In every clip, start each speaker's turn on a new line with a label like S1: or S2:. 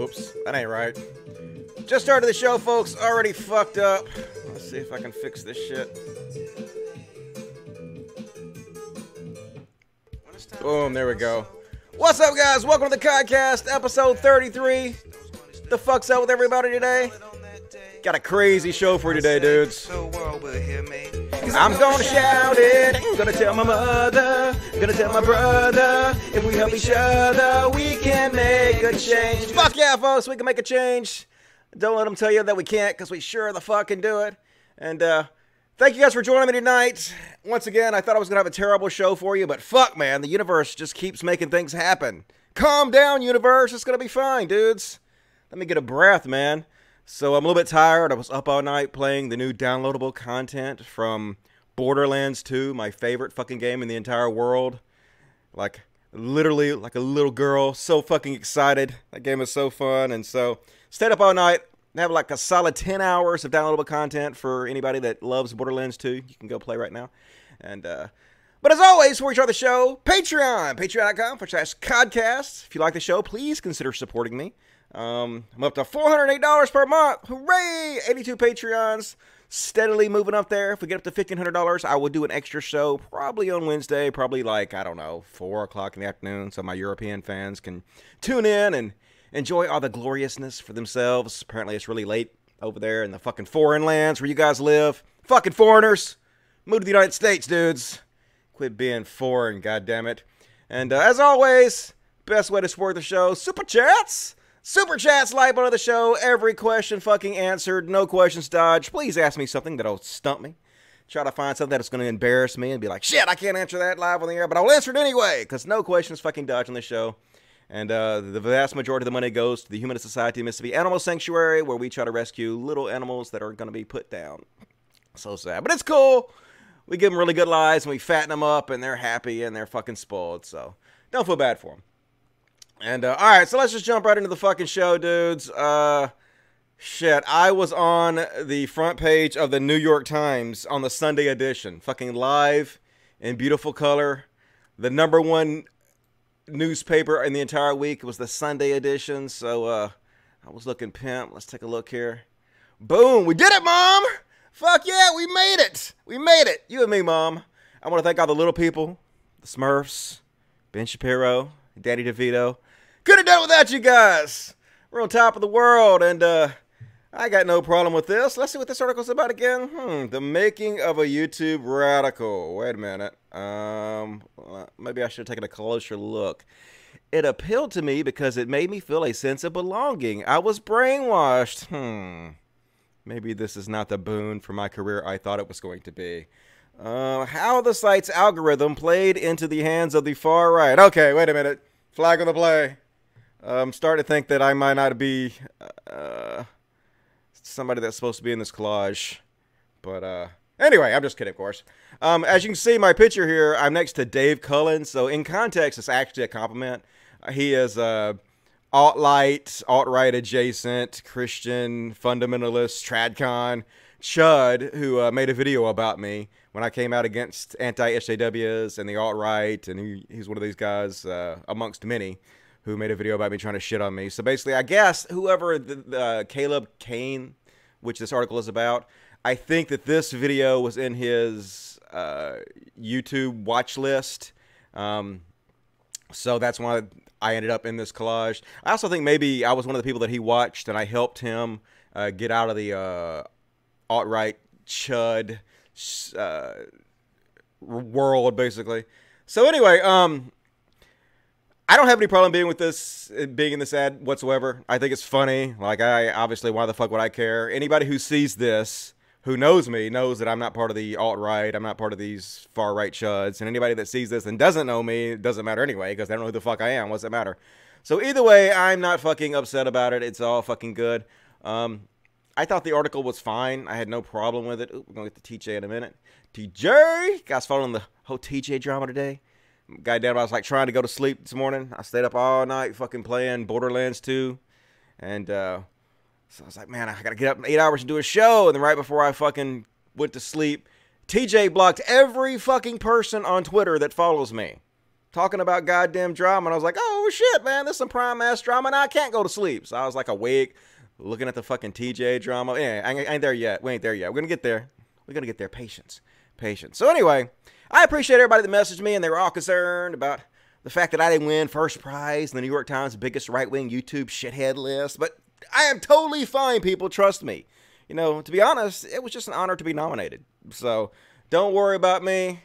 S1: Oops, that ain't right. Just started the show, folks. Already fucked up. Let's see if I can fix this shit. Boom, there we go. What's up, guys? Welcome to the CODcast, episode 33. The fuck's up with everybody today? Got a crazy show for you today, dudes. I'm gonna shout it, I'm gonna tell my mother, gonna tell my brother, if we help each other, we can make a change. Fuck yeah, folks, we can make a change. Don't let them tell you that we can't, because we sure the fuck can do it. And thank you guys for joining me tonight. Once again, I thought I was gonna have a terrible show for you, but fuck, man, the universe just keeps making things happen. Calm down, universe, it's gonna be fine, dudes. Let me get a breath, man. So I'm a little bit tired. I was up all night playing the new downloadable content from Borderlands 2, my favorite fucking game in the entire world. Like, literally, like a little girl. So fucking excited. That game is so fun. And so, stayed up all night. Have like a solid 10 hours of downloadable content for anybody that loves Borderlands 2. You can go play right now. And, but as always, before we start the show, Patreon. Patreon.com/CODcast. If you like the show, please consider supporting me. I'm up to $408 per month. Hooray! 82 Patreons. Steadily moving up there. If we get up to $1,500, I will do an extra show probably on Wednesday. Probably like, I don't know, 4 o'clock in the afternoon. So my European fans can tune in and enjoy all the gloriousness for themselves. Apparently it's really late over there in the fucking foreign lands where you guys live. Fucking foreigners. Move to the United States, dudes. Quit being foreign, goddammit. And as always, best way to support the show, Super Chats. Super Chat's lifeblood of the show. Every question fucking answered. No questions dodged. Please ask me something that'll stump me. Try to find something that's going to embarrass me and be like, shit, I can't answer that live on the air, but I'll answer it anyway, because no questions fucking dodged on the show. And the vast majority of the money goes to the Humanist Society of Mississippi Animal Sanctuary, where we try to rescue little animals that are going to be put down. So sad. But it's cool. We give them really good lives, and we fatten them up, and they're happy, and they're fucking spoiled. So don't feel bad for them. And, alright, so let's just jump right into the fucking show, dudes. Shit, I was on the front page of the New York Times on the Sunday edition. Fucking live in beautiful color. The #1 newspaper in the entire week was the Sunday edition, so, I was looking pimp. Let's take a look here. Boom, we did it, Mom! Fuck yeah, we made it! We made it! You and me, Mom. I want to thank all the little people, the Smurfs, Ben Shapiro, Danny DeVito. Could have done it without you guys. We're on top of the world, and I got no problem with this. Let's see what this article's about again. The making of a YouTube radical. Wait a minute. Maybe I should have taken a closer look. It appealed to me because it made me feel a sense of belonging. I was brainwashed. Maybe this is not the boon for my career I thought it was going to be. How the site's algorithm played into the hands of the far right. Okay, wait a minute. Flag on the play. I'm starting to think that I might not be somebody that's supposed to be in this collage. But anyway, I'm just kidding, of course. As you can see, my picture here, I'm next to Dave Cullen. So in context, it's actually a compliment. He is alt-right adjacent, Christian, fundamentalist, tradcon, chud, who made a video about me when I came out against anti-SJWs and the alt-right, and he's one of these guys, amongst many, who made a video about me trying to shit on me. So basically, I guess whoever Caleb Kane, which this article is about, I think that this video was in his YouTube watch list. So that's why I ended up in this collage. I also think maybe I was one of the people that he watched, and I helped him get out of the alt-right chud world, basically. So anyway, I don't have any problem being in this ad whatsoever. I think it's funny. Like, obviously, why the fuck would I care? Anybody who sees this, who knows me, knows that I'm not part of the alt-right. I'm not part of these far-right chuds. And anybody that sees this and doesn't know me, it doesn't matter anyway, because they don't know who the fuck I am. What's it matter? So either way, I'm not fucking upset about it. It's all fucking good. I thought the article was fine. I had no problem with it. Ooh, we're going to get to TJ in a minute. TJ! Guys following the whole TJ drama today. Goddamn, I was like trying to go to sleep this morning. I stayed up all night fucking playing Borderlands 2. And so I was like, man, I got to get up in 8 hours and do a show. And then right before I fucking went to sleep, TJ blocked every fucking person on Twitter that follows me. talking about goddamn drama. And I was like, oh, shit, man, this is some prime-ass drama, and I can't go to sleep. So I was like awake, looking at the fucking TJ drama. Yeah, I ain't there yet. We ain't there yet. We're going to get there. We're going to get there. Patience. So anyway, I appreciate everybody that messaged me, and they were all concerned about the fact that I didn't win first prize in the New York Times biggest right-wing YouTube shithead list. But I am totally fine, people. Trust me. You know, to be honest, it was just an honor to be nominated. So don't worry about me.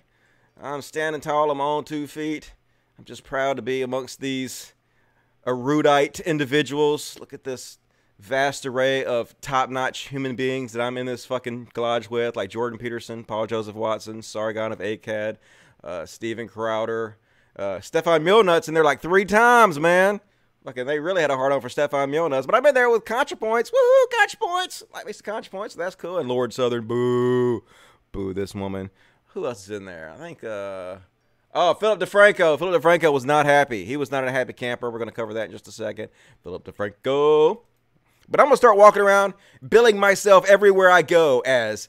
S1: I'm standing tall on my own 2 feet. I'm just proud to be amongst these erudite individuals. Look at this vast array of top-notch human beings that I'm in this fucking collage with, like Jordan Peterson, Paul Joseph Watson, Sargon of Akkad, Steven Crowder, Stefan Milnuts in there like 3 times, man. Like, they really had a hard on for Stefan Milnuts, but I've been there with ContraPoints. Woohoo, ContraPoints! Like me some ContraPoints, so that's cool. And Lord Southern, boo. Boo this woman. Who else is in there? I think, Philip DeFranco. Philip DeFranco was not happy. He was not a happy camper. We're going to cover that in just a second. Philip DeFranco. But I'm going to start walking around, billing myself everywhere I go as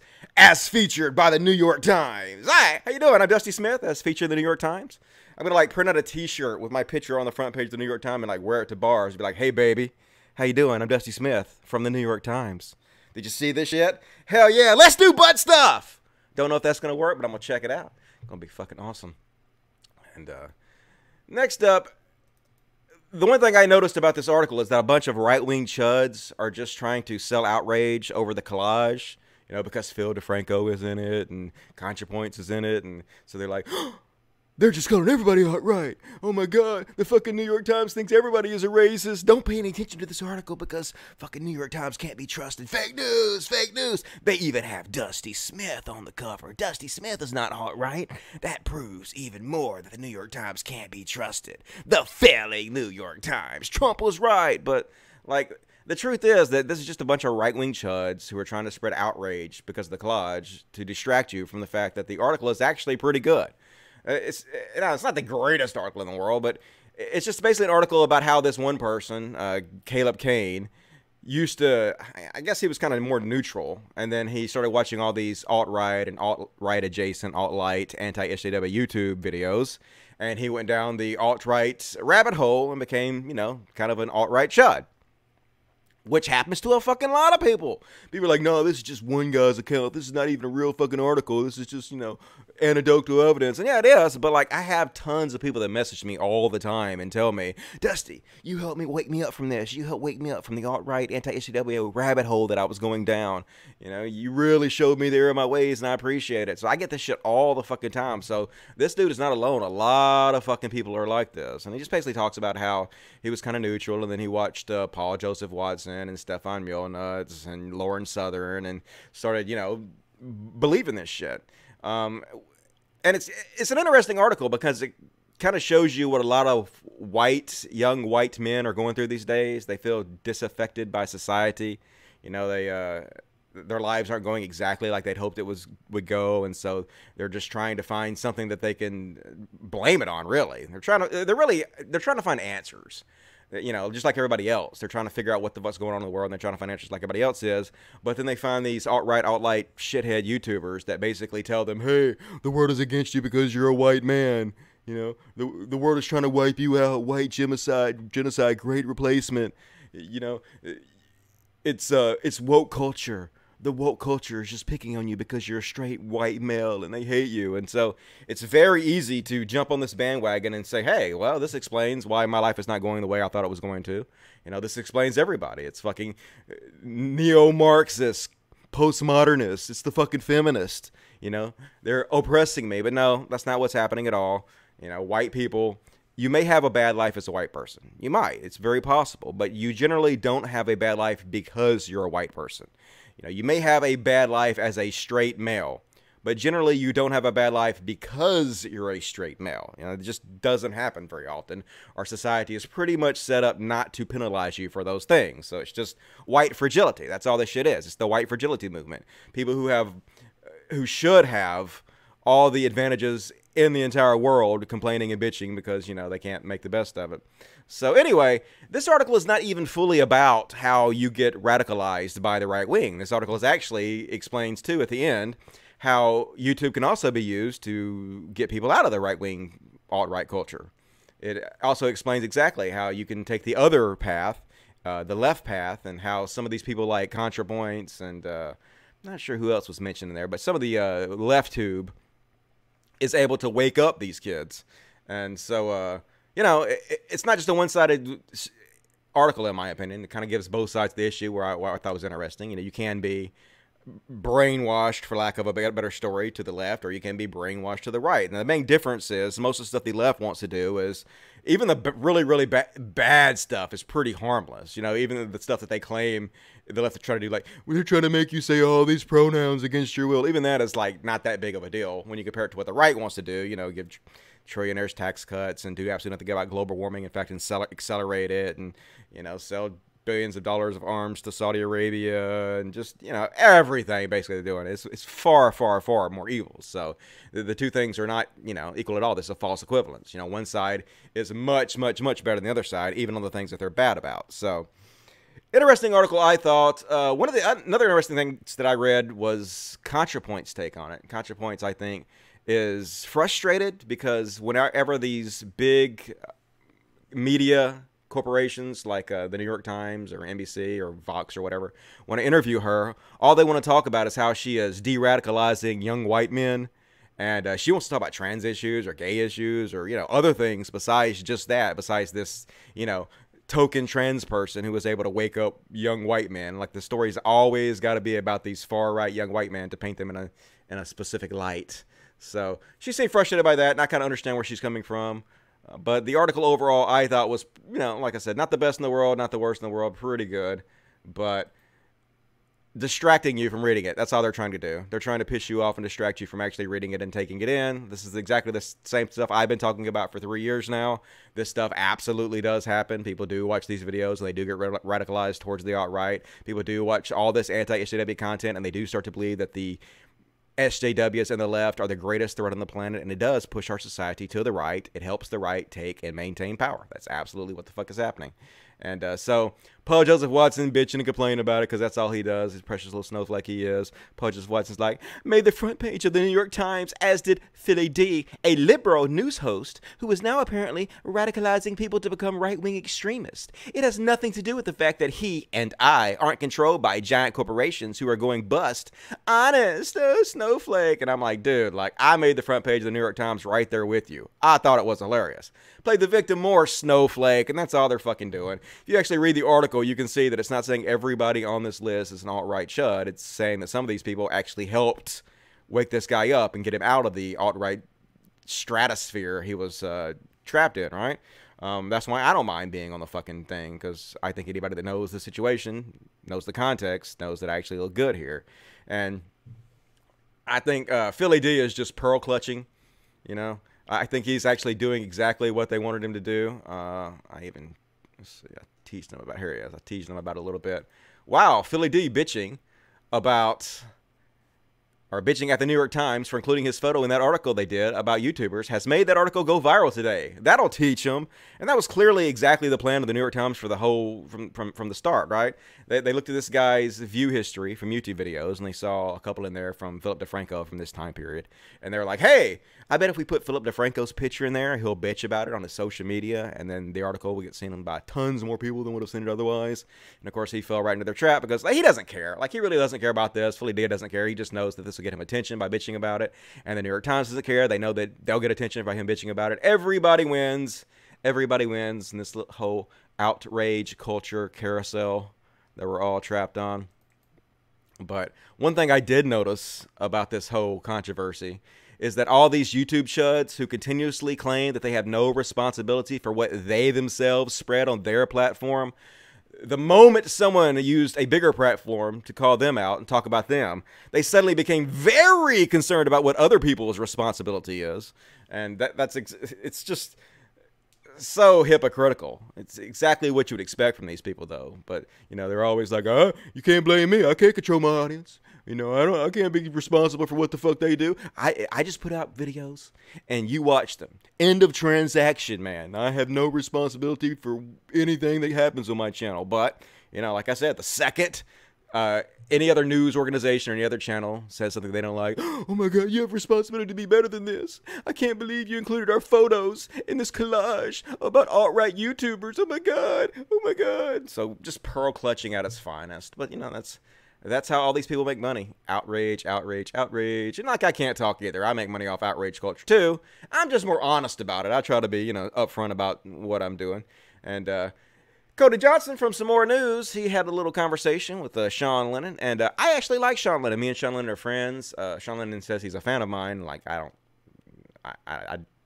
S1: featured by the New York Times. Hi, how you doing? I'm Dusty Smith, as featured in the New York Times. I'm going to, like, print out a t-shirt with my picture on the front page of the New York Times and, like, wear it to bars. Be like, hey, baby, how you doing? I'm Dusty Smith from the New York Times. Did you see this yet? Hell yeah, let's do butt stuff! Don't know if that's going to work, but I'm going to check it out. It's going to be fucking awesome. And next up, the one thing I noticed about this article is that a bunch of right-wing chuds are just trying to sell outrage over the collage, you know, because Phil DeFranco is in it and ContraPoints is in it, and so they're like, oh, they're just calling everybody outright. Oh my God, the fucking New York Times thinks everybody is a racist. Don't pay any attention to this article because fucking New York Times can't be trusted. Fake news, fake news. They even have Dusty Smith on the cover. Dusty Smith is not outright. That proves even more that the New York Times can't be trusted. The failing New York Times. Trump was right, but like, the truth is that this is just a bunch of right-wing chuds who are trying to spread outrage because of the collage to distract you from the fact that the article is actually pretty good. It's not the greatest article in the world, but it's just basically an article about how this one person, Caleb Kane, used to, I guess he was kind of more neutral, and then he started watching all these alt-right and alt-right adjacent, alt-light, anti-SJW YouTube videos, and he went down the alt-right rabbit hole and became, you know, kind of an alt-right chud. Which happens to a fucking lot of people. People are like, no, this is just one guy's account. This is not even a real fucking article. This is just, you know, anecdotal evidence. And yeah, it is. But, like, I have tons of people that message me all the time and tell me, Dusty, you helped me wake me up from this. You helped wake me up from the alt-right anti-SJW rabbit hole that I was going down. You know, you really showed me the error of my ways, and I appreciate it. So I get this shit all the fucking time. So this dude is not alone. A lot of fucking people are like this. And he just basically talks about how he was kind of neutral, and then he watched Paul Joseph Watson and Stefan Milnuts and Lauren Southern and started, you know, believing this shit. And it's an interesting article because it kind of shows you what a lot of young white men are going through these days. They feel disaffected by society. You know, their lives aren't going exactly like they'd hoped it would go, and so they're just trying to find something that they can blame it on. Really, they're trying to find answers. You know, just like everybody else. They're trying to figure out what's going on in the world, and they're trying to find answers like everybody else is. But then they find these alt-right, alt-light shithead YouTubers that basically tell them, hey, the world is against you because you're a white man. You know, the world is trying to wipe you out. White genocide, great replacement. You know, it's woke culture. The woke culture is just picking on you because you're a straight white male and they hate you. And so it's very easy to jump on this bandwagon and say, hey, well, this explains why my life is not going the way I thought it was going to. You know, this explains everybody. It's fucking neo-Marxist, postmodernist. It's the fucking feminist. You know, they're oppressing me. But no, that's not what's happening at all. You know, white people, you may have a bad life as a white person. You might. It's very possible. But you generally don't have a bad life because you're a white person. You know, you may have a bad life as a straight male, but generally you don't have a bad life because you're a straight male. You know, it just doesn't happen very often. Our society is pretty much set up not to penalize you for those things. So it's just white fragility. That's all this shit is. It's the white fragility movement. People who should have all the advantages in the entire world complaining and bitching because, you know, they can't make the best of it. So anyway, this article is not even fully about how you get radicalized by the right wing. This article actually explains, too, at the end, how YouTube can also be used to get people out of the right wing alt-right culture. it also explains exactly how you can take the other path, the left path, and how some of these people like ContraPoints and I'm not sure who else was mentioned in there, but some of the left tube is able to wake up these kids. And so, it's not just a one-sided article, in my opinion. It kind of gives both sides of the issue where I thought was interesting. You can be brainwashed, for lack of a better story, to the left, or you can be brainwashed to the right. And the main difference is most of the stuff the left wants to do is, even the really, really bad stuff is pretty harmless. Even the stuff that they claim the left to try to do, like, well, they're trying to make you say all these pronouns against your will. Even that is, like, not that big of a deal when you compare it to what the right wants to do. Give trillionaires tax cuts and do absolutely nothing about global warming. In fact, accelerate it and, sell billions of dollars of arms to Saudi Arabia and just, everything basically they're doing. It's far, far, far more evil. So the two things are not, equal at all. This is a false equivalence. One side is much, much, much better than the other side, even on the things that they're bad about. So interesting article, I thought. Another interesting thing that I read was ContraPoint's take on it. ContraPoints, I think, is frustrated because whenever these big media corporations like the New York Times or NBC or Vox or whatever want to interview her, all they want to talk about is how she is de-radicalizing young white men, and she wants to talk about trans issues or gay issues or other things besides just that, besides this token trans person who was able to wake up young white men. Like, the story's always got to be about these far right young white men to paint them in a specific light. So she seemed frustrated by that, and I kind of understand where she's coming from. But the article overall, I thought was, like I said, not the best in the world, not the worst in the world, pretty good. But distracting you from reading it. That's all they're trying to do. They're trying to piss you off and distract you from actually reading it and taking it in. This is exactly the same stuff I've been talking about for 3 years now. This stuff absolutely does happen. People do watch these videos, and they do get radicalized towards the alt-right. People do watch all this anti-SJW content, and they do start to believe that the SJWs and the left are the greatest threat on the planet, and it does push our society to the right. It helps the right take and maintain power. That's absolutely what the fuck is happening. And so Paul Joseph Watson bitching and complaining about it because that's all he does. His precious little snowflake he is. Paul Joseph Watson's like, made the front page of the New York Times, as did Philly D, a liberal news host who is now apparently radicalizing people to become right-wing extremists. It has nothing to do with the fact that he and I aren't controlled by giant corporations who are going bust. Honest, snowflake. And I'm like, dude, like, I made the front page of the New York Times right there with you. I thought it was hilarious. Play the victim more, snowflake, and that's all they're fucking doing. If you actually read the article, you can see that it's not saying everybody on this list is an alt-right chud. It's saying that some of these people actually helped wake this guy up and get him out of the alt-right stratosphere he was trapped in, right? That's why I don't mind being on the fucking thing, because I think anybody that knows the situation, knows the context, knows that I actually look good here. And I think Philly D is just pearl clutching, I think he's actually doing exactly what they wanted him to do. Let's see, I teased him about, here he is. I teased him about it a little bit. Wow, Philly D bitching at the New York Times for including his photo in that article they did about YouTubers has made that article go viral today. That'll teach him. And that was clearly exactly the plan of the New York Times for the whole, from the start, right? They looked at this guy's view history from YouTube videos, and they saw a couple in there from Philip DeFranco from this time period. And they were like, hey, I bet if we put Philip DeFranco's picture in there, he'll bitch about it on his social media, and then the article will get seen by tons more people than would have seen it otherwise. And of course, he fell right into their trap because he doesn't care. Like, he really doesn't care about this. Philly D doesn't care. He just knows that this will get him attention by bitching about it. And the New York Times doesn't care. They know that they'll get attention by him bitching about it. Everybody wins. Everybody wins in this whole outrage culture carousel that we're all trapped on. But one thing I did notice about this whole controversy is that all these YouTube chuds who continuously claim that they have no responsibility for what they themselves spread on their platform, the moment someone used a bigger platform to call them out and talk about them, they suddenly became very concerned about what other people's responsibility is. And it's just so hypocritical. It's exactly what you would expect from these people, though. But, they're always like, you can't blame me. I can't control my audience. I can't be responsible for what the fuck they do. I just put out videos and you watch them. End of transaction, man. I have no responsibility for anything that happens on my channel. But, like I said, the second any other news organization or any other channel says something they don't like, oh my god, you have responsibility to be better than this. I can't believe you included our photos in this collage about alt-right YouTubers. Oh my god. Oh my god. So just pearl clutching at its finest. But, you know, that's how all these people make money. Outrage, outrage, outrage. And like, I can't talk either. I make money off outrage culture too. I'm just more honest about it. I try to be, you know, upfront about what I'm doing. And, Cody Johnson from Some More News, he had a little conversation with Sean Lennon, and I actually like Sean Lennon. Me and Sean Lennon are friends. Sean Lennon says he's a fan of mine. Like, I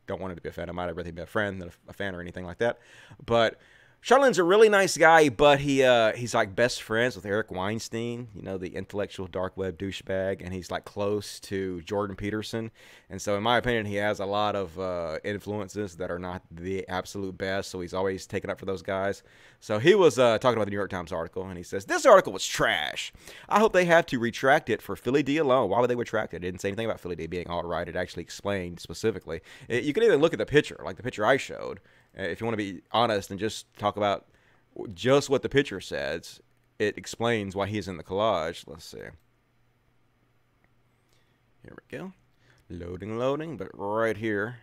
S1: don't want him to be a fan of mine. I'd rather be a friend than a fan or anything like that. But Sean Lennon's a really nice guy, but he's like best friends with Eric Weinstein, you know, the intellectual dark web douchebag, and he's like close to Jordan Peterson. And so in my opinion, he has a lot of influences that are not the absolute best, so he's always taken up for those guys. So he was talking about the New York Times article, and he says, this article was trash. I hope they have to retract it for Philly D alone. Why would they retract it? It didn't say anything about Philly D being all right. It actually explained specifically. You can even look at the picture, like the picture I showed. If you want to be honest and just talk about just what the picture says, it explains why he's in the collage. Let's see. Here we go. Loading, but right here.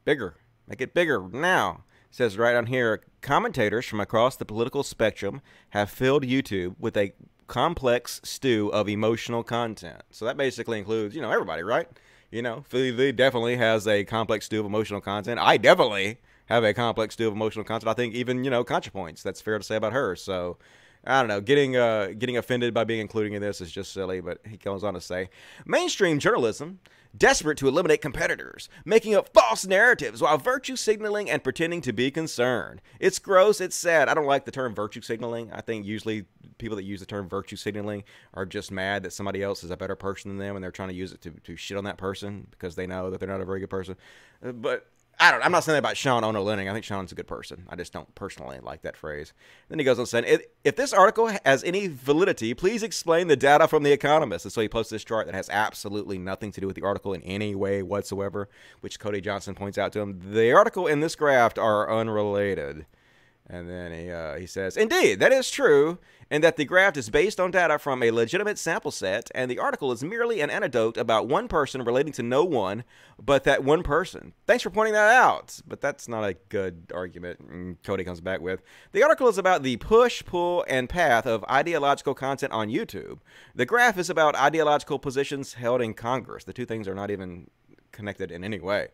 S1: Bigger. Make it bigger now. It says right on here, commentators from across the political spectrum have filled YouTube with a complex stew of emotional content. So that basically includes, you know, everybody, right? You know, Philly D definitely has a complex stew of emotional content. I definitely have a complex stew of emotional content. I think even, you know, ContraPoints, that's fair to say about her. So, I don't know, getting offended by being included in this is just silly, but he goes on to say, mainstream journalism, desperate to eliminate competitors, making up false narratives while virtue signaling and pretending to be concerned. It's gross, it's sad. I don't like the term virtue signaling. I think usually people that use the term virtue signaling are just mad that somebody else is a better person than them, and they're trying to use it to shit on that person because they know that they're not a very good person. But I'm not saying that about Sean Ono Lenning. I think Sean's a good person. I just don't personally like that phrase. Then he goes on saying, if this article has any validity, please explain the data from The Economist. And so he posts this chart that has absolutely nothing to do with the article in any way whatsoever, which Cody Johnson points out to him. The article and this graph are unrelated. And then he says, indeed, that is true, and that the graph is based on data from a legitimate sample set, and the article is merely an anecdote about one person relating to no one but that one person. Thanks for pointing that out. But that's not a good argument, Cody comes back with. The article is about the push, pull, and path of ideological content on YouTube. The graph is about ideological positions held in Congress. The two things are not even connected in any way.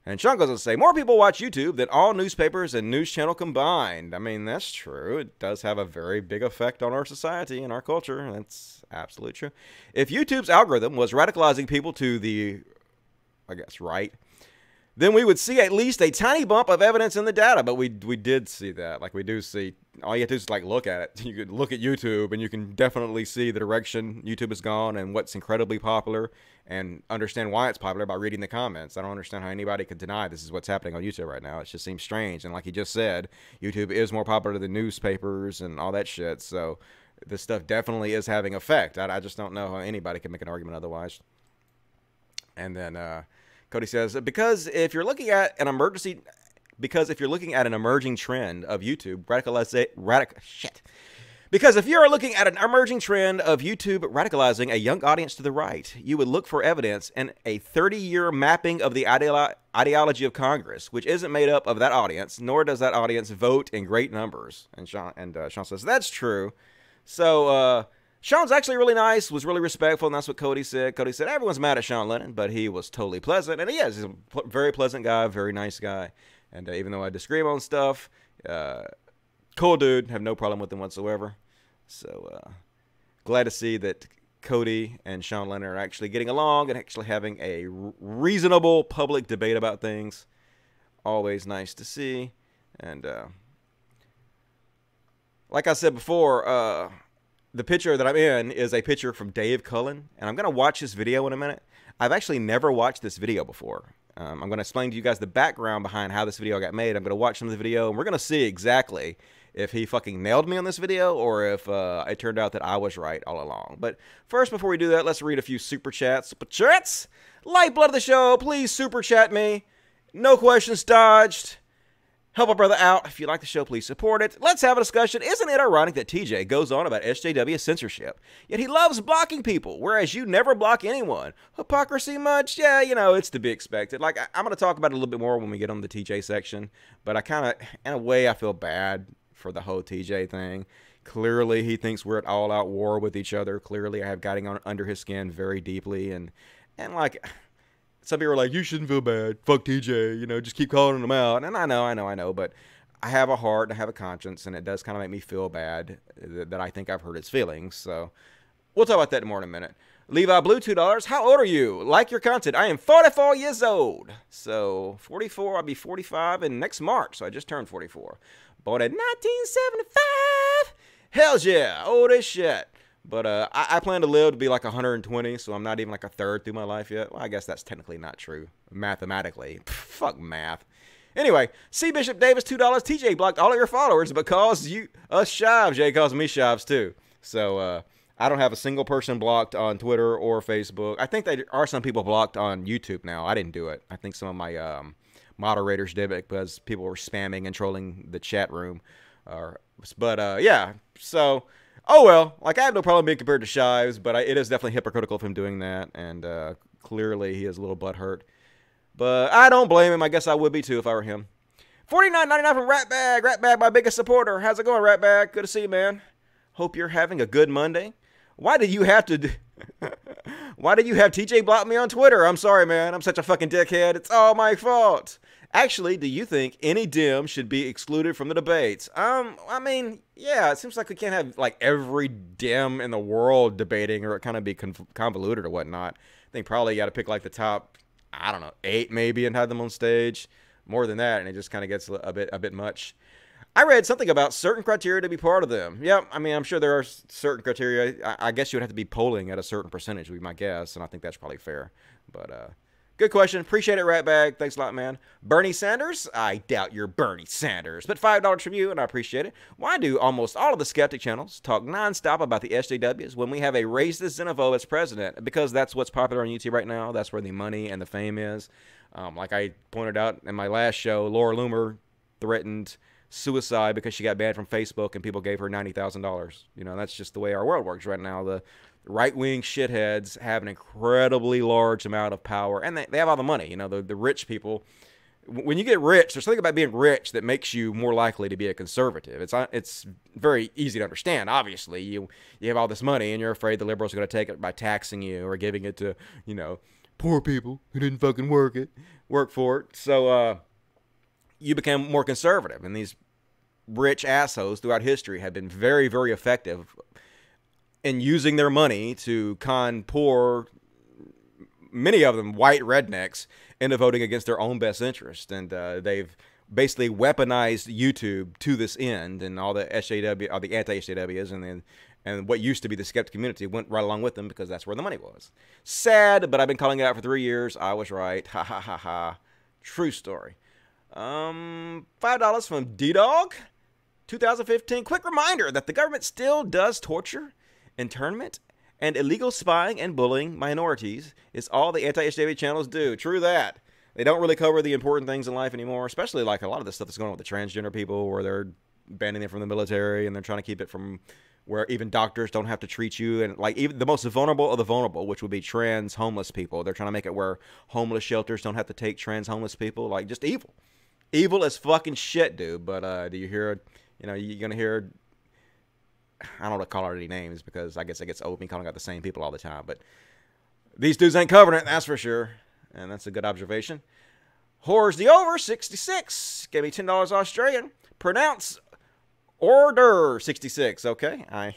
S1: And Sean goes on to say, more people watch YouTube than all newspapers and news channel combined. I mean, that's true. It does have a very big effect on our society and our culture. That's absolutely true. If YouTube's algorithm was radicalizing people to the, I guess, right, then we would see at least a tiny bump of evidence in the data. But we did see that. Like, we do see, all you have to do is, like, look at it. You could look at YouTube, and you can definitely see the direction YouTube has gone and what's incredibly popular and understand why it's popular by reading the comments. I don't understand how anybody could deny this is what's happening on YouTube right now. It just seems strange. And like he just said, YouTube is more popular than newspapers and all that shit. So this stuff definitely is having effect. I just don't know how anybody can make an argument otherwise. And then Cody says, because if you're looking at an emerging trend of YouTube Because if you're looking at an emerging trend of YouTube radicalizing a young audience to the right, you would look for evidence in a 30-year mapping of the ideology of Congress, which isn't made up of that audience, nor does that audience vote in great numbers. And Sean says, that's true. So Sean's actually really nice, was really respectful, and that's what Cody said. Cody said, everyone's mad at Sean Lennon, but he was totally pleasant. And he is. He's a very pleasant guy, very nice guy. And even though I disagree on stuff, cool dude, have no problem with him whatsoever. So glad to see that Cody and Sean Lennon are actually getting along and actually having a reasonable public debate about things. Always nice to see. And like I said before, the picture that I'm in is a picture from Dave Cullen, and I'm going to watch this video in a minute. I've actually never watched this video before. I'm going to explain to you guys the background behind how this video got made. I'm going to watch some of the video, and we're going to see exactly if he fucking nailed me on this video or if it turned out that I was right all along. But first, before we do that, let's read a few super chats. Super chats! Lifeblood of the show, please super chat me. No questions dodged. Help a brother out. If you like the show, please support it. Let's have a discussion. Isn't it ironic that TJ goes on about SJW censorship, yet he loves blocking people, whereas you never block anyone? Hypocrisy much? Yeah, you know, it's to be expected. Like, I'm going to talk about it a little bit more when we get on the TJ section, but I kind of, in a way, I feel bad for the whole TJ thing. Clearly, he thinks we're at all-out war with each other. Clearly, I have gotten under his skin very deeply, and like... Some people are like, you shouldn't feel bad. Fuck TJ, you know, just keep calling him out. And I know, but I have a heart and I have a conscience, and it does kind of make me feel bad that I think I've hurt his feelings. So we'll talk about that more in a minute. Levi Blue, $2. How old are you? Like your content. I am 44 years old. So 44, I'll be 45 in next March. So I just turned 44. Born in 1975. Hells yeah, old as shit. But I plan to live to be like 120, so I'm not even like a third through my life yet. Well, I guess that's technically not true, mathematically. Fuck math. Anyway, C. Bishop Davis, $2. TJ blocked all of your followers because us shives. Jay calls me shives too. So I don't have a single person blocked on Twitter or Facebook. I think there are some people blocked on YouTube now. I didn't do it. I think some of my moderators did it because people were spamming and trolling the chat room. But yeah, so... Oh, well, like, I have no problem being compared to Shives, but it is definitely hypocritical of him doing that, and clearly he is a little butthurt. But I don't blame him. I guess I would be, too, if I were him. $49.99 from Ratbag. Ratbag, my biggest supporter. How's it going, Ratbag? Good to see you, man. Hope you're having a good Monday. Why did you have to... Why did you have TJ block me on Twitter? I'm sorry, man. I'm such a fucking dickhead. It's all my fault. Actually, do you think any Dem should be excluded from the debates? I mean, yeah, it seems like we can't have, like, every Dem in the world debating or it kind of be convoluted or whatnot. I think probably you got to pick, like, the top, I don't know, 8 maybe and have them on stage. More than that, and it just kind of gets a bit much. I read something about certain criteria to be part of them. Yeah, I mean, I'm sure there are certain criteria. I guess you would have to be polling at a certain percentage, would be my guess, and I think that's probably fair. But, good question. Appreciate it, Ratbag. Thanks a lot, man. Bernie Sanders? I doubt you're Bernie Sanders. But $5 from you, and I appreciate it. Why do almost all of the skeptic channels talk nonstop about the SJWs when we have a racist xenophobe as president? Because that's what's popular on YouTube right now. That's where the money and the fame is. Like I pointed out in my last show, Laura Loomer threatened suicide because she got banned from Facebook and people gave her $90,000. You know, that's just the way our world works right now. The right-wing shitheads have an incredibly large amount of power, and they have all the money. You know, the rich people. When you get rich, there's something about being rich that makes you more likely to be a conservative. It's very easy to understand. Obviously, you have all this money, and you're afraid the liberals are going to take it by taxing you or giving it to, you know, poor people who didn't fucking work for it. So you become more conservative, and these rich assholes throughout history have been very, very effective in using their money to con poor, many of them white rednecks, into voting against their own best interest. And they've basically weaponized YouTube to this end, and all the SJW, all the anti-SJWs, and what used to be the skeptic community went right along with them because that's where the money was. Sad, but I've been calling it out for 3 years. I was right. Ha ha ha ha. True story. $5 from D-Dog. 2015. Quick reminder that the government still does torture, internment, and illegal spying and bullying minorities is all the anti-SJW channels do. True that. They don't really cover the important things in life anymore, especially like a lot of the stuff that's going on with the transgender people where they're banning them from the military and they're trying to keep it from where even doctors don't have to treat you. And like even the most vulnerable of the vulnerable, which would be trans homeless people. They're trying to make it where homeless shelters don't have to take trans homeless people. Like just evil. Evil as fucking shit, dude. But do you hear, you know, you're going to hear, I don't want to call out any names because I guess it gets old me calling out the same people all the time. But these dudes ain't covering it, that's for sure. And that's a good observation. Whores the Over, 66. Gave me $10 Australian. Pronounce order, 66. Okay, I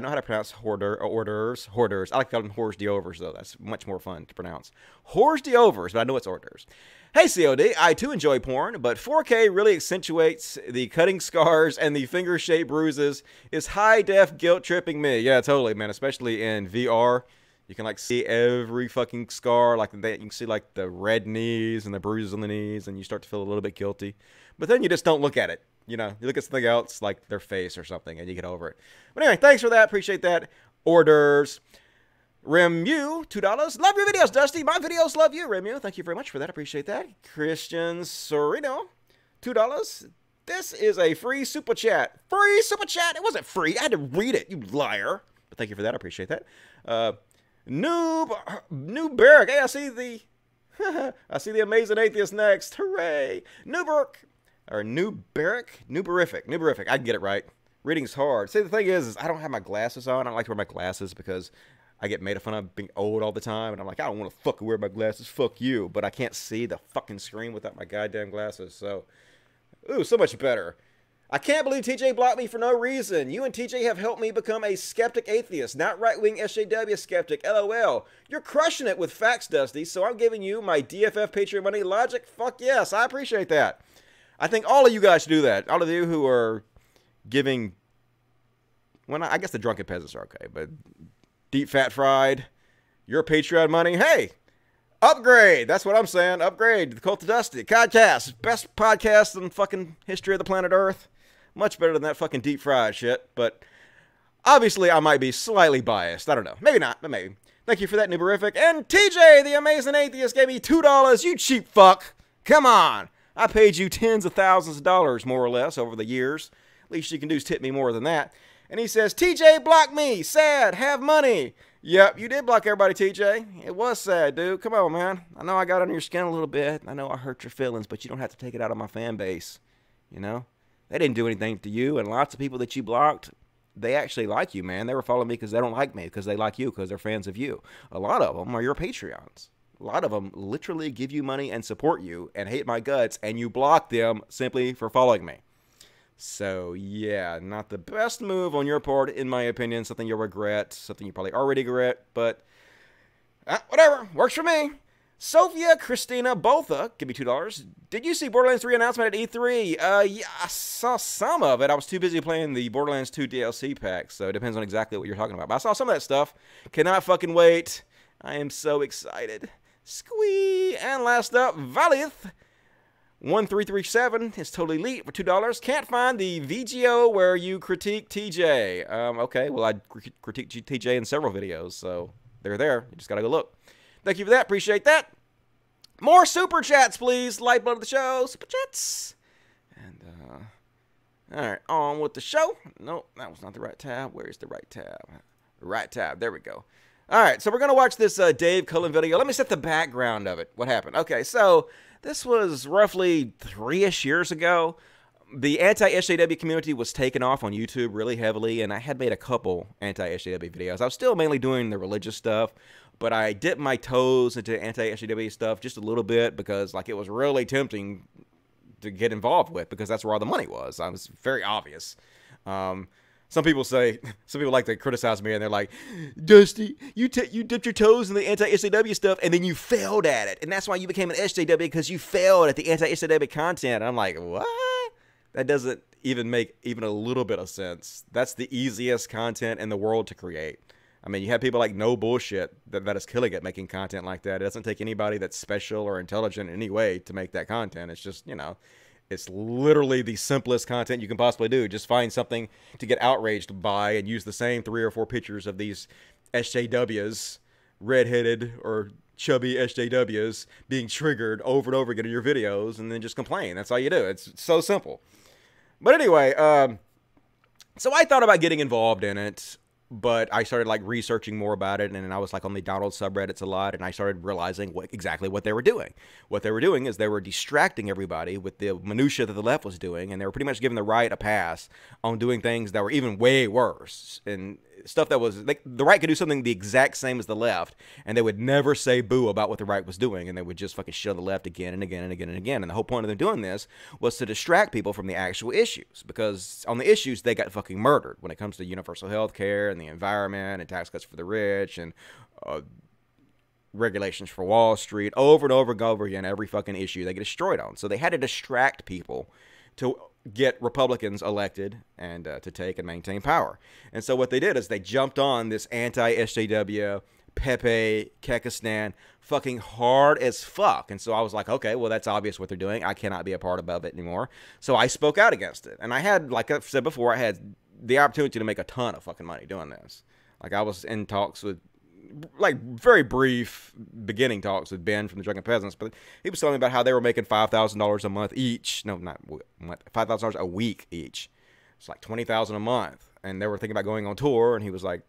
S1: know how to pronounce orders. I like to call them whores the overs, though. That's much more fun to pronounce. Whores the overs, but I know it's orders. Hey, COD, I too enjoy porn, but 4K really accentuates the cutting scars and the finger-shaped bruises. Is high-def guilt-tripping me? Yeah, totally, man, especially in VR. You can, like, see every fucking scar. Like, you can see, like, the red knees and the bruises on the knees, and you start to feel a little bit guilty. But then you just don't look at it. You know, you look at something else, like their face or something, and you get over it. But anyway, thanks for that. Appreciate that. Orders. Remu, $2. Love your videos, Dusty. My videos love you, Remu. Thank you very much for that. Appreciate that. Christian Sorino, $2. This is a free super chat. Free super chat. It wasn't free. I had to read it, you liar. But thank you for that. I appreciate that. Noob Barrack. Hey, I see the I see the amazing atheist next. Hooray. Newberk. Or Noob Barrack? Nooberific. I can get it right. Reading's hard. See, the thing is I don't have my glasses on. I don't like to wear my glasses because I get made fun of being old all the time. And I'm like, I don't want to fucking wear my glasses. Fuck you. But I can't see the fucking screen without my goddamn glasses. So, ooh, so much better. I can't believe TJ blocked me for no reason. You and TJ have helped me become a skeptic atheist, not right-wing SJW skeptic. LOL. You're crushing it with facts, Dusty, so I'm giving you my DFF Patreon money. Logic? Fuck yes, I appreciate that. I think all of you guys should do that. All of you who are giving... Well, I guess the drunken peasants are okay, but deep fat fried, your Patreon money, hey! Upgrade! That's what I'm saying. Upgrade to the Cult of Dusty. CODcast. Best podcast in the fucking history of the planet Earth. Much better than that fucking deep fried shit. But obviously I might be slightly biased. I don't know. Maybe not, but maybe. Thank you for that, Nooberific. And TJ, the amazing atheist, gave me $2. You cheap fuck. Come on. I paid you tens of thousands of dollars, more or less, over the years. Least you can do is tip me more than that. And he says, TJ blocked me. Sad. Have money. Yep, you did block everybody, TJ. It was sad, dude. Come on, man. I know I got under your skin a little bit. I know I hurt your feelings, but you don't have to take it out on my fan base. You know? They didn't do anything to you, and lots of people that you blocked, they actually like you, man. They were following me because they don't like me, because they like you, because they're fans of you. A lot of them are your Patreons. A lot of them literally give you money and support you and hate my guts, and you block them simply for following me. So, yeah, not the best move on your part, in my opinion. Something you'll regret, something you probably already regret, but whatever. Works for me. Sophia Christina Botha, give me $2. Did you see Borderlands 3 announcement at E3? Yeah, I saw some of it. I was too busy playing the Borderlands 2 DLC pack, so it depends on exactly what you're talking about. But I saw some of that stuff. Cannot fucking wait. I am so excited. Squee! And last up, Valith. 1337 is totally elite for $2. Can't find the VGO where you critique TJ. Okay, well, I critique TJ in several videos, so they're there. You just gotta go look. Thank you for that. Appreciate that. More super chats, please. Lifeblood of the show. Super chats. And, all right, on with the show. Nope, that was not the right tab. Where's the right tab? Right tab. There we go. All right, so we're going to watch this Dave Cullen video. Let me set the background of it. What happened? Okay, so this was roughly 3-ish years ago. The anti-SJW community was taken off on YouTube really heavily, and I had made a couple anti-SJW videos. I was still mainly doing the religious stuff, but I dipped my toes into anti-SJW stuff just a little bit because, like, it was really tempting to get involved with because that's where all the money was. It was very obvious. Some people like to criticize me, and they're like, Dusty, you dipped your toes in the anti-SJW stuff, and then you failed at it. And that's why you became an SJW, because you failed at the anti-SJW content. And I'm like, what? That doesn't even make even a little bit of sense. That's the easiest content in the world to create. I mean, you have people like No Bullshit that is killing it making content like that. It doesn't take anybody that's special or intelligent in any way to make that content. It's just, you know, it's literally the simplest content you can possibly do. Just find something to get outraged by and use the same 3 or 4 pictures of these SJWs, redheaded or chubby SJWs, being triggered over and over again in your videos, and then just complain. That's all you do. It's so simple. But anyway, so I thought about getting involved in it, but I started like researching more about it, and then I was like on the Donald subreddits a lot, and I started realizing exactly what they were doing. What they were doing is they were distracting everybody with the minutia that the left was doing, and they were pretty much giving the right a pass on doing things that were even way worse, and stuff that was, like, the right could do something the exact same as the left, and they would never say boo about what the right was doing, and they would just fucking shit on the left again and again and again and again. And the whole point of them doing this was to distract people from the actual issues, because on the issues, they got fucking murdered when it comes to universal health care and the environment and tax cuts for the rich and regulations for Wall Street. Over and over and over again, every fucking issue they get destroyed on. So they had to distract people to get Republicans elected and to take and maintain power. And so what they did is they jumped on this anti-SJW, Pepe, Kekistan, fucking hard as fuck. And so I was like, okay, well, that's obvious what they're doing. I cannot be a part of it anymore. So I spoke out against it. And I had, like I've said before, I had the opportunity to make a ton of fucking money doing this. Like, I was in talks with like very brief beginning talks with Ben from the Drunken Peasants, but he was telling me about how they were making $5,000 a month each. No, not $5,000 a week each. It's like $20,000 a month, and they were thinking about going on tour. And he was like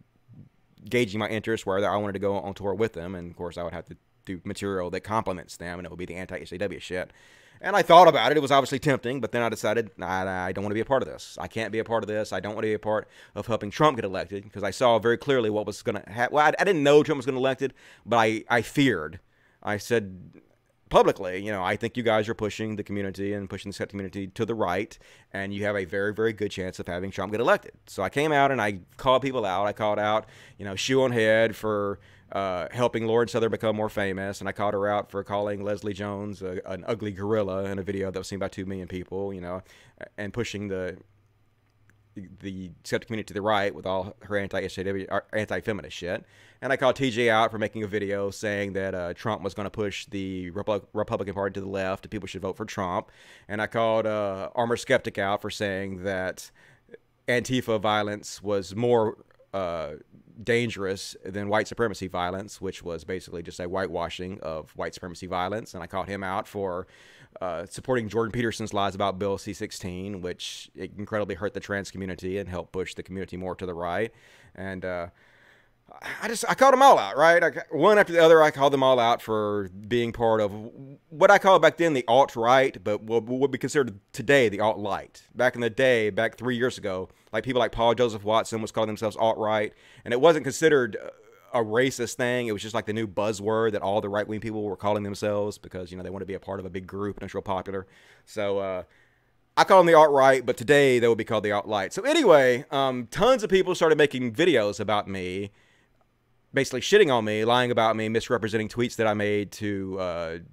S1: gauging my interest, whether I wanted to go on tour with them, and of course I would have to do material that complements them, and it would be the anti-SAW shit. And I thought about it. It was obviously tempting, but then I decided, I don't want to be a part of this. I can't be a part of this. I don't want to be a part of helping Trump get elected, because I saw very clearly what was going to happen. Well, I didn't know Trump was going to get elected, but I feared. I said publicly, you know, I think you guys are pushing the community and pushing the skeptic community to the right, and you have a very, very good chance of having Trump get elected. So I came out and I called people out. I called out, you know, Shoe on Head for helping Lauren Southern become more famous, and I called her out for calling Leslie Jones an ugly gorilla in a video that was seen by 2 million people, you know, and pushing the skeptic community to the right with all her anti-feminist shit. And I called TJ out for making a video saying that Trump was going to push the Republican Party to the left, and people should vote for Trump. And I called Armor Skeptic out for saying that Antifa violence was more dangerous than white supremacy violence, which was basically just a whitewashing of white supremacy violence. And I called him out for supporting Jordan Peterson's lies about Bill C-16, which incredibly hurt the trans community and helped push the community more to the right. And I called them all out, right? One after the other, I called them all out for being part of what I called back then the alt-right, but what would be considered today the alt-light. Back in the day, back 3 years ago, like people like Paul Joseph Watson was calling themselves alt-right, and it wasn't considered a racist thing. It was just like the new buzzword that all the right-wing people were calling themselves because, you know, they want to be a part of a big group and it's real popular. So I call them the alt-right, but today they would be called the alt-light. So anyway, tons of people started making videos about me, basically shitting on me, lying about me, misrepresenting tweets that I made to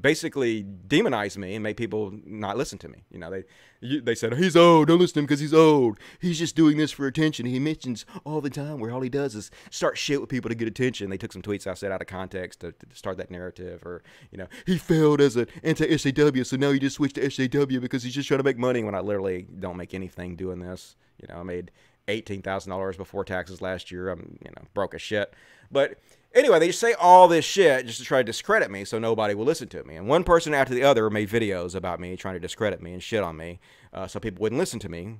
S1: basically demonize me and make people not listen to me. You know, they said, he's old, don't listen to him because he's old. He's just doing this for attention. He mentions all the time where all he does is start shit with people to get attention. They took some tweets I said out of context to start that narrative. Or, you know, he failed as an anti-SAW, so now he just switched to SAW because he's just trying to make money, when I literally don't make anything doing this. You know, I made $18,000 before taxes last year. I'm, you know, broke as shit. But anyway, they just say all this shit just to try to discredit me so nobody will listen to me. And one person after the other made videos about me trying to discredit me and shit on me so people wouldn't listen to me.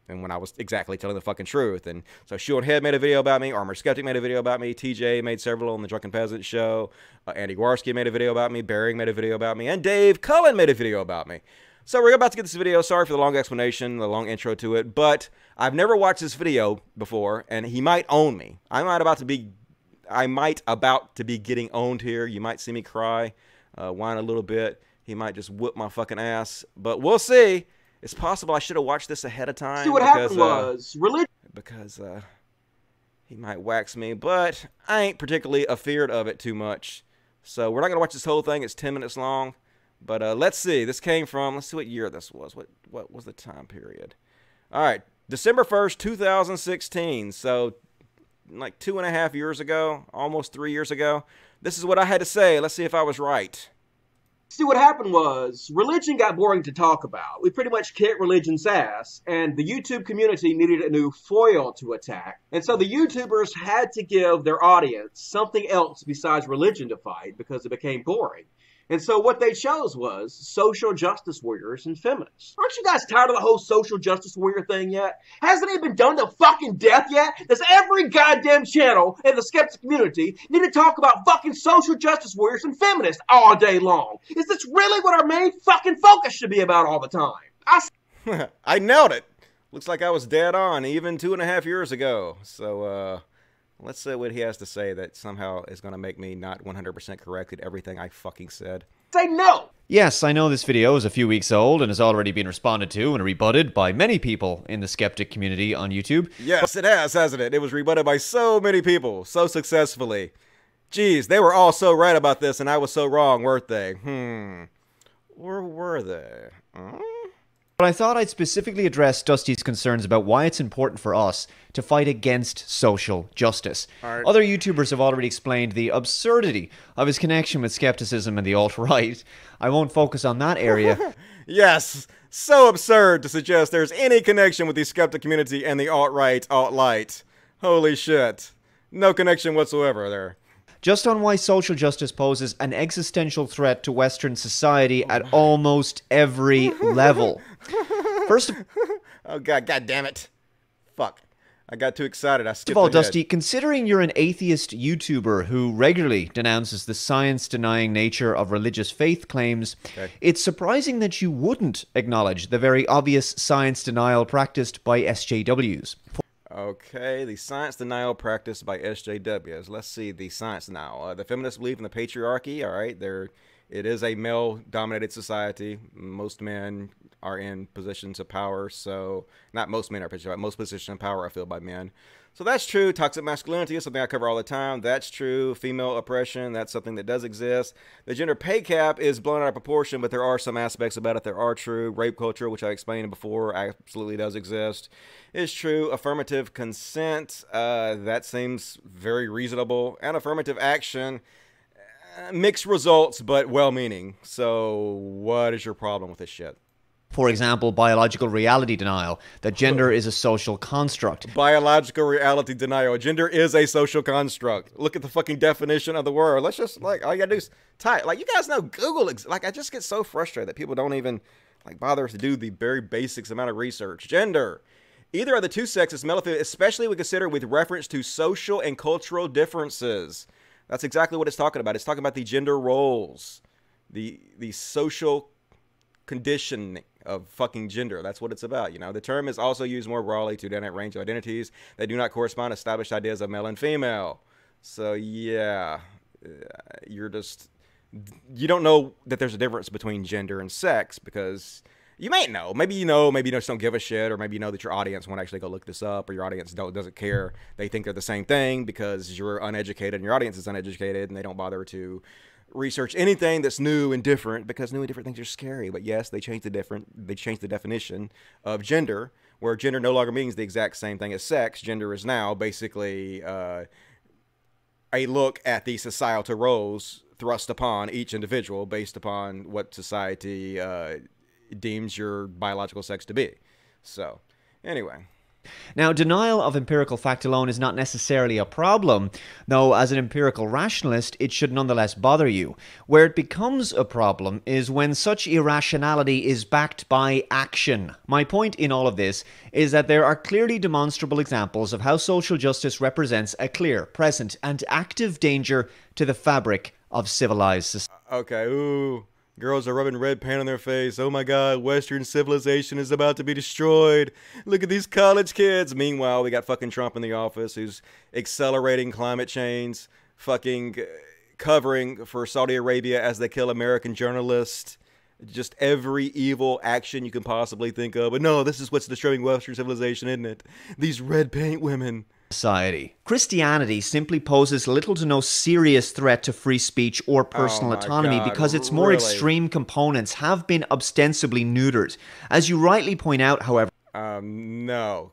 S1: And when I was exactly telling the fucking truth. And so Shoe on Head made a video about me. Armor Skeptic made a video about me. TJ made several on the Drunken Peasant show. Andy Gwarski made a video about me. Bering made a video about me. And Dave Cullen made a video about me. So we're about to get this video. Sorry for the long explanation, the long intro to it. But I've never watched this video before, and he might own me. I might about to be getting owned here. You might see me cry, whine a little bit. He might just whip my fucking ass. But we'll see. It's possible I should have watched this ahead of time.
S2: See, what happened was religion.
S1: Because he might wax me, but I ain't particularly afeared of it too much. So we're not gonna watch this whole thing. It's 10 minutes long. But let's see. This came from, let's see what year this was. What was the time period? All right, December 1st, 2016. So like 2.5 years ago, almost 3 years ago. This is what I had to say. Let's see if I was right.
S2: See, what happened was religion got boring to talk about. We pretty much kicked religion's ass, and the YouTube community needed a new foil to attack. And so the YouTubers had to give their audience something else besides religion to fight because it became boring. And so what they chose was social justice warriors and feminists. Aren't you guys tired of the whole social justice warrior thing yet? Hasn't it been done to fucking death yet? Does every goddamn channel in the skeptic community need to talk about fucking social justice warriors and feminists all day long? Is this really what our main fucking focus should be about all the time?
S1: I nailed it. Looks like I was dead on even 2.5 years ago. So, let's see what he has to say that somehow is going to make me not 100% correct at everything I fucking said.
S2: Say no!
S3: Yes, I know this video is a few weeks old and has already been responded to and rebutted by many people in the skeptic community on YouTube.
S1: Yes, it has, hasn't it? It was rebutted by so many people, so successfully. Jeez, they were all so right about this and I was so wrong, weren't they? Or were they?
S3: But I thought I'd specifically address Dusty's concerns about why it's important for us to fight against social justice.
S1: Right.
S3: Other YouTubers have already explained the absurdity of his connection with skepticism and the alt-right. I won't focus on that area.
S1: Yes, so absurd to suggest there's any connection with the skeptic community and the alt-right, alt-light. Holy shit. No connection whatsoever there.
S3: Just on why social justice poses an existential threat to Western society at almost every level. First
S1: Oh, God damn it. Fuck. I got too excited. I skipped
S3: of all,
S1: ahead.
S3: Dusty, considering you're an atheist YouTuber who regularly denounces the science-denying nature of religious faith claims, it's surprising that you wouldn't acknowledge the very obvious science denial practiced by SJWs.
S1: Okay, the science denial practiced by SJWs. Let's see the science denial. The feminists believe in the patriarchy. All right, it is a male-dominated society. Most men are in positions of power. So, not most men are, but most positions of power are filled by men. So that's true. Toxic masculinity is something I cover all the time. That's true. Female oppression, that's something that does exist. The gender pay cap is blown out of proportion, but there are some aspects about it that are true. Rape culture, which I explained before, absolutely does exist. Is true. Affirmative consent, that seems very reasonable. And affirmative action, mixed results, but well-meaning. So what is your problem with this shit?
S3: For example, biological reality denial, that gender is a social construct.
S1: Biological reality denial. Gender is a social construct. Look at the fucking definition of the word. Let's just, like, all you gotta do is type. Like, you guys know Google, like, I just get so frustrated that people don't even, like, bother to do the very basics amount of research. Gender. Either of the two sexes, male or female, especially when considered with reference to social and cultural differences. That's exactly what it's talking about. It's talking about the gender roles. The social conditioning of fucking gender. That's what it's about. You know, the term is also used more broadly to denote range of identities that do not correspond to established ideas of male and female. So yeah, you don't know that there's a difference between gender and sex because you might know. Maybe you know, maybe you just don't give a shit, or maybe you know that your audience won't actually go look this up, or your audience doesn't care. They think they're the same thing because you're uneducated and your audience is uneducated and they don't bother to research anything that's new and different because new and different things are scary. But yes, they changed the definition of gender, where gender no longer means the exact same thing as sex. Gender is now basically a look at the societal roles thrust upon each individual based upon what society deems your biological sex to be. So anyway.
S3: Now, denial of empirical fact alone is not necessarily a problem, though as an empirical rationalist, it should nonetheless bother you. Where it becomes a problem is when such irrationality is backed by action. My point in all of this is that there are clearly demonstrable examples of how social justice represents a clear, present, and active danger to the fabric of civilized society.
S1: Okay, ooh. Girls are rubbing red paint on their face. Oh my God, Western civilization is about to be destroyed. Look at these college kids. Meanwhile, we got fucking Trump in the office who's accelerating climate change, fucking covering for Saudi Arabia as they kill American journalists. Just every evil action you can possibly think of. But no, this is what's destroying Western civilization, isn't it? These red paint women.
S3: Society. Christianity simply poses little to no serious threat to free speech or personal autonomy because its more extreme components have been ostensibly neutered. As you rightly point out, however...
S1: No.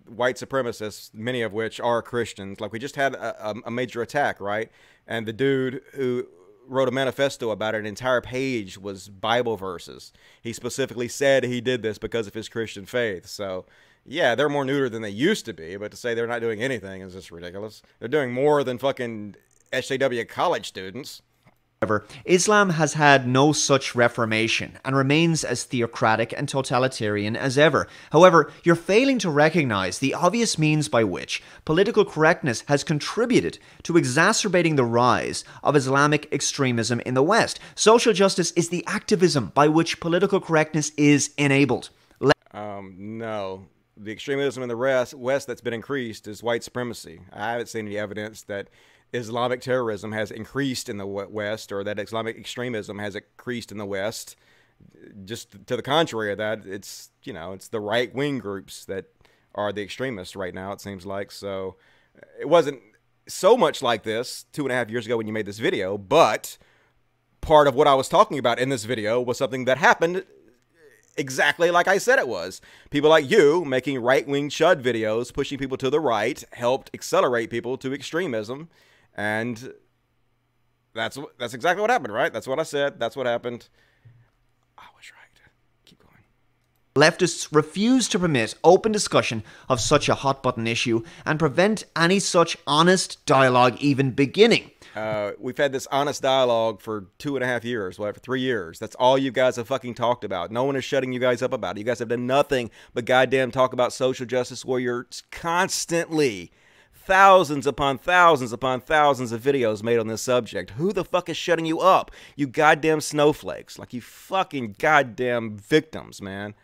S1: White supremacists, many of which are Christians, like we just had a major attack, right? And the dude who wrote a manifesto about it, an entire page was Bible verses. He specifically said he did this because of his Christian faith, so... Yeah, they're more neuter than they used to be, but to say they're not doing anything is just ridiculous. They're doing more than fucking SJW college students.
S3: However, Islam has had no such reformation and remains as theocratic and totalitarian as ever. However, you're failing to recognize the obvious means by which political correctness has contributed to exacerbating the rise of Islamic extremism in the West. Social justice is the activism by which political correctness is enabled.
S1: No. The extremism in the West that's been increased is white supremacy. I haven't seen any evidence that Islamic terrorism has increased in the West or that Islamic extremism has increased in the West. Just to the contrary of that, it's, you know, it's the right-wing groups that are the extremists right now, it seems like. So it wasn't so much like this 2.5 years ago when you made this video, but part of what I was talking about in this video was something that happened exactly like I said it was. People like you making right-wing chud videos, pushing people to the right, helped accelerate people to extremism. And that's exactly what happened, right? That's what I said. That's what happened. I was right. Keep going.
S3: Leftists refuse to permit open discussion of such a hot-button issue and prevent any such honest dialogue even beginning.
S1: We've had this honest dialogue for 2.5 years, whatever, 3 years. That's all you guys have fucking talked about. No one is shutting you guys up about it. You guys have done nothing but goddamn talk about social justice warriors constantly. Thousands upon thousands upon thousands of videos made on this subject. Who the fuck is shutting you up? You goddamn snowflakes. Like, you fucking goddamn victims, man.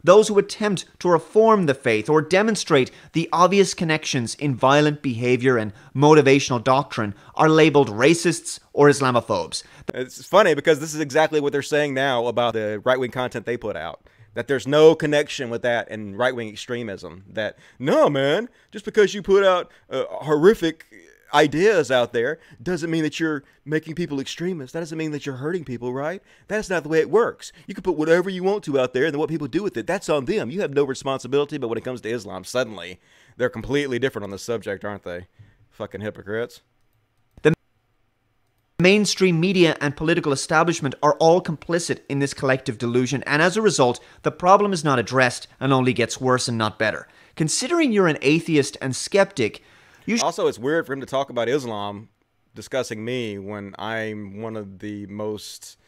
S3: Those who attempt to reform the faith or demonstrate the obvious connections in violent behavior and motivational doctrine are labeled racists or Islamophobes.
S1: It's funny because this is exactly what they're saying now about the right-wing content they put out. That there's no connection with that and right-wing extremism. That, no, man, just because you put out horrific ideas out there doesn't mean that you're making people extremists. That doesn't mean that you're hurting people, right? That's not the way it works. You can put whatever you want to out there, and then what people do with it, that's on them. You have no responsibility. But when it comes to Islam, suddenly they're completely different on the subject, aren't they? Fucking hypocrites.
S3: The mainstream media and political establishment are all complicit in this collective delusion, and as a result, the problem is not addressed and only gets worse and not better. Considering you're an atheist and skeptic,
S1: also, it's weird for him to talk about Islam discussing me when I'm one of the most...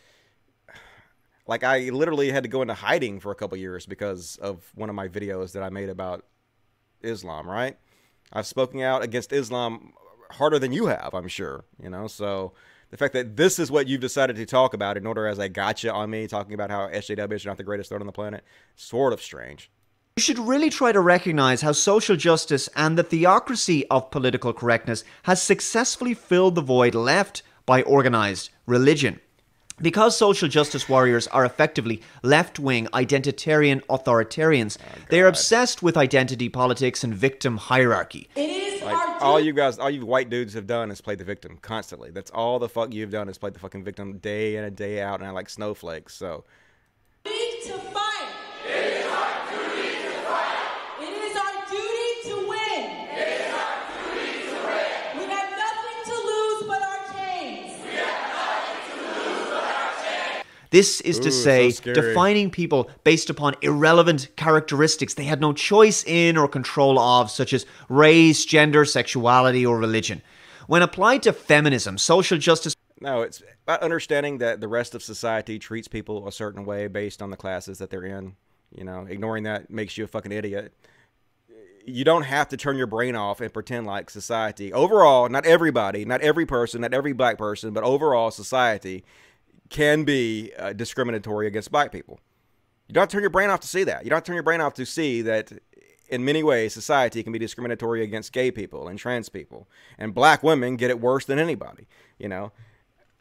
S1: Like, I literally had to go into hiding for a couple years because of one of my videos that I made about Islam, right? I've spoken out against Islam harder than you have, I'm sure, you know? So the fact that this is what you've decided to talk about in order as a gotcha on me, talking about how SJWs are not the greatest threat on the planet, sort of strange.
S3: You should really try to recognize how social justice and the theocracy of political correctness has successfully filled the void left by organized religion. Because social justice warriors are effectively left-wing identitarian authoritarians, they are obsessed with identity politics and victim hierarchy.
S4: It is
S1: like, all you white dudes have done is play the victim constantly. That's all the fuck you've done is play the fucking victim day in and day out, and I like snowflakes, so...
S4: to fight. It is our duty to fight. It is our duty to win. It is our duty to win. We have nothing to lose but our chains. We have nothing to lose but our chains.
S3: This is to say,
S1: so
S3: defining people based upon irrelevant characteristics they had no choice in or control of, such as race, gender, sexuality, or religion. When applied to feminism, social justice...
S1: No, it's about understanding that the rest of society treats people a certain way based on the classes that they're in. You know, ignoring that makes you a fucking idiot. You don't have to turn your brain off and pretend like society. Overall, not everybody, not every person, not every black person, but overall society can be discriminatory against black people. You don't have to turn your brain off to see that. You don't have to turn your brain off to see that in many ways society can be discriminatory against gay people and trans people. And black women get it worse than anybody, you know.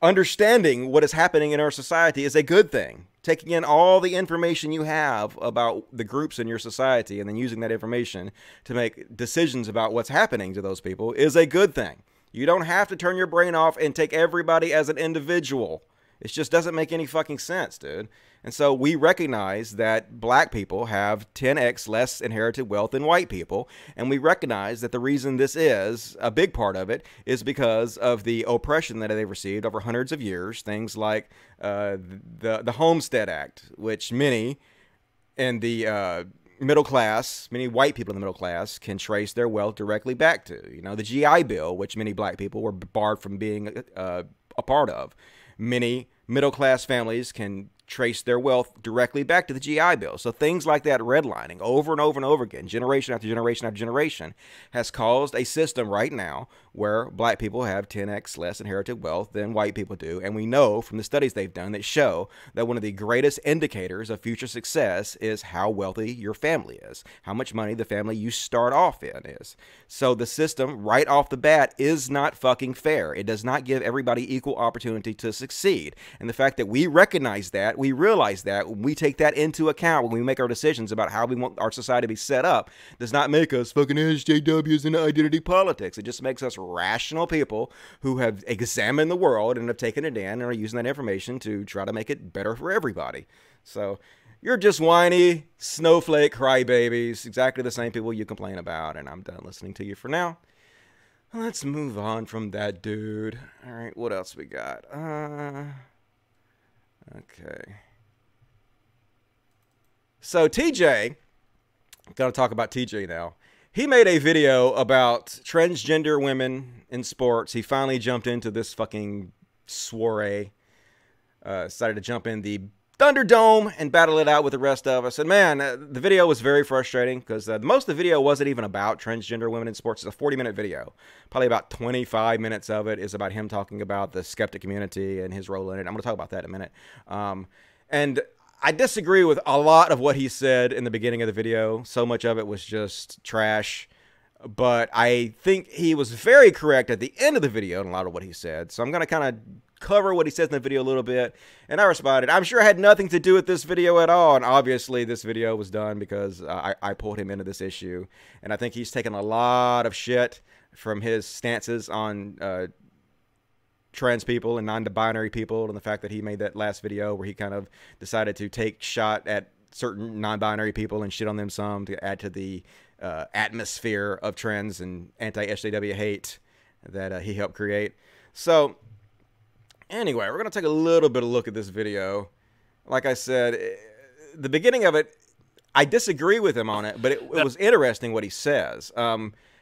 S1: Understanding what is happening in our society is a good thing. Taking in all the information you have about the groups in your society and then using that information to make decisions about what's happening to those people is a good thing. You don't have to turn your brain off and take everybody as an individual. It just doesn't make any fucking sense, dude. And so we recognize that black people have 10x less inherited wealth than white people. And we recognize that the reason this is, a big part of it, is because of the oppression that they've received over hundreds of years. Things like the Homestead Act, which many in the middle class, many white people in the middle class can trace their wealth directly back to. You know, the GI Bill, which many black people were barred from being a part of. Many middle-class families can trace their wealth directly back to the GI Bill. So things like that redlining over and over and over again, generation after generation after generation, has caused a system right now where black people have 10x less inherited wealth than white people do. And we know from the studies they've done that show that one of the greatest indicators of future success is how wealthy your family is, how much money the family you start off in is. So the system right off the bat is not fucking fair. It does not give everybody equal opportunity to succeed. And the fact that we recognize that, we realize that, when we take that into account when we make our decisions about how we want our society to be set up, does not make us fucking SJWs in identity politics. It just makes us rational people who have examined the world and have taken it in and are using that information to try to make it better for everybody. So you're just whiny, snowflake crybabies, exactly the same people you complain about, and I'm done listening to you for now. Let's move on from that, dude. All right, what else we got? Okay. So TJ, gotta talk about TJ now. He made a video about transgender women in sports. He finally jumped into this fucking soiree. Decided to jump in the Thunderdome and battle it out with the rest of us. And man, the video was very frustrating because most of the video wasn't even about transgender women in sports. It's a 40-minute video. Probably about 25 minutes of it is about him talking about the skeptic community and his role in it. I'm going to talk about that in a minute. And I disagree with a lot of what he said in the beginning of the video. So much of it was just trash. But I think he was very correct at the end of the video in a lot of what he said. So I'm going to kind of cover what he says in the video a little bit. And I responded, I'm sure it had nothing to do with this video at all. And obviously this video was done because I pulled him into this issue. And I think he's taken a lot of shit from his stances on trans people and non-binary people, and the fact that he made that last video where he kind of decided to take shot at certain non-binary people and shit on them some to add to the atmosphere of trans and anti-SJW hate that he helped create. So anyway, we're going to take a little bit of a look at this video. Like I said, the beginning of it, I disagree with him on it, but it was interesting what he says.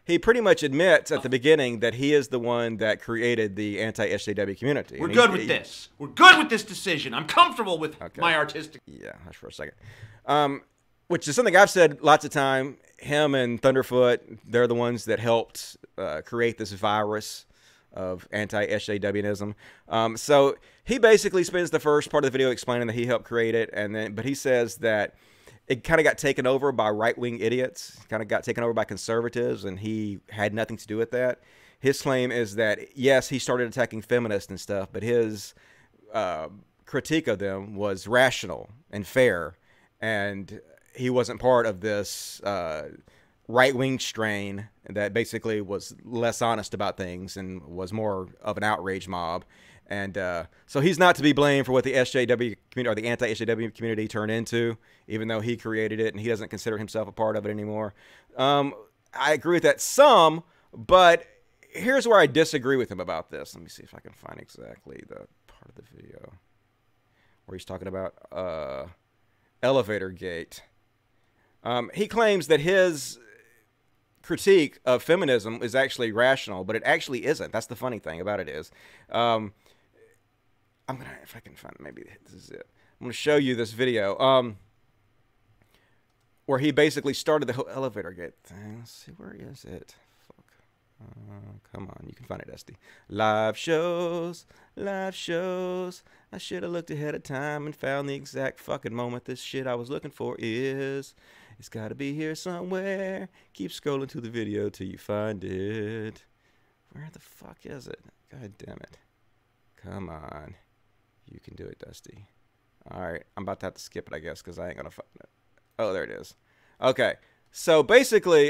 S1: He pretty much admits at the beginning that he is the one that created the anti-SJW community.
S5: We're good with this. We're good with this decision. I'm comfortable with my artistic...
S1: Yeah, that's for a second. Which is something I've said lots of time. Him and Thunderfoot, they're the ones that helped create this virus of anti-SJWism. So he basically spends the first part of the video explaining that he helped create it, but he says that it kind of got taken over by right-wing idiots, kind of got taken over by conservatives, and he had nothing to do with that. His claim is that, yes, he started attacking feminists and stuff, but his critique of them was rational and fair, and he wasn't part of this right-wing strain that basically was less honest about things and was more of an outrage mob. And so he's not to be blamed for what the SJW community or the anti-SJW community turned into, even though he created it and he doesn't consider himself a part of it anymore. I agree with that some, but here's where I disagree with him about this. Let me see if I can find exactly the part of the video where he's talking about elevator gate. He claims that his critique of feminism is actually rational, but it actually isn't. That's the funny thing about it is. I'm gonna, if I can find it, maybe this is it. I'm gonna show you this video where he basically started the whole elevator gate thing. Let's see, where is it? Fuck. Come on, you can find it, Dusty. Live shows, live shows. I should have looked ahead of time and found the exact fucking moment this shit I was looking for is. It's gotta be here somewhere. Keep scrolling to the video till you find it. Where the fuck is it? God damn it. Come on. You can do it, Dusty. Alright, I'm about to have to skip it, I guess, because I ain't gonna find it. Oh, there it is. Okay, so basically,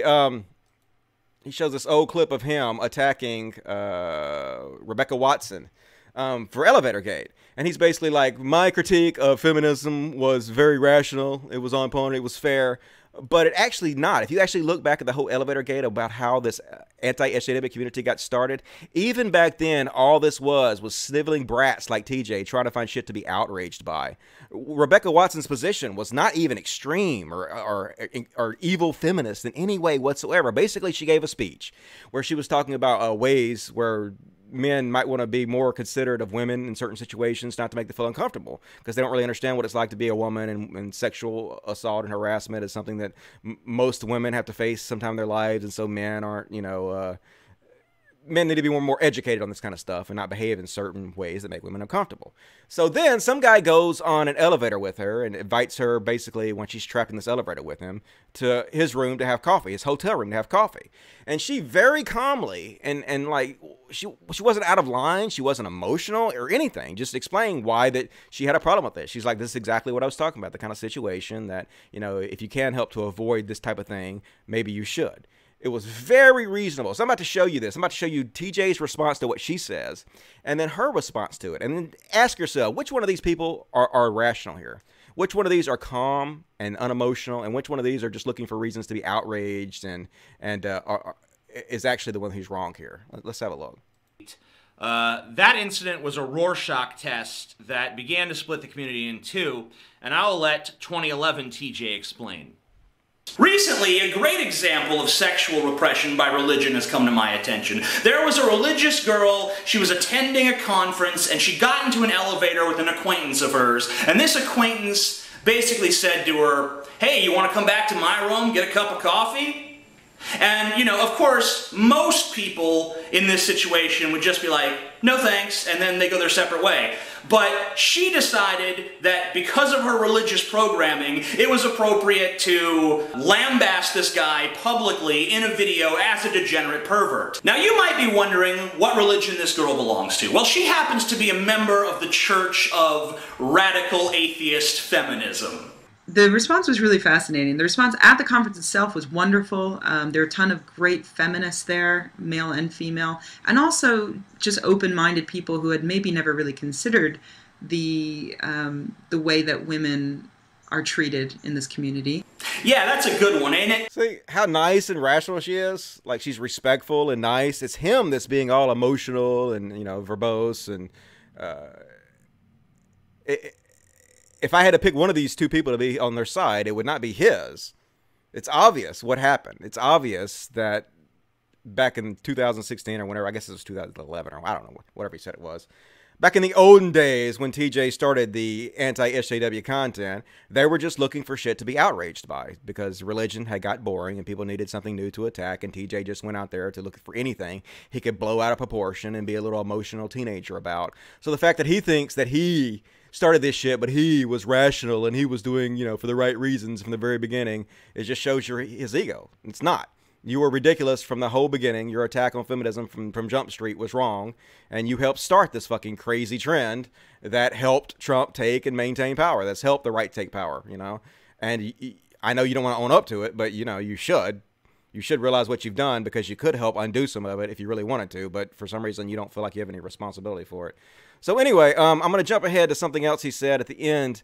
S1: he shows this old clip of him attacking Rebecca Watson for Elevator Gate. And he's basically like, my critique of feminism was very rational. It was on point. It was fair. But it actually not. If you actually look back at the whole Elevator Gate about how this anti-SJW community got started, even back then, all this was sniveling brats like TJ trying to find shit to be outraged by. Rebecca Watson's position was not even extreme or evil feminist in any way whatsoever. Basically, she gave a speech where she was talking about ways where men might want to be more considerate of women in certain situations, not to make them feel uncomfortable, because they don't really understand what it's like to be a woman, and sexual assault and harassment is something that most women have to face sometime in their lives, and so men aren't, men need to be more educated on this kind of stuff and not behave in certain ways that make women uncomfortable. So then some guy goes on an elevator with her and invites her, basically, when she's trapped in this elevator with him, to his room to have coffee, his hotel room to have coffee. And she very calmly, and like, she wasn't out of line, she wasn't emotional or anything, just explaining why that she had a problem with this. She's like, this is exactly what I was talking about, the kind of situation that, if you can help to avoid this type of thing, maybe you should. It was very reasonable. So I'm about to show you this. I'm about to show you TJ's response to what she says, and then her response to it. And then ask yourself, which one of these people are rational here? Which one of these are calm and unemotional, and which one of these are just looking for reasons to be outraged and is actually the one who's wrong here? Let's have a look.
S5: That incident was a Rorschach test that began to split the community in two, and I'll let 2011 TJ explain.
S6: Recently, a great example of sexual repression by religion has come to my attention. There was a religious girl, she was attending a conference, and she got into an elevator with an acquaintance of hers, and this acquaintance basically said to her, "Hey, you want to come back to my room, get a cup of coffee?" And, you know, of course, most people in this situation would just be like, "No thanks," and then they go their separate way. But she decided that because of her religious programming, it was appropriate to lambast this guy publicly in a video as a degenerate pervert. Now, you might be wondering what religion this girl belongs to. Well, she happens to be a member of the Church of Radical Atheist Feminism.
S7: The response was really fascinating. The response at the conference itself was wonderful. There were a ton of great feminists there, male and female, and also just open-minded people who had maybe never really considered the way that women are treated in this community.
S6: Yeah, that's a good one, ain't it?
S1: See how nice and rational she is? Like, she's respectful and nice. It's him that's being all emotional and, you know, verbose and if I had to pick one of these two people to be on their side, it would not be his. It's obvious what happened. It's obvious that back in 2016 or whenever, I guess it was 2011 or I don't know, whatever he said it was. Back in the olden days when TJ started the anti-SJW content, they were just looking for shit to be outraged by because religion had got boring and people needed something new to attack, and TJ just went out there to look for anything he could blow out of proportion and be a little emotional teenager about. So the fact that he thinks that he started this shit, but he was rational and he was doing, you know, for the right reasons from the very beginning, it just shows his ego. It's not. You were ridiculous from the whole beginning. Your attack on feminism from Jump Street was wrong, and you helped start this fucking crazy trend that helped Trump take and maintain power. That's helped the right take power, you know? And I know you don't want to own up to it, but, you know, you should. You should realize what you've done because you could help undo some of it if you really wanted to, but for some reason you don't feel like you have any responsibility for it. So anyway, I'm going to jump ahead to something else he said at the end.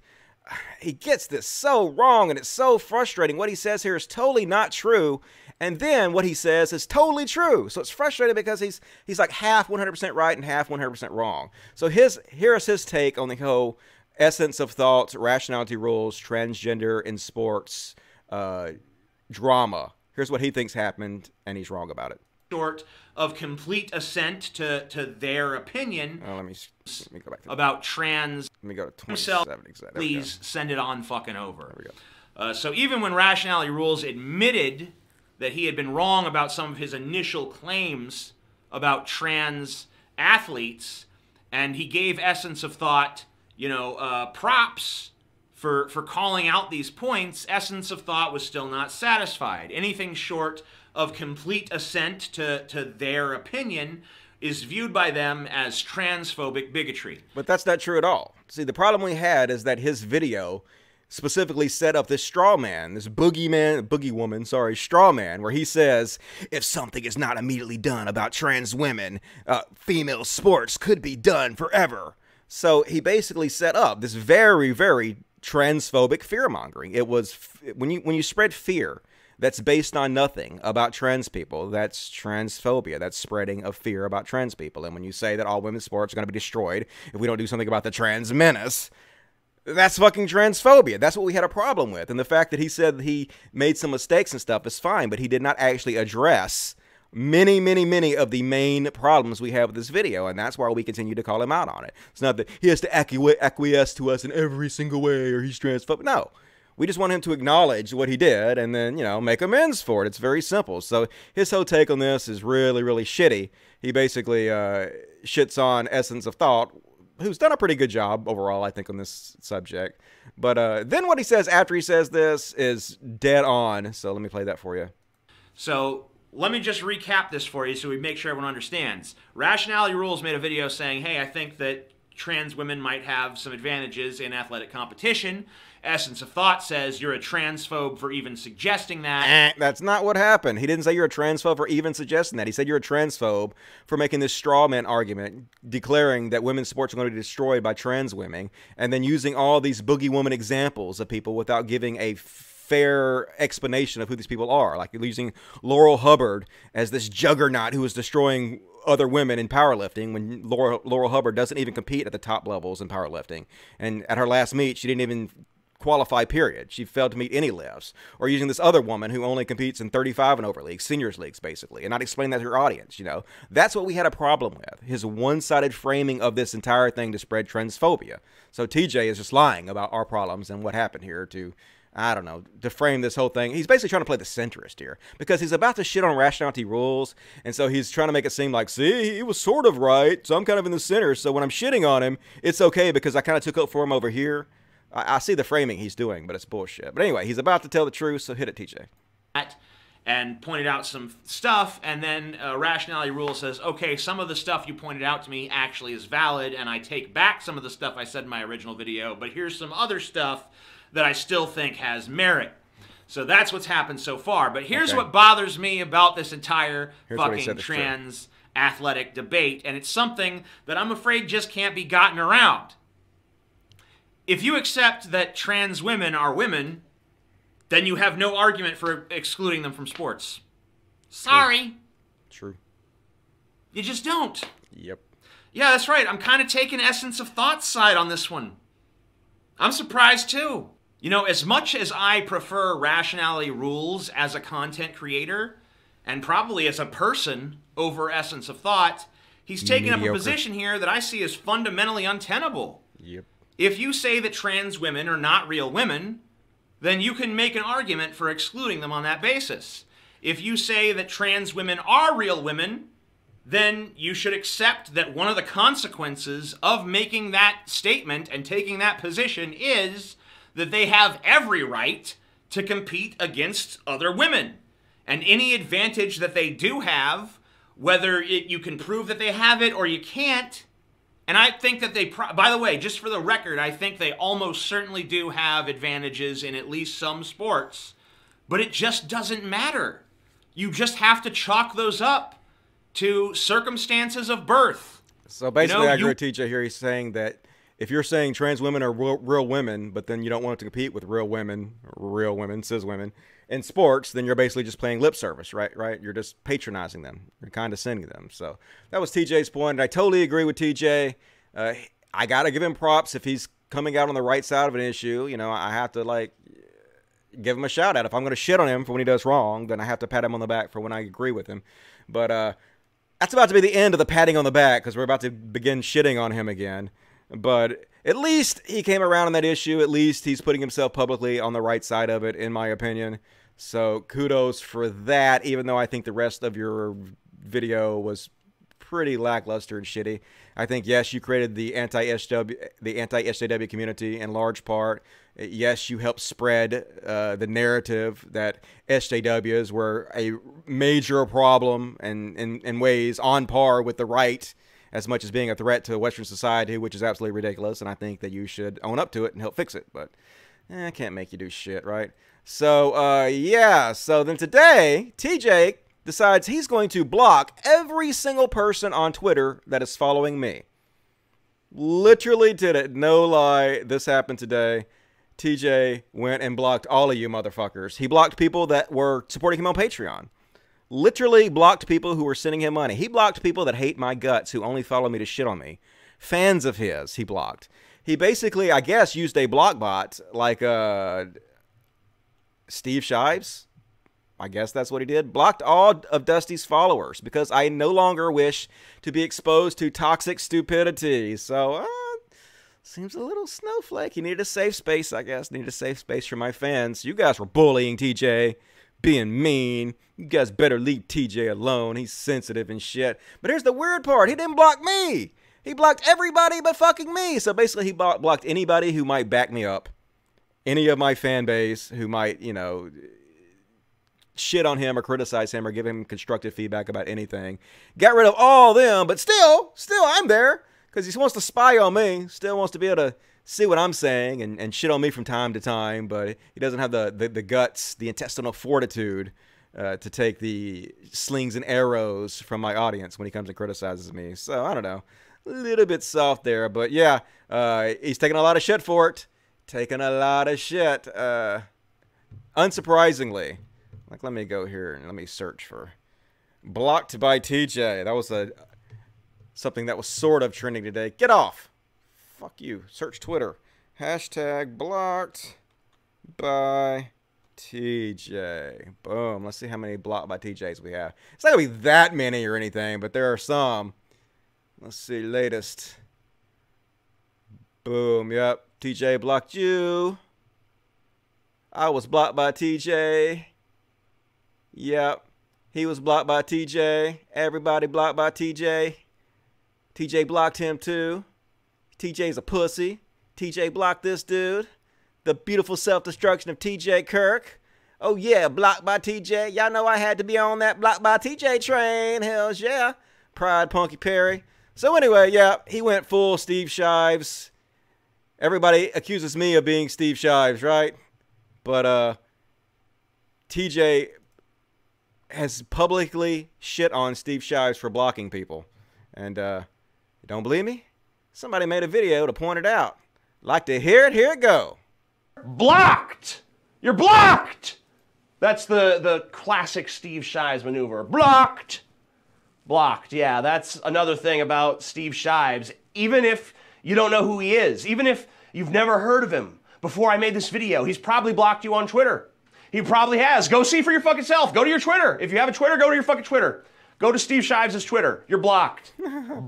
S1: He gets this so wrong, and it's so frustrating. What he says here is totally not true, and then what he says is totally true. So it's frustrating because he's like half 100% right and half 100% wrong. So here's his take on the whole essence of thoughts, rationality rules, transgender in sports, drama. Here's what he thinks happened, and he's wrong about it.
S5: Short of complete assent to their opinion
S1: let me go back to
S5: about trans.
S1: Let me go to 27 exactly.
S5: Please send it on fucking over.
S1: There we go.
S5: So even when Rationality Rules admitted that he had been wrong about some of his initial claims about trans athletes, and he gave Essence of Thought, you know, props for calling out these points, Essence of Thought was still not satisfied. Anything short of complete assent to their opinion is viewed by them as transphobic bigotry.
S1: But that's not true at all. See, the problem we had is that his video specifically set up this straw man, this boogie woman, straw man, where he says, if something is not immediately done about trans women, female sports could be done forever. So he basically set up this very, very transphobic fear-mongering. It was, when you spread fear that's based on nothing about trans people, that's transphobia. That's spreading of fear about trans people. And when you say that all women's sports are going to be destroyed if we don't do something about the trans menace, that's fucking transphobia. That's what we had a problem with. And the fact that he said that he made some mistakes and stuff is fine, but he did not actually address many, many, many of the main problems we have with this video, and that's why we continue to call him out on it. It's not that he has to acquiesce to us in every single way or he's transphobic. No. We just want him to acknowledge what he did and then, you know, make amends for it. It's very simple. So his whole take on this is really, really shitty. He basically shits on Essence of Thought, who's done a pretty good job overall, I think, on this subject. But then what he says after he says this is dead on. So let me play that for you.
S5: So let me just recap this for you so we make sure everyone understands. Rationality Rules made a video saying, hey, I think that trans women might have some advantages in athletic competition. Essence of Thought says you're a transphobe for even suggesting that.
S1: That's not what happened. He didn't say you're a transphobe for even suggesting that. He said you're a transphobe for making this straw man argument, declaring that women's sports are going to be destroyed by trans women, and then using all these boogie woman examples of people without giving a fair explanation of who these people are. Like using Laurel Hubbard as this juggernaut who was destroying other women in powerlifting when Laurel Hubbard doesn't even compete at the top levels in powerlifting. And at her last meet, she didn't even qualify, period. She failed to meet any lifts. Or using this other woman who only competes in 35 and over leagues, seniors leagues, basically, and not explain that to her audience, you know. That's what we had a problem with, his one-sided framing of this entire thing to spread transphobia. So TJ is just lying about our problems and what happened here to, I don't know, to frame this whole thing. He's basically trying to play the centrist here because he's about to shit on rationality rules. And so he's trying to make it seem like, see, he was sort of right. So I'm kind of in the center. So when I'm shitting on him, it's okay because I kind of took up for him over here. I see the framing he's doing, but it's bullshit. But anyway, he's about to tell the truth, so hit it, TJ.
S5: And pointed out some stuff, and then Rationality Rule says, okay, some of the stuff you pointed out to me actually is valid, and I take back some of the stuff I said in my original video, but here's some other stuff that I still think has merit. So that's what's happened so far. But here's what bothers me about this entire fucking trans athletic debate, and it's something that I'm afraid just can't be gotten around. If you accept that trans women are women, then you have no argument for excluding them from sports. Sorry.
S1: True.
S5: You just don't.
S1: Yep.
S5: Yeah, that's right. I'm kind of taking Essence of Thought's side on this one. I'm surprised too. You know, as much as I prefer Rationality Rules as a content creator, and probably as a person over Essence of Thought, he's taking up a position here that I see as fundamentally untenable.
S1: Yep.
S5: If you say that trans women are not real women, then you can make an argument for excluding them on that basis. If you say that trans women are real women, then you should accept that one of the consequences of making that statement and taking that position is that they have every right to compete against other women. And any advantage that they do have, whether you can prove that they have it or you can't, and I think that they, by the way, just for the record, I think they almost certainly do have advantages in at least some sports, but it just doesn't matter. You just have to chalk those up to circumstances of birth.
S1: So basically, I agree with TJ here. He's saying that if you're saying trans women are real women, but then you don't want to compete with real women, cis women, in sports, then you're basically just playing lip service, right? You're just patronizing them. You're condescending them. So that was TJ's point, and I totally agree with TJ. I got to give him props if he's coming out on the right side of an issue. You know, I have to, like, give him a shout out. If I'm going to shit on him for when he does wrong, then I have to pat him on the back for when I agree with him. But that's about to be the end of the patting on the back because we're about to begin shitting on him again. But at least he came around on that issue. At least he's putting himself publicly on the right side of it, in my opinion. So kudos for that, even though I think the rest of your video was pretty lackluster and shitty. I think, yes, you created the anti-SJW community in large part. Yes, you helped spread the narrative that SJWs were a major problem and in ways on par with the right, as much as being a threat to Western society, which is absolutely ridiculous, and I think that you should own up to it and help fix it. But I can't make you do shit, right? So, yeah. So then today, TJ decides he's going to block every single person on Twitter that is following me. Literally did it. No lie. This happened today. TJ went and blocked all of you motherfuckers. He blocked people that were supporting him on Patreon. Literally blocked people who were sending him money. He blocked people that hate my guts, who only follow me to shit on me. Fans of his, he blocked. He basically, I guess, used a block bot like Steve Shives. I guess that's what he did. Blocked all of Dusty's followers because I no longer wish to be exposed to toxic stupidity. So, seems a little snowflake. He needed a safe space, I guess. Needed a safe space for my fans. You guys were bullying TJ, being mean. You guys better leave TJ alone. He's sensitive and shit. But here's the weird part. He didn't block me. He blocked everybody but fucking me. So basically, he blocked anybody who might back me up. Any of my fan base who might, you know, shit on him or criticize him or give him constructive feedback about anything. Got rid of all them, but still I'm there because he wants to spy on me. Still wants to be able to see what I'm saying and shit on me from time to time, but he doesn't have the guts, the intestinal fortitude to take the slings and arrows from my audience when he comes and criticizes me. So, I don't know. A little bit soft there, but yeah, he's taking a lot of shit for it. Taking a lot of shit. Unsurprisingly, like, let me go here and let me search for blocked by TJ. That was a something that was sort of trending today. Get off. Fuck you. Search Twitter. Hashtag blocked by TJ. Boom. Let's see how many blocked by TJs we have. It's not going to be that many or anything, but there are some. Let's see. Latest. Boom. Yep. TJ blocked you. I was blocked by TJ. Yep. He was blocked by TJ. Everybody blocked by TJ. TJ blocked him too. TJ's a pussy. TJ blocked this dude. The beautiful self-destruction of TJ Kirk. Oh yeah, blocked by TJ. Y'all know I had to be on that blocked by TJ train. Hells yeah. Pride Punky Perry. So anyway, yeah, he went full Steve Shives. Everybody accuses me of being Steve Shives, right? But TJ has publicly shit on Steve Shives for blocking people. And you don't believe me? Somebody made a video to point it out. Like to hear it? Here it go.
S8: Blocked! You're blocked! That's the classic Steve Shives maneuver. Blocked! Blocked, yeah, that's another thing about Steve Shives. Even if you don't know who he is, even if you've never heard of him before I made this video, he's probably blocked you on Twitter. He probably has. Go see for your fucking self. Go to your Twitter. If you have a Twitter, go to your fucking Twitter. Go to Steve Shives' Twitter. You're blocked.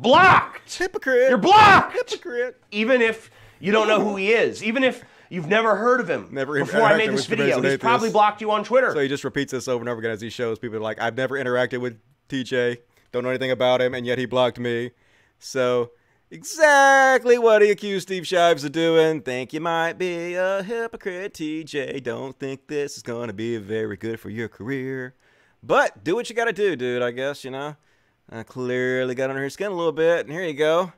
S8: Blocked!
S1: Hypocrite.
S8: You're blocked!
S1: Hypocrite.
S8: Even if you don't know who he is, even if you've never heard of him before I made this video, he's probably blocked you on Twitter.
S1: So he just repeats this over and over again as he shows people like, I've never interacted with TJ, don't know anything about him, and yet he blocked me. So exactly what he accused Steve Shives of doing. Think you might be a hypocrite, TJ. Don't think this is going to be very good for your career. But do what you got to do, dude, I guess, you know. I clearly got under his skin a little bit, and here you go.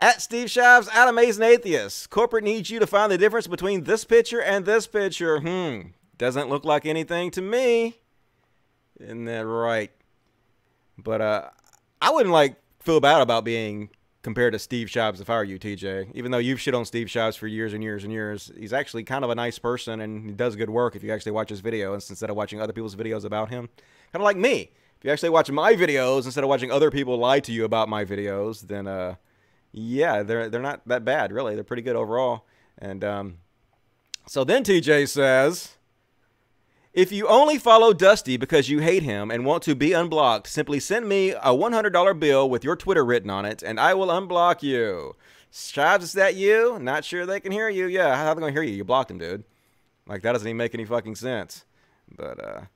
S1: At Steve Shives, at Amazing Atheist. Corporate needs you to find the difference between this picture and this picture. Doesn't look like anything to me. Isn't that right? But I wouldn't, feel bad about being compared to Steve Shives if I were you, TJ. Even though you've shit on Steve Shives for years and years and years, he's actually kind of a nice person, and he does good work if you actually watch his video instead of watching other people's videos about him. Kind of like me. If you actually watch my videos instead of watching other people lie to you about my videos, then, yeah, they're not that bad, really. They're pretty good overall. And so then TJ says, if you only follow Dusty because you hate him and want to be unblocked, simply send me a $100 bill with your Twitter written on it, and I will unblock you. Shives, is that you? Not sure they can hear you. Yeah, how are they going to hear you? You blocked him, dude. Like, that doesn't even make any fucking sense. But,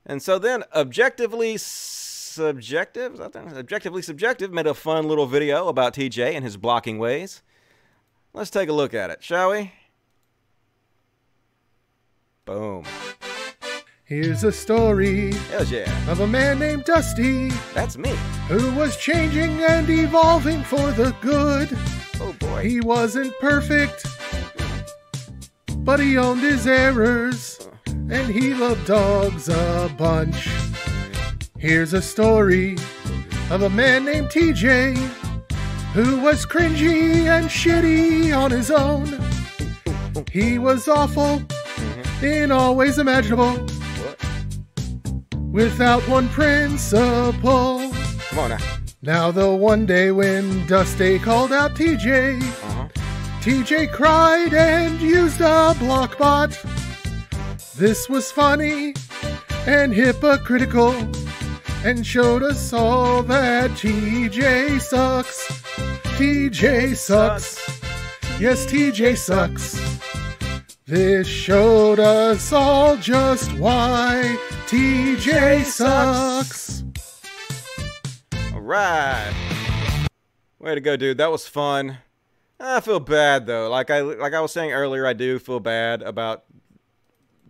S1: and so then Objectively Subjective made a fun little video about TJ and his blocking ways. Let's take a look at it, shall we? Boom.
S9: Here's a story
S1: Hells yeah.
S9: of a man named Dusty
S1: That's me.
S9: who was changing and evolving for the good.
S1: Oh boy.
S9: He wasn't perfect, but he owned his errors, and he loved dogs a bunch. Here's a story of a man named TJ who was cringy and shitty on his own. He was awful in all ways imaginable, without one principle.
S1: Come on now.
S9: Now the one day when Dusty called out TJ, TJ cried and used a block bot. This was funny and hypocritical, and showed us all that TJ sucks. TJ sucks. Yes, TJ sucks. This showed us all just why TJ sucks.
S1: All right. Way to go, dude. That was fun. I feel bad though. Like I was saying earlier, I do feel bad about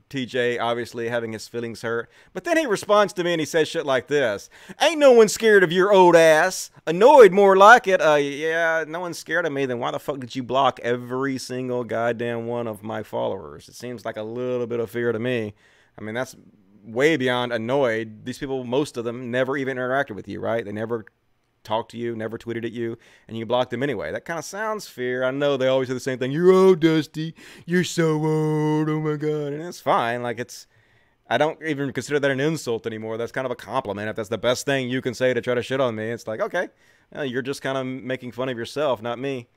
S1: TJ obviously having his feelings hurt. But then he responds to me and he says shit like this. Ain't no one scared of your old ass. Annoyed more like it. Yeah, no one's scared of me. Then why the fuck did you block every single goddamn one of my followers? It seems like a little bit of fear to me. I mean, that's way beyond annoyed. These people, most of them, never even interacted with you, right? They never talked to you, never tweeted at you, and you blocked them anyway. That kind of sounds fear. I know they always say the same thing. You're old, Dusty. You're so old. Oh my God. And it's fine. Like, I don't even consider that an insult anymore. That's kind of a compliment. If that's the best thing you can say to try to shit on me, it's like, okay, You're just kind of making fun of yourself, not me.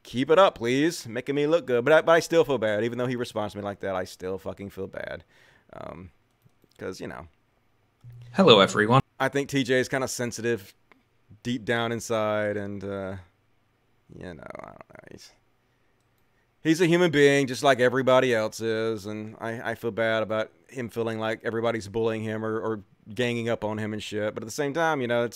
S1: Keep it up, please. Making me look good. But I still feel bad. Even though he responds to me like that, I still fucking feel bad. Because, you know.
S10: Hello, everyone.
S1: I think TJ is kind of sensitive deep down inside. And, you know, I don't know. He's a human being just like everybody else is. And I feel bad about him feeling like everybody's bullying him or ganging up on him and shit. But at the same time, you know,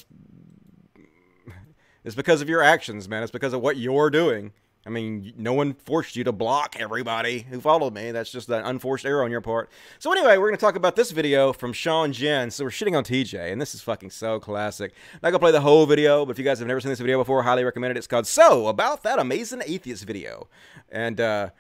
S1: it's because of your actions, man. It's because of what you're doing. I mean, no one forced you to block everybody who followed me. That's just an unforced error on your part. So anyway, we're going to talk about this video from Sean Jen. So we're shitting on TJ, and this is fucking so classic. I'm not going to play the whole video, but if you guys have never seen this video before, highly recommend it. It's called So About That Amazing Atheist Video. And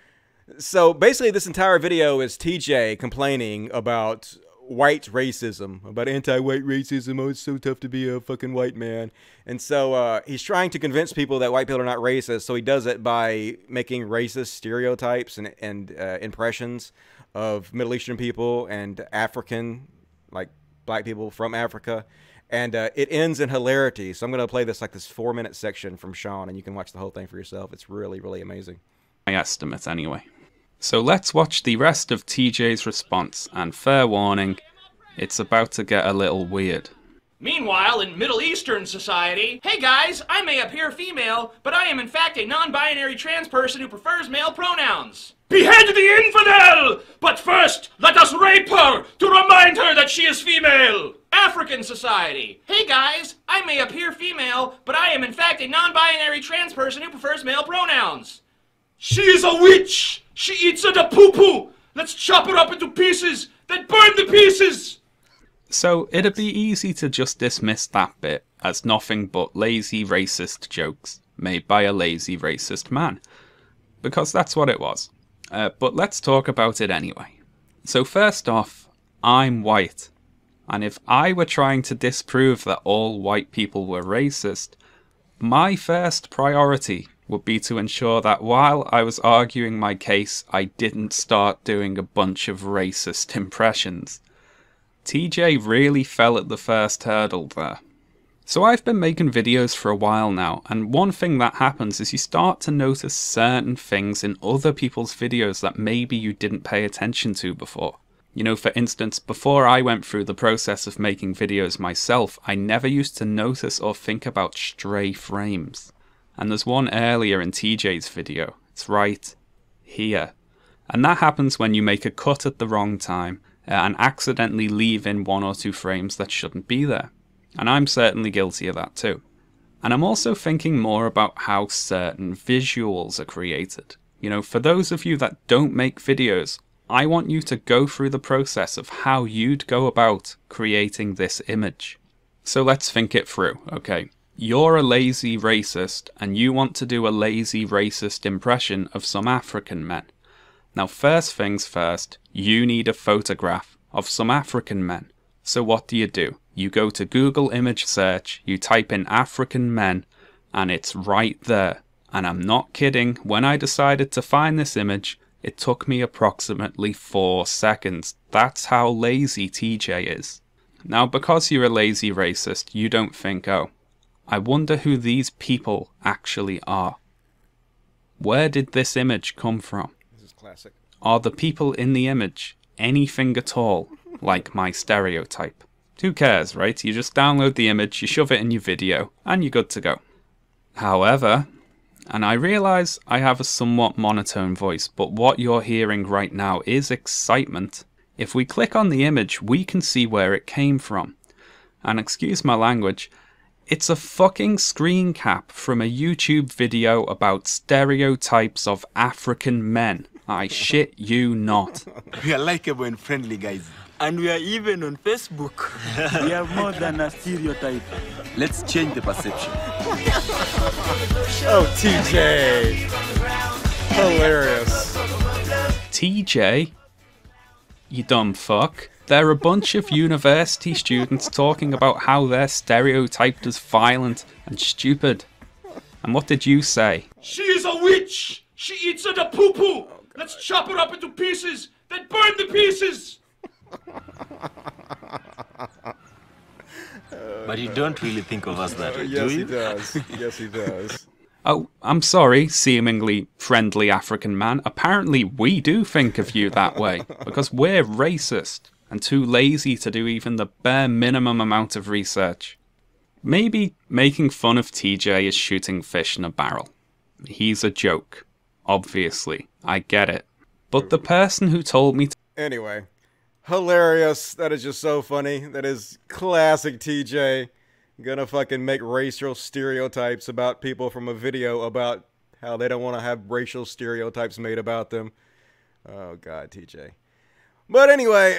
S1: so basically this entire video is TJ complaining about white racism, about anti-white racism. Oh, it's so tough to be a fucking white man. And so he's trying to convince people that white people are not racist. So he does it by making racist stereotypes and impressions of Middle Eastern people and African, like black people from Africa. And it ends in hilarity. So I'm going to play this 4-minute section from Sean, and you can watch the whole thing for yourself. It's really, really amazing.
S10: My estimate, anyway. So let's watch the rest of TJ's response, and fair warning, it's about to get a little weird.
S5: Meanwhile, in Middle Eastern society, hey guys, I may appear female, but I am in fact a non-binary trans person who prefers male pronouns. Behead the infidel! But first, let us rape her to remind her that she is female! African society, hey guys, I may appear female, but I am in fact a non-binary trans person who prefers male pronouns. She is a witch! She eats the poo-poo! Let's chop her up into pieces, then burn the pieces!
S10: So it'd be easy to just dismiss that bit as nothing but lazy racist jokes made by a lazy racist man, because that's what it was. But let's talk about it anyway. So first off, I'm white, and if I were trying to disprove that all white people were racist, my first priority would be to ensure that while I was arguing my case, I didn't start doing a bunch of racist impressions. TJ really fell at the first hurdle there. So I've been making videos for a while now, and one thing that happens is you start to notice certain things in other people's videos that maybe you didn't pay attention to before. You know, for instance, before I went through the process of making videos myself, I never used to notice or think about stray frames. And there's one earlier in TJ's video. It's right here. And that happens when you make a cut at the wrong time and accidentally leave in 1 or 2 frames that shouldn't be there. And I'm certainly guilty of that too. And I'm also thinking more about how certain visuals are created. You know, for those of you that don't make videos, I want you to go through the process of how you'd go about creating this image. So let's think it through, okay? You're a lazy racist, and you want to do a lazy racist impression of some African men. Now, first things first, you need a photograph of some African men. So what do? You go to Google image search, you type in African men, and it's right there. And I'm not kidding, when I decided to find this image, it took me approximately 4 seconds. That's how lazy TJ is. Now, because you're a lazy racist, you don't think, oh, I wonder who these people actually are. Where did this image come from?
S1: This is classic.
S10: Are the people in the image anything at all like my stereotype? Who cares, right? You just download the image, you shove it in your video, and you're good to go. However, and I realise I have a somewhat monotone voice, but what you're hearing right now is excitement. If we click on the image, we can see where it came from. And excuse my language, it's a fucking screen cap from a YouTube video about stereotypes of African men. I shit you not.
S11: We are likable and friendly guys. And we are even on Facebook. We are more than a stereotype. Let's change the perception.
S1: Oh, TJ. Hilarious.
S10: TJ? You dumb fuck. They're a bunch of university students talking about how they're stereotyped as violent and stupid. And what did you say?
S5: She is a witch! She eats the poo-poo! Let's chop her up into pieces, then burn the pieces!
S11: But you don't really think of us that way,
S1: Yes,
S11: do you?
S1: he does. Yes, he does.
S10: Oh, I'm sorry, seemingly friendly African man. Apparently we do think of you that way, because we're racist and too lazy to do even the bare minimum amount of research. Maybe making fun of TJ is shooting fish in a barrel. He's a joke. Obviously. I get it. But the person who told me to...
S1: Anyway, hilarious. That is just so funny. That is classic TJ. Gonna fucking make racial stereotypes about people from a video about how they don't want to have racial stereotypes made about them. Oh, God, TJ. But anyway,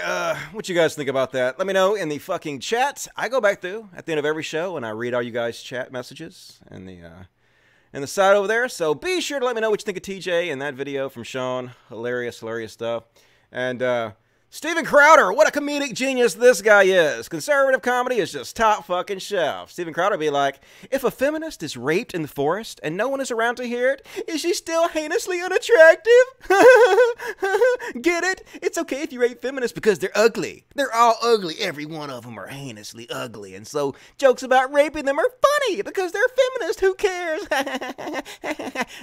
S1: what you guys think about that? Let me know in the fucking chat. I go back through at the end of every show and I read all you guys' chat messages and the side over there. So be sure to let me know what you think of TJ and that video from Sean. Hilarious, hilarious stuff. And Steven Crowder, what a comedic genius this guy is. Conservative comedy is just top fucking shelf. Steven Crowder be like, if a feminist is raped in the forest and no one is around to hear it, is she still heinously unattractive? Get it? It's okay if you rape feminists because they're ugly. They're all ugly. Every one of them are heinously ugly. And so jokes about raping them are funny because they're feminist. Who cares?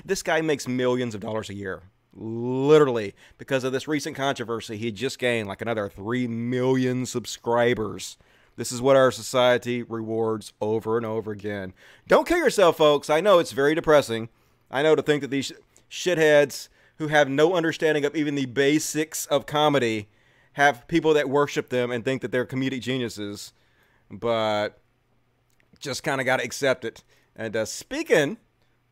S1: This guy makes millions of dollars a year. Literally, because of this recent controversy, he just gained like another 3 million subscribers. This is what our society rewards over and over again. Don't kill yourself, folks. I know it's very depressing. I know to think that these shitheads who have no understanding of even the basics of comedy have people that worship them and think that they're comedic geniuses. But just kind of got to accept it. And speaking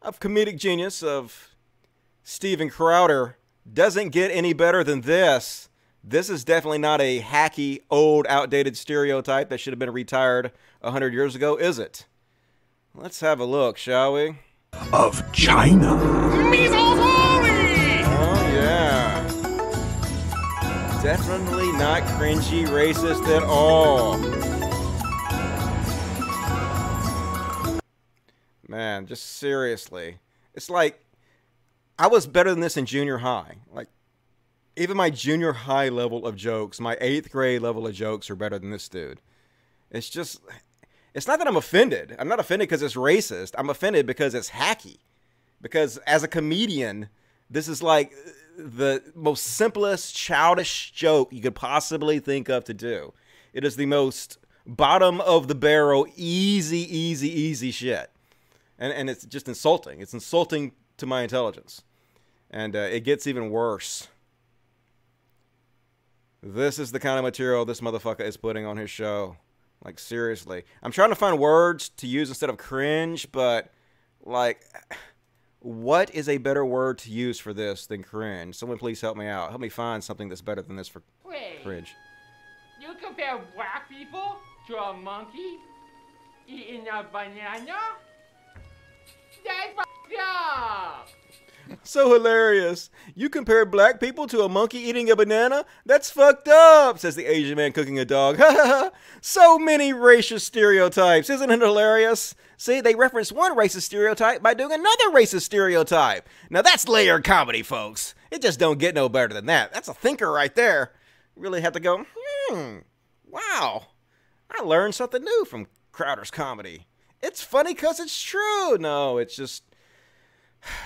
S1: of comedic genius, of Steven Crowder, doesn't get any better than this. This is definitely not a hacky, old, outdated stereotype that should have been retired 100 years ago, is it? Let's have a look, shall we?
S12: Of China.
S1: Oh, yeah. Definitely not cringy, racist at all. Man, just seriously. It's like, I was better than this in junior high. Like, even my junior high level of jokes, my 8th grade level of jokes are better than this dude. It's just, it's not that I'm offended. I'm not offended because it's racist. I'm offended because it's hacky. Because as a comedian, this is like the most simplest, childish joke you could possibly think of to do. It is the most bottom of the barrel, easy shit. And it's just insulting. It's insulting to my intelligence. And it gets even worse. This is the kind of material this motherfucker is putting on his show. Like, seriously. I'm trying to find words to use instead of cringe, but, like, what is a better word to use for this than cringe? Someone please help me out. Help me find something that's better than this for cringe.
S13: You compare black people to a monkey eating a banana? That's fucked up!
S1: So hilarious. You compare black people to a monkey eating a banana? That's fucked up, says the Asian man cooking a dog. So many racist stereotypes. Isn't it hilarious? See, they reference one racist stereotype by doing another racist stereotype. Now that's layered comedy, folks. It just don't get no better than that. That's a thinker right there. You really have to go, wow. I learned something new from Crowder's comedy. It's funny because it's true. No, it's just...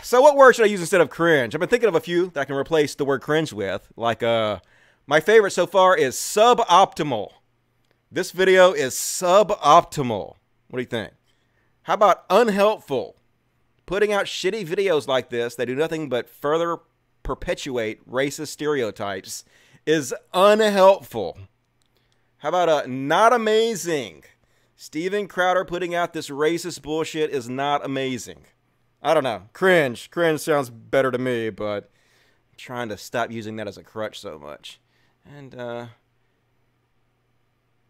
S1: So what word should I use instead of cringe? I've been thinking of a few that I can replace the word cringe with. Like, my favorite so far is suboptimal. This video is suboptimal. What do you think? How about unhelpful? Putting out shitty videos like this that do nothing but further perpetuate racist stereotypes is unhelpful. How about not amazing? Steven Crowder putting out this racist bullshit is not amazing. I don't know. Cringe. Cringe sounds better to me, but I'm trying to stop using that as a crutch so much. And,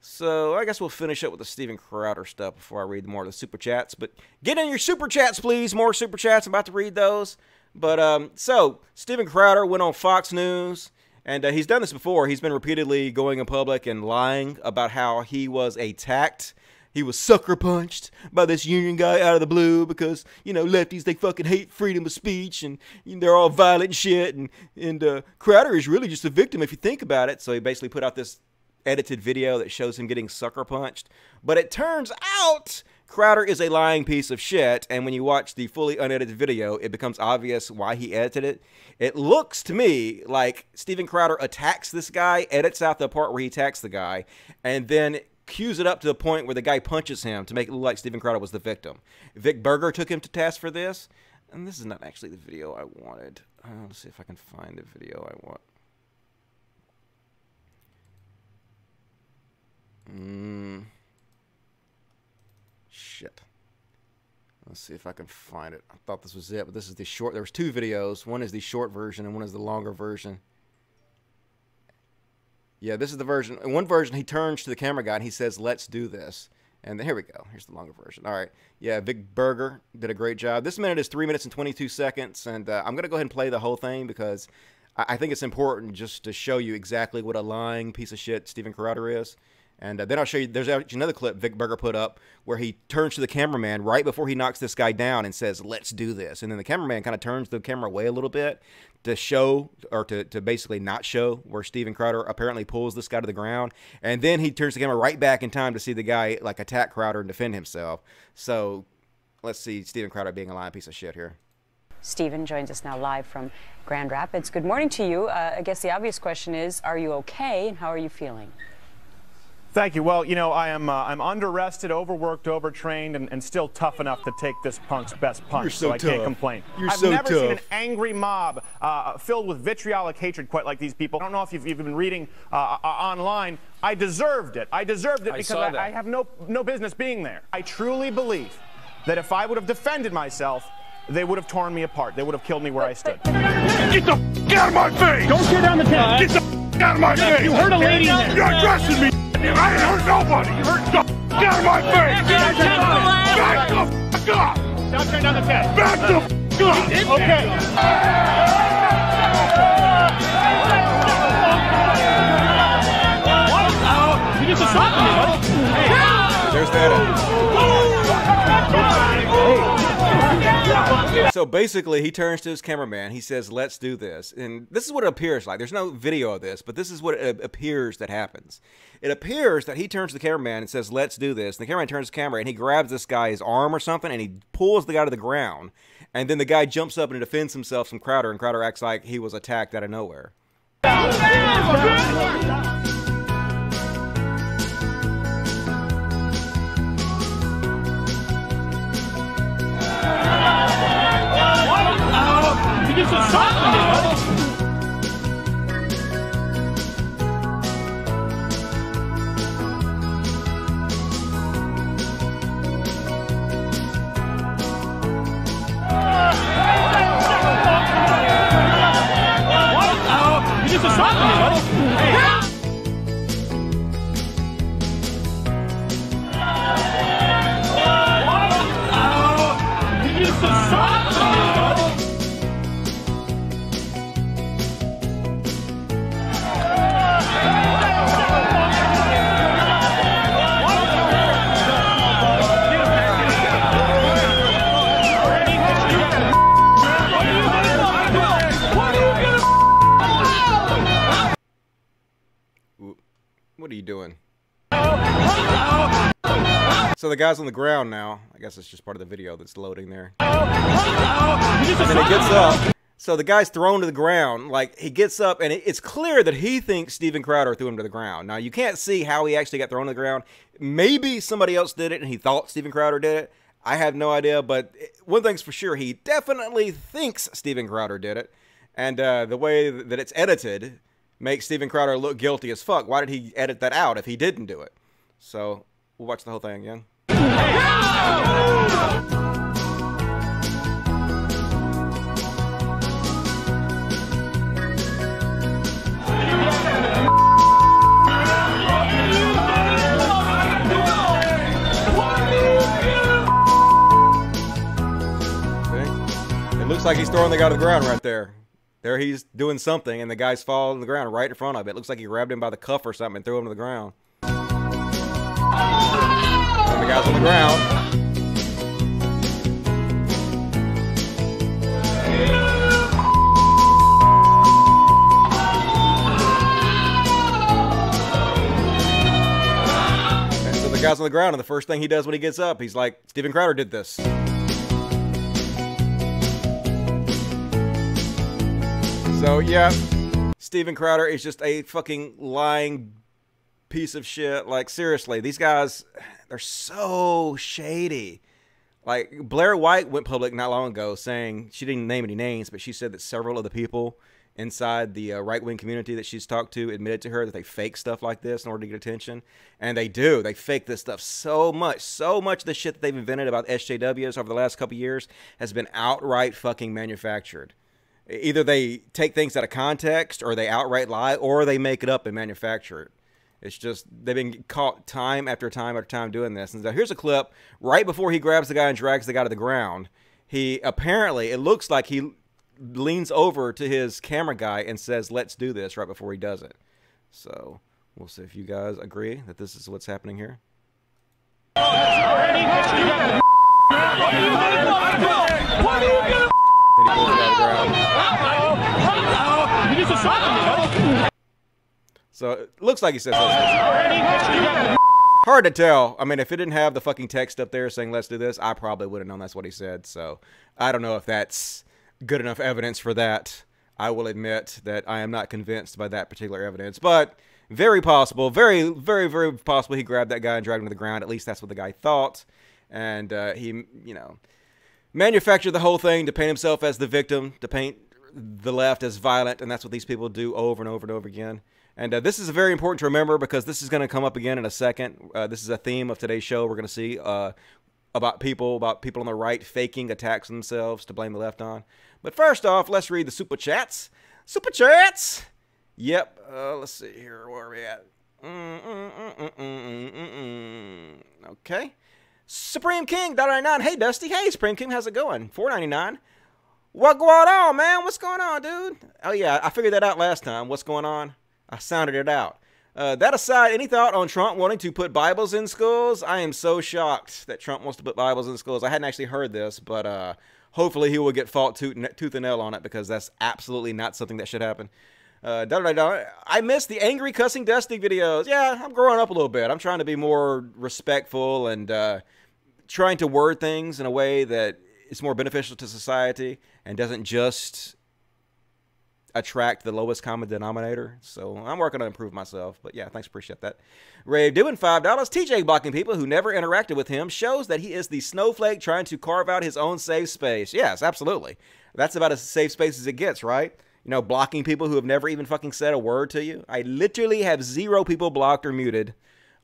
S1: so I guess we'll finish up with the Steven Crowder stuff before I read more of the super chats. But get in your super chats, please. More super chats. I'm about to read those. But, so, Steven Crowder went on Fox News, and he's done this before. He's been repeatedly going in public and lying about how he was attacked. He was sucker punched by this union guy out of the blue because, you know, lefties, they fucking hate freedom of speech and they're all violent and shit. And Crowder is really just a victim if you think about it. So he basically put out this edited video that shows him getting sucker punched. But it turns out Crowder is a lying piece of shit, and when you watch the fully unedited video, it becomes obvious why he edited it. It looks to me like Steven Crowder attacks this guy, edits out the part where he attacks the guy, and then cues it up to the point where the guy punches him to make it look like Steven Crowder was the victim. Vic Berger took him to task for this, and this is not actually the video I wanted. Let's see if I can find the video I want. Shit. Let's see if I can find it. I thought this was it, but this is the short. There was two videos. One is the short version and one is the longer version. Yeah, this is the version. In one version, he turns to the camera guy and he says, "Let's do this." And then, here we go. Here's the longer version. All right. Yeah, Vic Berger did a great job. This minute is 3 minutes and 22 seconds. And I'm going to go ahead and play the whole thing because I think it's important just to show you exactly what a lying piece of shit Steven Crowder is. And then I'll show you, there's actually another clip Vic Berger put up where he turns to the cameraman right before he knocks this guy down and says, "Let's do this." And then the cameraman kind of turns the camera away a little bit to show, or to basically not show, where Steven Crowder apparently pulls this guy to the ground. And then he turns the camera right back in time to see the guy like attack Crowder and defend himself. So let's see Steven Crowder being a lying piece of shit here.
S14: Steven joins us now live from Grand Rapids. Good morning to you. I guess the obvious question is, are you okay and how are you feeling?
S15: Thank you. Well, you know, I'm under-rested, overworked, overtrained, and still tough enough to take this punk's best punch, so I can't complain. I've never seen an angry mob filled with vitriolic hatred quite like these people. I don't know if you've been reading online. I deserved it. I deserved it because I have no business being there. I truly believe that if I would have defended myself, they would have torn me apart. They would have killed me where I stood.
S12: Get the f*** out of my face! Don't tear down the tent! Get the f*** out of my face! You hurt a lady in there! You're addressing me! I ain't hurt nobody! You hurt the f*** out of my face! Back the f*** up!
S15: Don't turn down the tent!
S12: Back the f*** up!
S15: Okay. You just assaulted me, buddy!
S1: There's that. So basically, he turns to his cameraman. He says, "Let's do this." And this is what it appears like. There's no video of this, but this is what it appears that happens. It appears that he turns to the cameraman and says, "Let's do this." And the cameraman turns the camera and he grabs this guy's arm or something and he pulls the guy to the ground. And then the guy jumps up and defends himself from Crowder, and Crowder acts like he was attacked out of nowhere.
S15: You just assaulted me, buddy! You just assaulted me, buddy! You just assaulted me, buddy!
S1: What are you doing? So the guy's on the ground now. I guess it's just part of the video that's loading there. And then he gets up. So the guy's thrown to the ground. Like, he gets up, and it's clear that he thinks Steven Crowder threw him to the ground. Now, you can't see how he actually got thrown to the ground. Maybe somebody else did it, and he thought Steven Crowder did it. I have no idea, but one thing's for sure. He definitely thinks Steven Crowder did it. And the way that it's edited makes Steven Crowder look guilty as fuck. Why did he edit that out if he didn't do it? So, we'll watch the whole thing again. It looks like he's throwing the guy to the ground right there. There he's doing something, and the guy's falling on the ground right in front of it. It looks like he grabbed him by the cuff or something and threw him to the ground. And the guy's on the ground. on the ground, and the first thing he does when he gets up, he's like, Steven Crowder did this. So, yeah, Steven Crowder is just a fucking lying piece of shit. Like, seriously, these guys, they're so shady. Like, Blair White went public not long ago saying, she didn't name any names, but she said that several of the people inside the right-wing community that she's talked to admitted to her that they fake stuff like this in order to get attention. And they do. They fake this stuff so much. So much of the shit that they've invented about SJWs over the last couple years has been outright fucking manufactured. Either they take things out of context, or they outright lie, or they make it up and manufacture it. It's just, they've been caught time after time after time doing this. And so here's a clip right before he grabs the guy and drags the guy to the ground. He apparently, it looks like he leans over to his camera guy and says, let's do this, right before he does it. So we'll see if you guys agree that this is what's happening here. So it looks like he says that. Hard to tell. I mean, if it didn't have the fucking text up there saying let's do this, I probably would have known that's what he said. So I don't know if that's good enough evidence for that. I will admit that I am not convinced by that particular evidence, but very possible, very, very, very possible he grabbed that guy and dragged him to the ground. At least that's what the guy thought. And he, you know, manufactured the whole thing to paint himself as the victim, to paint the left as violent, and that's what these people do over and over and over again. And this is very important to remember, because this is going to come up again in a second. This is a theme of today's show. We're going to see about people on the right faking attacks on themselves to blame the left on. But first off, let's read the super chats. Super chats. Yep. Let's see here. Where are we at? Okay. Supreme King $1.99. Hey Dusty. Hey Supreme King. How's it going? $4.99. What going on, man? What's going on, dude? Oh yeah, I figured that out last time. What's going on? I sounded it out. That aside, any thought on Trump wanting to put Bibles in schools? I am so shocked that Trump wants to put Bibles in schools. I hadn't actually heard this, but hopefully he will get fought tooth and nail on it, because that's absolutely not something that should happen. I miss the angry cussing Dusty videos. Yeah, I'm growing up a little bit. I'm trying to be more respectful and trying to word things in a way that is more beneficial to society and doesn't just attract the lowest common denominator. So I'm working on improve myself. But yeah, thanks, appreciate that. Ray doing $5. TJ blocking people who never interacted with him shows that he is the snowflake trying to carve out his own safe space. Yes, absolutely. That's about as safe space as it gets, right? You know, blocking people who have never even fucking said a word to you. I literally have 0 people blocked or muted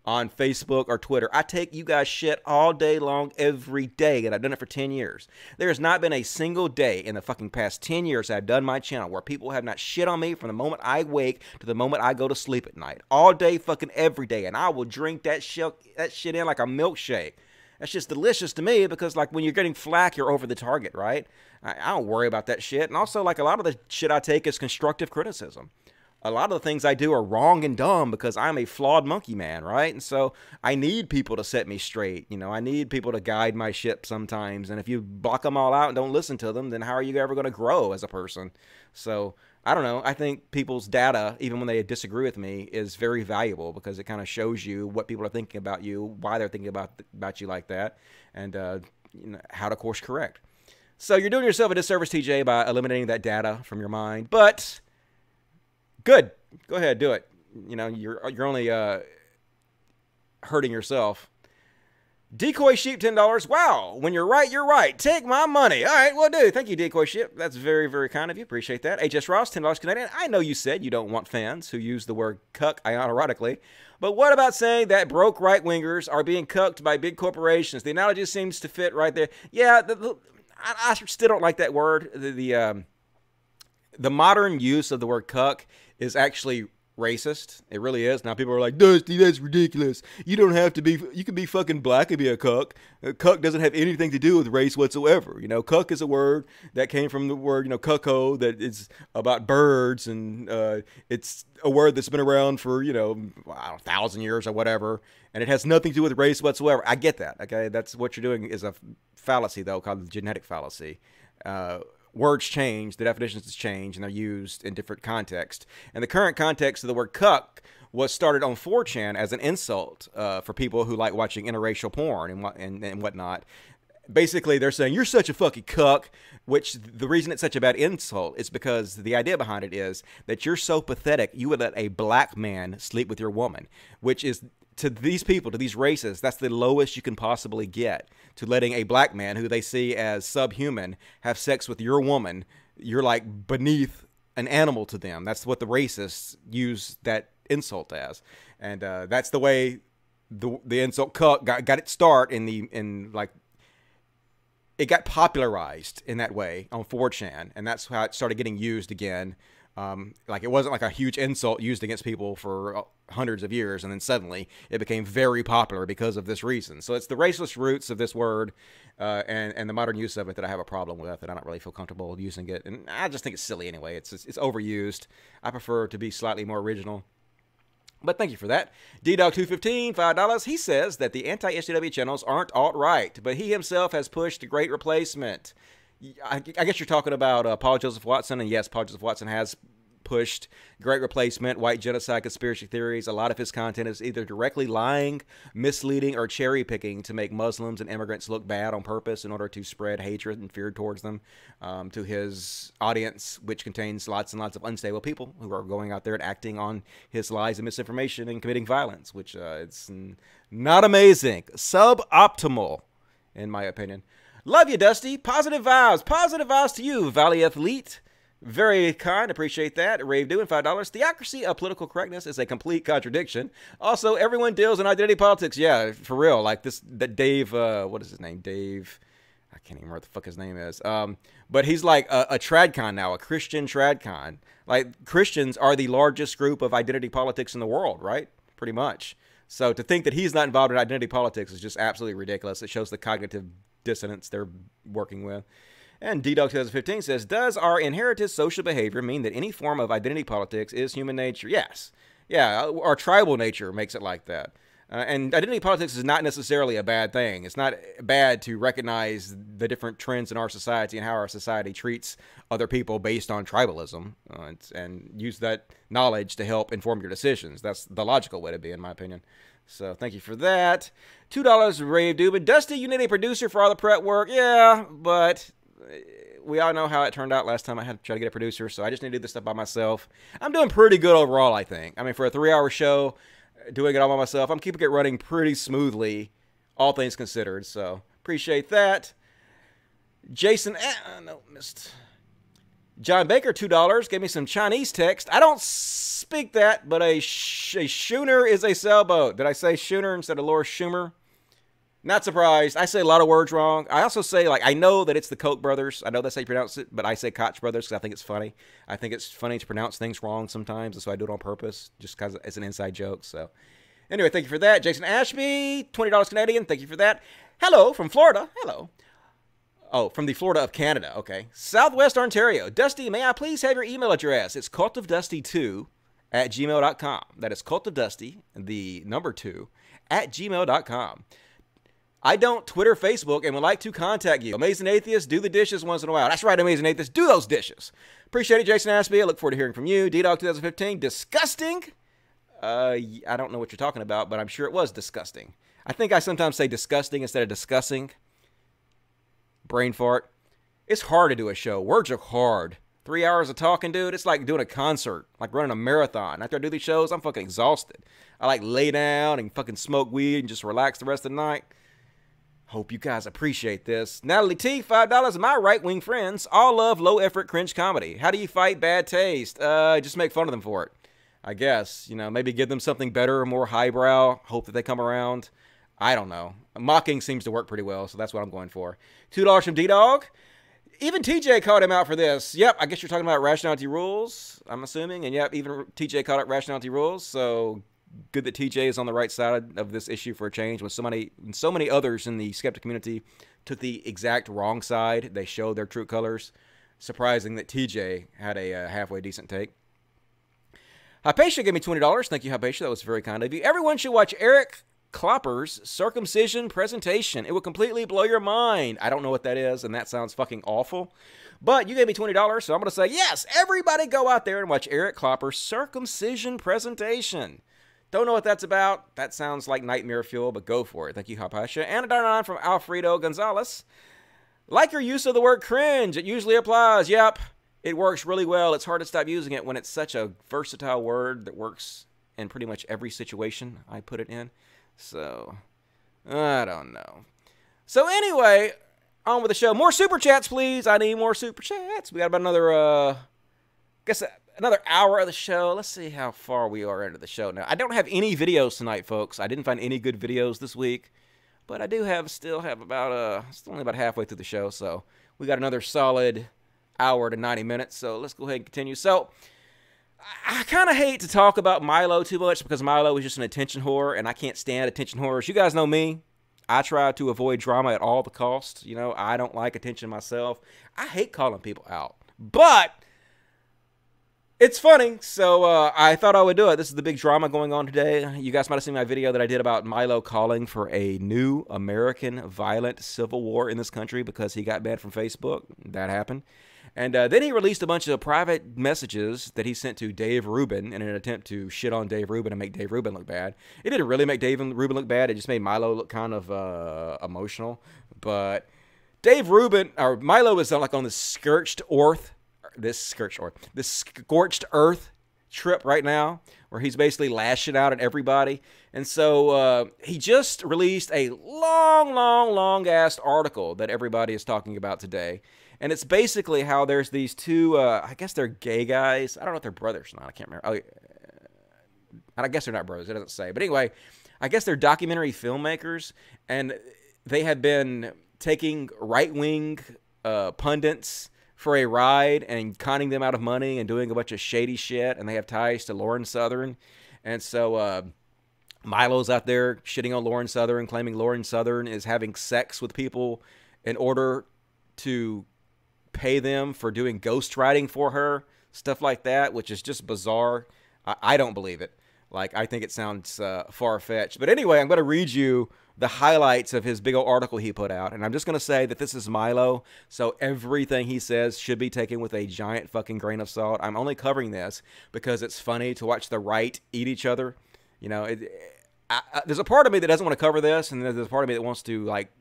S1: on Facebook or Twitter. I take you guys shit all day long, every day, and I've done it for 10 years. There has not been a single day in the fucking past 10 years I've done my channel where people have not shit on me from the moment I wake to the moment I go to sleep at night. All day, fucking every day, and I will drink that shit in like a milkshake. That's just delicious to me, because like when you're getting flack, you're over the target, right? I don't worry about that shit. And also, like, a lot of the shit I take is constructive criticism. A lot of the things I do are wrong and dumb because I'm a flawed monkey man, right? And so I need people to set me straight. You know, I need people to guide my ship sometimes. And if you block them all out and don't listen to them, then how are you ever going to grow as a person? So I don't know. I think people's data, even when they disagree with me, is very valuable, because it kind of shows you what people are thinking about you, why they're thinking about you like that, and you know, how to course correct. So you're doing yourself a disservice, TJ, by eliminating that data from your mind. But good. Go ahead, do it. You know, you're only hurting yourself. Decoy Sheep, $10. Wow, when you're right, you're right. Take my money. All right, well, do. Thank you, Decoy Sheep. That's very, very kind of you. Appreciate that. HS Ross, $10 Canadian. I know you said you don't want fans who use the word cuck ironically, but what about saying that broke right-wingers are being cucked by big corporations? The analogy seems to fit right there. Yeah, I still don't like that word. The modern use of the word cuck is actually racist. It really is. Now people are like, Dusty, that's ridiculous. You don't have to be, you can be fucking black and be a cuck. A cuck doesn't have anything to do with race whatsoever. You know, cuck is a word that came from the word, you know, cuckoo, that is about birds, and it's a word that's been around for, you know, 1,000 years or whatever, and it has nothing to do with race whatsoever. I get that, okay? That's what you're doing is a fallacy, though, called the genetic fallacy. words change, the definitions change, and they're used in different contexts. And the current context of the word cuck was started on 4chan as an insult for people who like watching interracial porn and whatnot. Basically, they're saying, you're such a fucking cuck, which the reason it's such a bad insult is because the idea behind it is that you're so pathetic, you would let a black man sleep with your woman, which is, to these people, to these races, that's the lowest you can possibly get, to letting a black man who they see as subhuman have sex with your woman. You're like beneath an animal to them. That's what the racists use that insult as. And that's the way the insult cuck got its start it got popularized in that way on 4chan, and that's how it started getting used again. Like, it wasn't like a huge insult used against people for hundreds of years, and then suddenly it became very popular because of this reason. So it's the racist roots of this word and the modern use of it that I have a problem with, and I don't really feel comfortable using it. And I just think it's silly anyway. It's overused. I prefer to be slightly more original. But thank you for that. DDog215, $5. He says that the anti-SJW channels aren't alt-right, but he himself has pushed a great replacement. I guess you're talking about Paul Joseph Watson, and yes, Paul Joseph Watson has pushed great replacement, white genocide, conspiracy theories. A lot of his content is either directly lying, misleading, or cherry-picking to make Muslims and immigrants look bad on purpose in order to spread hatred and fear towards them to his audience, which contains lots and lots of unstable people who are going out there and acting on his lies and misinformation and committing violence, which it's not amazing. Suboptimal, in my opinion. Love you, Dusty. Positive vibes. Positive vibes to you, Valley Athlete. Very kind. Appreciate that. Rave doing $5. Theocracy of political correctness is a complete contradiction. Also, everyone deals in identity politics. Yeah, for real. Like that Dave, what is his name? Dave, I can't even remember what the fuck his name is. But he's like a tradcon now, a Christian tradcon. Like, Christians are the largest group of identity politics in the world, right? Pretty much. So to think that he's not involved in identity politics is just absolutely ridiculous. It shows the cognitive dissonance they're working with. And DDog2015 says, does our inherited social behavior mean that any form of identity politics is human nature? Yes. Yeah, our tribal nature makes it like that. And identity politics is not necessarily a bad thing. It's not bad to recognize the different trends in our society and how our society treats other people based on tribalism, and use that knowledge to help inform your decisions. That's the logical way to be, in my opinion. So thank you for that. $2 Rave Dubin. Dusty, you need a producer for all the prep work. Yeah, but we all know how it turned out last time I had to try to get a producer, so I just need to do this stuff by myself. I'm doing pretty good overall, I think. I mean, for a 3-hour show, doing it all by myself, I'm keeping it running pretty smoothly, all things considered, so appreciate that. Jason, missed. John Baker, $2, gave me some Chinese text. I don't speak that, but a schooner is a sailboat. Did I say schooner instead of Laura Schumer? Not surprised. I say a lot of words wrong. I also say, like, I know that it's the Koch brothers. I know that's how you pronounce it, but I say Koch brothers because I think it's funny. I think it's funny to pronounce things wrong sometimes, and so I do it on purpose, just because it's an inside joke. So, anyway, thank you for that. Jason Ashby, $20 Canadian. Thank you for that. Hello from Florida. Hello. Oh, from the Florida of Canada. Okay. Southwest Ontario. Dusty, may I please have your email address? It's cultofdusty2@gmail.com. That is cultofdusty, the number 2, @gmail.com. I don't Twitter, Facebook, and would like to contact you. Amazing Atheist, do the dishes once in a while. That's right, Amazing Atheist, do those dishes. Appreciate it, Jason Ashby. I look forward to hearing from you. DDog2015, disgusting. I don't know what you're talking about, but I'm sure it was disgusting. I think I sometimes say disgusting instead of discussing. Brain fart. It's hard to do a show. Words are hard. 3 hours of talking, dude. It's like doing a concert, like running a marathon. After I do these shows, I'm fucking exhausted. I like lay down and fucking smoke weed and just relax the rest of the night. Hope you guys appreciate this. Natalie T, $5. My right-wing friends all love low-effort cringe comedy. How do you fight bad taste? Just make fun of them for it. I guess, maybe give them something better, more highbrow. Hope that they come around. I don't know. Mocking seems to work pretty well, so that's what I'm going for. $2 from D-Dog. Even TJ called him out for this. Yep, I guess you're talking about rationality rules, I'm assuming. And yep, even TJ called out rationality rules, so good that TJ is on the right side of this issue for a change. When so many others in the skeptic community took the exact wrong side, they showed their true colors. Surprising that TJ had a halfway decent take. Hypatia gave me $20. Thank you, Hypatia. That was very kind of you. Everyone should watch Eric Klopper's circumcision presentation. It will completely blow your mind. I don't know what that is, and that sounds fucking awful. But you gave me $20, so I'm going to say, yes, everybody go out there and watch Eric Klopper's circumcision presentation. Don't know what that's about. That sounds like nightmare fuel, but go for it. Thank you, Hapasha. And a darn from Alfredo Gonzalez. Like your use of the word cringe. It usually applies. Yep. It works really well. It's hard to stop using it when it's such a versatile word that works in pretty much every situation I put it in. So, I don't know. So anyway, on with the show. More super chats, please. I need more super chats. We got about another, another hour of the show. Let's see how far we are into the show now. I don't have any videos tonight, folks. I didn't find any good videos this week. But I do still have about, it's only about halfway through the show. So we got another solid hour to 90 minutes. So let's go ahead and continue. So I kind of hate to talk about Milo too much because Milo is just an attention whore. And I can't stand attention whores. You guys know me. I try to avoid drama at all the costs. You know, I don't like attention myself. I hate calling people out. But it's funny, so I thought I would do it. This is the big drama going on today. You guys might have seen my video that I did about Milo calling for a new American violent civil war in this country because he got banned from Facebook. That happened. And then he released a bunch of private messages that he sent to Dave Rubin in an attempt to shit on Dave Rubin and make Dave Rubin look bad. It didn't really make Dave Rubin look bad. It just made Milo look kind of emotional. But Dave Rubin, or Milo is like on this scorched earth trip right now where he's basically lashing out at everybody. And so he just released a long ass article that everybody is talking about today. And it's basically how there's these two, I guess they're gay guys. I don't know if they're brothers or not. I can't remember. I guess they're not brothers. It doesn't say. But anyway, I guess they're documentary filmmakers. And they have been taking right-wing pundits for a ride and conning them out of money and doing a bunch of shady shit. And they have ties to Lauren Southern. And so Milo's out there shitting on Lauren Southern, claiming Lauren Southern is having sex with people in order to pay them for doing ghostwriting for her, stuff like that, which is just bizarre. I don't believe it. Like, I think it sounds far-fetched. But anyway, I'm going to read you the highlights of his big old article he put out. And I'm just going to say that this is Milo, so everything he says should be taken with a giant fucking grain of salt. I'm only covering this because it's funny to watch the right eat each other. You know, there's a part of me that doesn't want to cover this, and there's a part of me that wants to, like,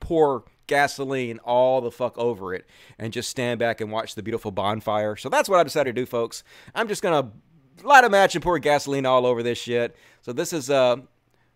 S1: pour gasoline all the fuck over it and just stand back and watch the beautiful bonfire. So that's what I decided to do, folks. I'm just going to light a match and pour gasoline all over this shit. So this is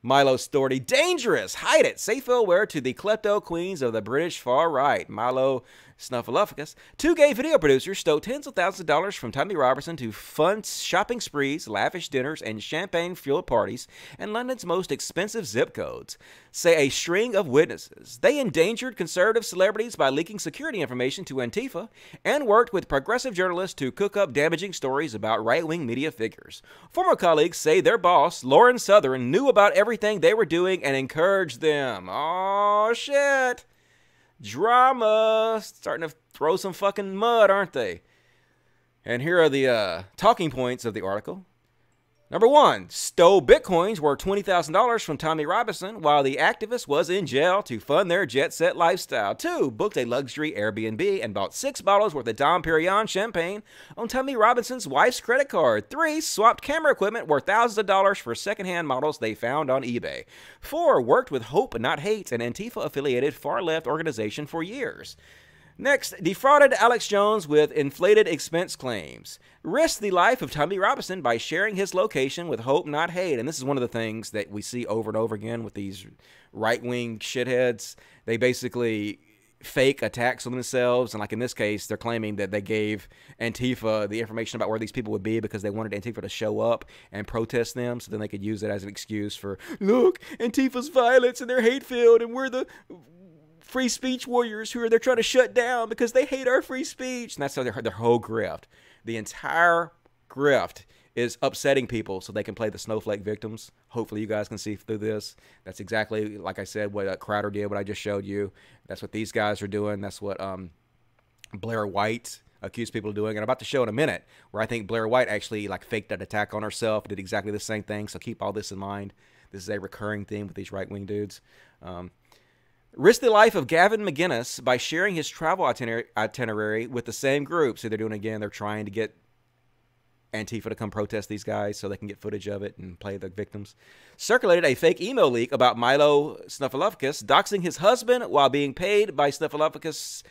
S1: Milo's story. Dangerous. Hide it. Safe-ware to the klepto queens of the British far right. Milo Snuffleupagus. Two gay video producers stole tens of thousands of dollars from Tommy Robertson to fund shopping sprees, lavish dinners, and champagne-fueled parties in London's most expensive zip codes, say a string of witnesses. They endangered conservative celebrities by leaking security information to Antifa and worked with progressive journalists to cook up damaging stories about right-wing media figures. Former colleagues say their boss, Lauren Southern, knew about everything they were doing and encouraged them. Oh, shit. Drama. Starting to throw some fucking mud, aren't they? And here are the talking points of the article. Number one, stole bitcoins worth $20,000 from Tommy Robinson while the activist was in jail to fund their jet-set lifestyle. Two, booked a luxury Airbnb and bought 6 bottles worth of Dom Perignon champagne on Tommy Robinson's wife's credit card. 3, swapped camera equipment worth thousands of dollars for secondhand models they found on eBay. 4, worked with Hope Not Hate, an Antifa-affiliated far-left organization for years. Next, defrauded Alex Jones with inflated expense claims. Risked the life of Tommy Robinson by sharing his location with Hope Not Hate. And this is one of the things that we see over and over again with these right-wing shitheads. They basically fake attacks on themselves. And like in this case, they're claiming that they gave Antifa the information about where these people would be because they wanted Antifa to show up and protest them. So then they could use it as an excuse for, look, Antifa's violence and they're hate-filled and we're the free speech warriors who they're trying to shut down because they hate our free speech. And that's how their whole grift. The entire grift is upsetting people so they can play the snowflake victims. Hopefully you guys can see through this. That's exactly, like I said, what Crowder did, what I just showed you. That's what these guys are doing. That's what Blair White accused people of doing. And I'm about to show in a minute where I think Blair White actually like faked an attack on herself, did exactly the same thing. So keep all this in mind. This is a recurring theme with these right-wing dudes. Risk the life of Gavin McGinnis by sharing his travel itinerary with the same group. So they're doing again, they're trying to get Antifa to come protest these guys so they can get footage of it and play the victims. Circulated a fake email leak about Milo Snuffleupagus doxing his husband while being paid by Snuffleupagus'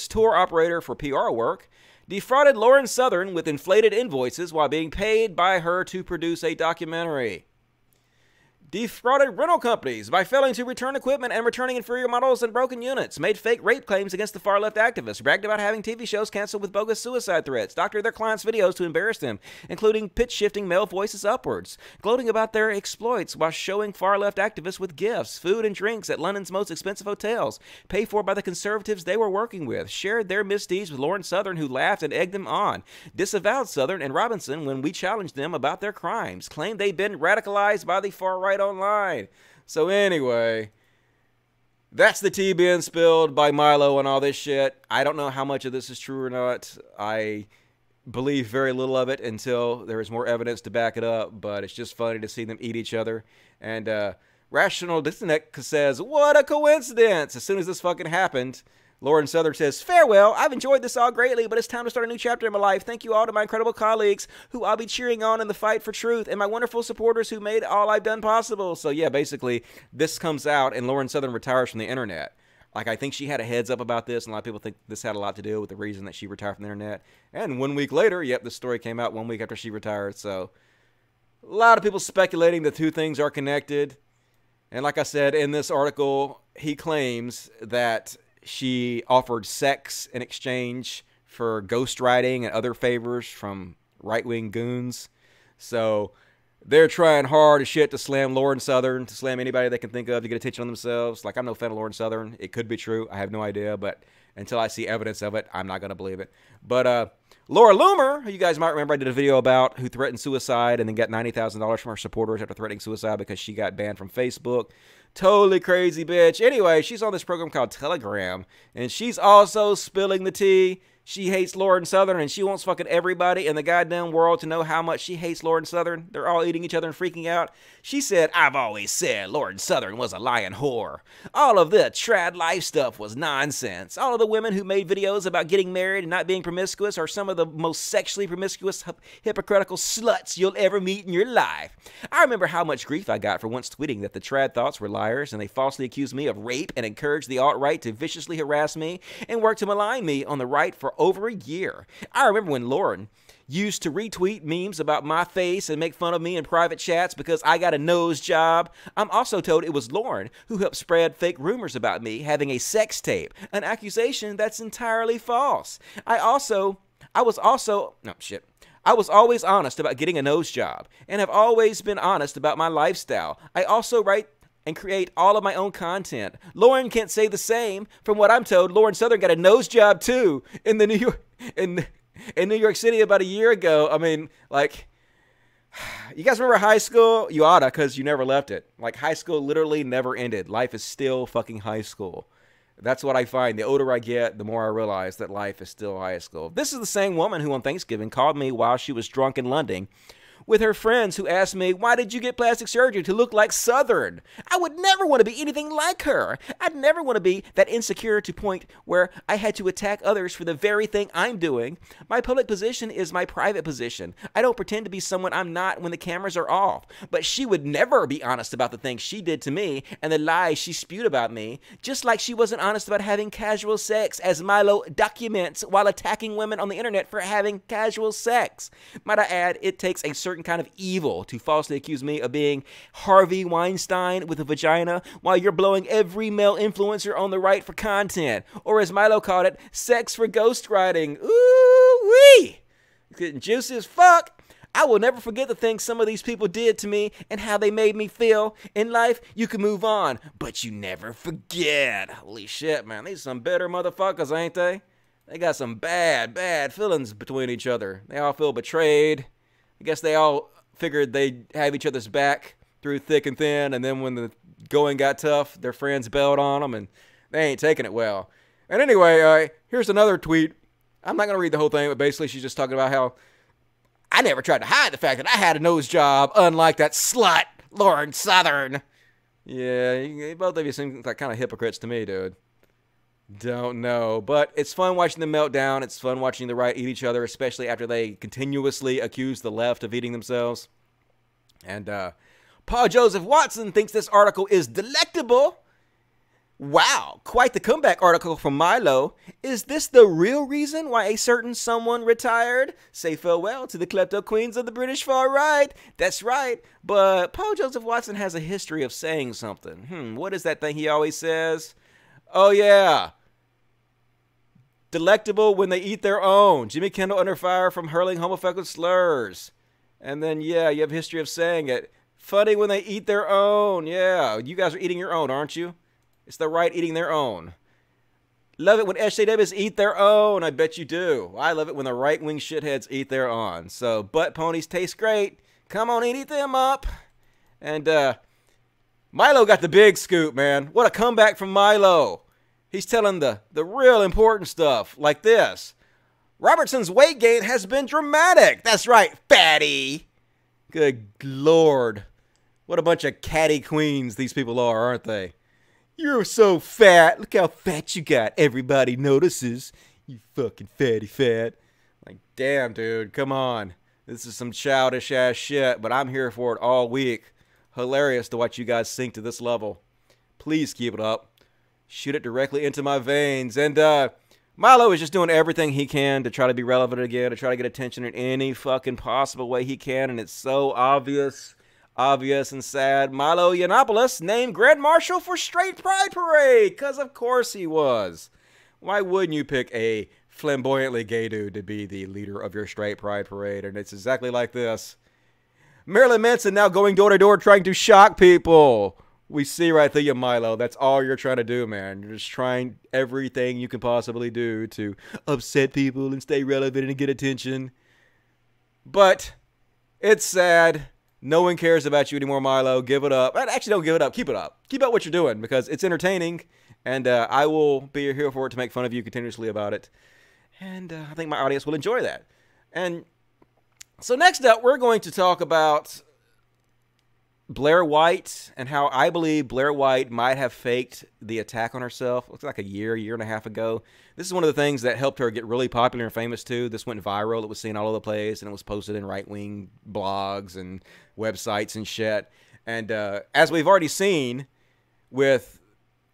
S1: tour operator for PR work. Defrauded Lauren Southern with inflated invoices while being paid by her to produce a documentary. Defrauded rental companies by failing to return equipment and returning inferior models and broken units. Made fake rape claims against the far-left activists. Bragged about having TV shows canceled with bogus suicide threats. Doctored their clients' videos to embarrass them, including pitch-shifting male voices upwards. Gloating about their exploits while showing far-left activists with gifts, food, and drinks at London's most expensive hotels, paid for by the conservatives they were working with. Shared their misdeeds with Lauren Southern, who laughed and egged them on. Disavowed Southern and Robinson when we challenged them about their crimes. Claimed they'd been radicalized by the far-right online. So anyway, that's the tea being spilled by Milo and all this shit. I don't know how much of this is true or not. I believe very little of it until there is more evidence to back it up, but it's just funny to see them eat each other. And Rational Disconnect says, what a coincidence. As soon as this fucking happened, Lauren Southern says, farewell, I've enjoyed this all greatly, but it's time to start a new chapter in my life. Thank you all to my incredible colleagues who I'll be cheering on in the fight for truth, and my wonderful supporters who made all I've done possible. So yeah, basically, this comes out and Lauren Southern retires from the internet. Like, I think she had a heads up about this, and a lot of people think this had a lot to do with the reason that she retired from the internet. And 1 week later, yep, this story came out 1 week after she retired. So a lot of people speculating the two things are connected. And like I said, in this article, he claims that she offered sex in exchange for ghostwriting and other favors from right-wing goons. So they're trying hard as shit to slam Lauren Southern, to slam anybody they can think of to get attention on themselves. Like, I'm no fan of Lauren Southern. It could be true. I have no idea. But until I see evidence of it, I'm not going to believe it. But Laura Loomer, who you guys might remember I did a video about, who threatened suicide and then got $90,000 from her supporters after threatening suicide because she got banned from Facebook. Totally crazy bitch. Anyway, she's on this program called Telegram, and she's also spilling the tea. She hates Lauren Southern, and she wants fucking everybody in the goddamn world to know how much she hates Lauren Southern. They're all eating each other and freaking out. She said, I've always said Lauren Southern was a lying whore. All of the trad life stuff was nonsense. All of the women who made videos about getting married and not being promiscuous are some of the most sexually promiscuous, hypocritical sluts you'll ever meet in your life. I remember how much grief I got for once tweeting that the trad thoughts were liars, and they falsely accused me of rape and encouraged the alt-right to viciously harass me and work to malign me on the right for over a year. I remember when Lauren used to retweet memes about my face and make fun of me in private chats because I got a nose job. I'm also told it was Lauren who helped spread fake rumors about me having a sex tape, an accusation that's entirely false. I was always honest about getting a nose job and have always been honest about my lifestyle. I also write and create all of my own content. Lauren can't say the same. From what I'm told, Lauren Southern got a nose job too in New York City about a year ago. I mean, like, you guys remember high school? You oughta, because you never left it. Like, high school literally never ended. Life is still fucking high school. That's what I find. The older I get, the more I realize that life is still high school. This is the same woman who on Thanksgiving called me while she was drunk in London with her friends, who asked me, why did you get plastic surgery to look like Southern? I would never want to be anything like her. I'd never want to be that insecure to point where I had to attack others for the very thing I'm doing. My public position is my private position. I don't pretend to be someone I'm not when the cameras are off. But she would never be honest about the things she did to me and the lies she spewed about me, just like she wasn't honest about having casual sex, as Milo documents while attacking women on the internet for having casual sex. Might I add, it takes a certain kind of evil to falsely accuse me of being Harvey Weinstein with a vagina while you're blowing every male influencer on the right for content, or as Milo called it, sex for ghostwriting. Ooh-wee! It's getting juicy as fuck. I will never forget the things some of these people did to me and how they made me feel. In life, you can move on, but you never forget. Holy shit, man. These are some better motherfuckers, ain't they? They got some bad, bad feelings between each other. They all feel betrayed. I guess they all figured they'd have each other's back through thick and thin, and then when the going got tough, their friends bailed on them, and they ain't taking it well. And anyway, here's another tweet. I'm not going to read the whole thing, but basically she's just talking about how I never tried to hide the fact that I had a nose job, unlike that slut Lord Southern. Yeah, both of you seem like kind of hypocrites to me, dude. Don't know. But it's fun watching them melt down. It's fun watching the right eat each other, especially after they continuously accuse the left of eating themselves. And Paul Joseph Watson thinks this article is delectable. Wow, quite the comeback article from Milo. Is this the real reason why a certain someone retired? Say farewell to the klepto queens of the British far right. That's right, but Paul Joseph Watson has a history of saying something. What is that thing he always says? Oh yeah, delectable when they eat their own. Jimmy Kimmel under fire from hurling homophobic slurs. And then, yeah, you have a history of saying it. Funny when they eat their own. Yeah, you guys are eating your own, aren't you? It's the right eating their own. Love it when SJWs eat their own. I bet you do. I love it when the right-wing shitheads eat their own. So, butt ponies taste great. Come on and eat them up. And Milo got the big scoop, man. What a comeback from Milo. He's telling the real important stuff, like this. Robertson's weight gain has been dramatic. That's right, fatty. Good Lord. What a bunch of catty queens these people are, aren't they? You're so fat. Look how fat you got. Everybody notices. You fucking fatty fat. Like, damn, dude. Come on. This is some childish ass shit, but I'm here for it all week. Hilarious to watch you guys sink to this level. Please keep it up. Shoot it directly into my veins. And Milo is just doing everything he can to try to be relevant again, to try to get attention in any fucking possible way he can, and it's so obvious and sad. Milo Yiannopoulos named Grand Marshal for Straight Pride Parade, because of course he was. Why wouldn't you pick a flamboyantly gay dude to be the leader of your Straight Pride Parade? And it's exactly like this. Marilyn Manson now going door to door trying to shock people. We see right through you, Milo. That's all you're trying to do, man. You're just trying everything you can possibly do to upset people and stay relevant and get attention. But it's sad. No one cares about you anymore, Milo. Give it up. Actually, don't give it up. Keep it up. Keep up what you're doing because it's entertaining, and I will be here for it to make fun of you continuously about it. And I think my audience will enjoy that. And so next up, we're going to talk about Blair White and how I believe Blair White might have faked the attack on herself. Looks like a year and a half ago. This is one of the things that helped her get really popular and famous too. This went viral. It was seen all over the place, and it was posted in right-wing blogs and websites and shit. And as we've already seen with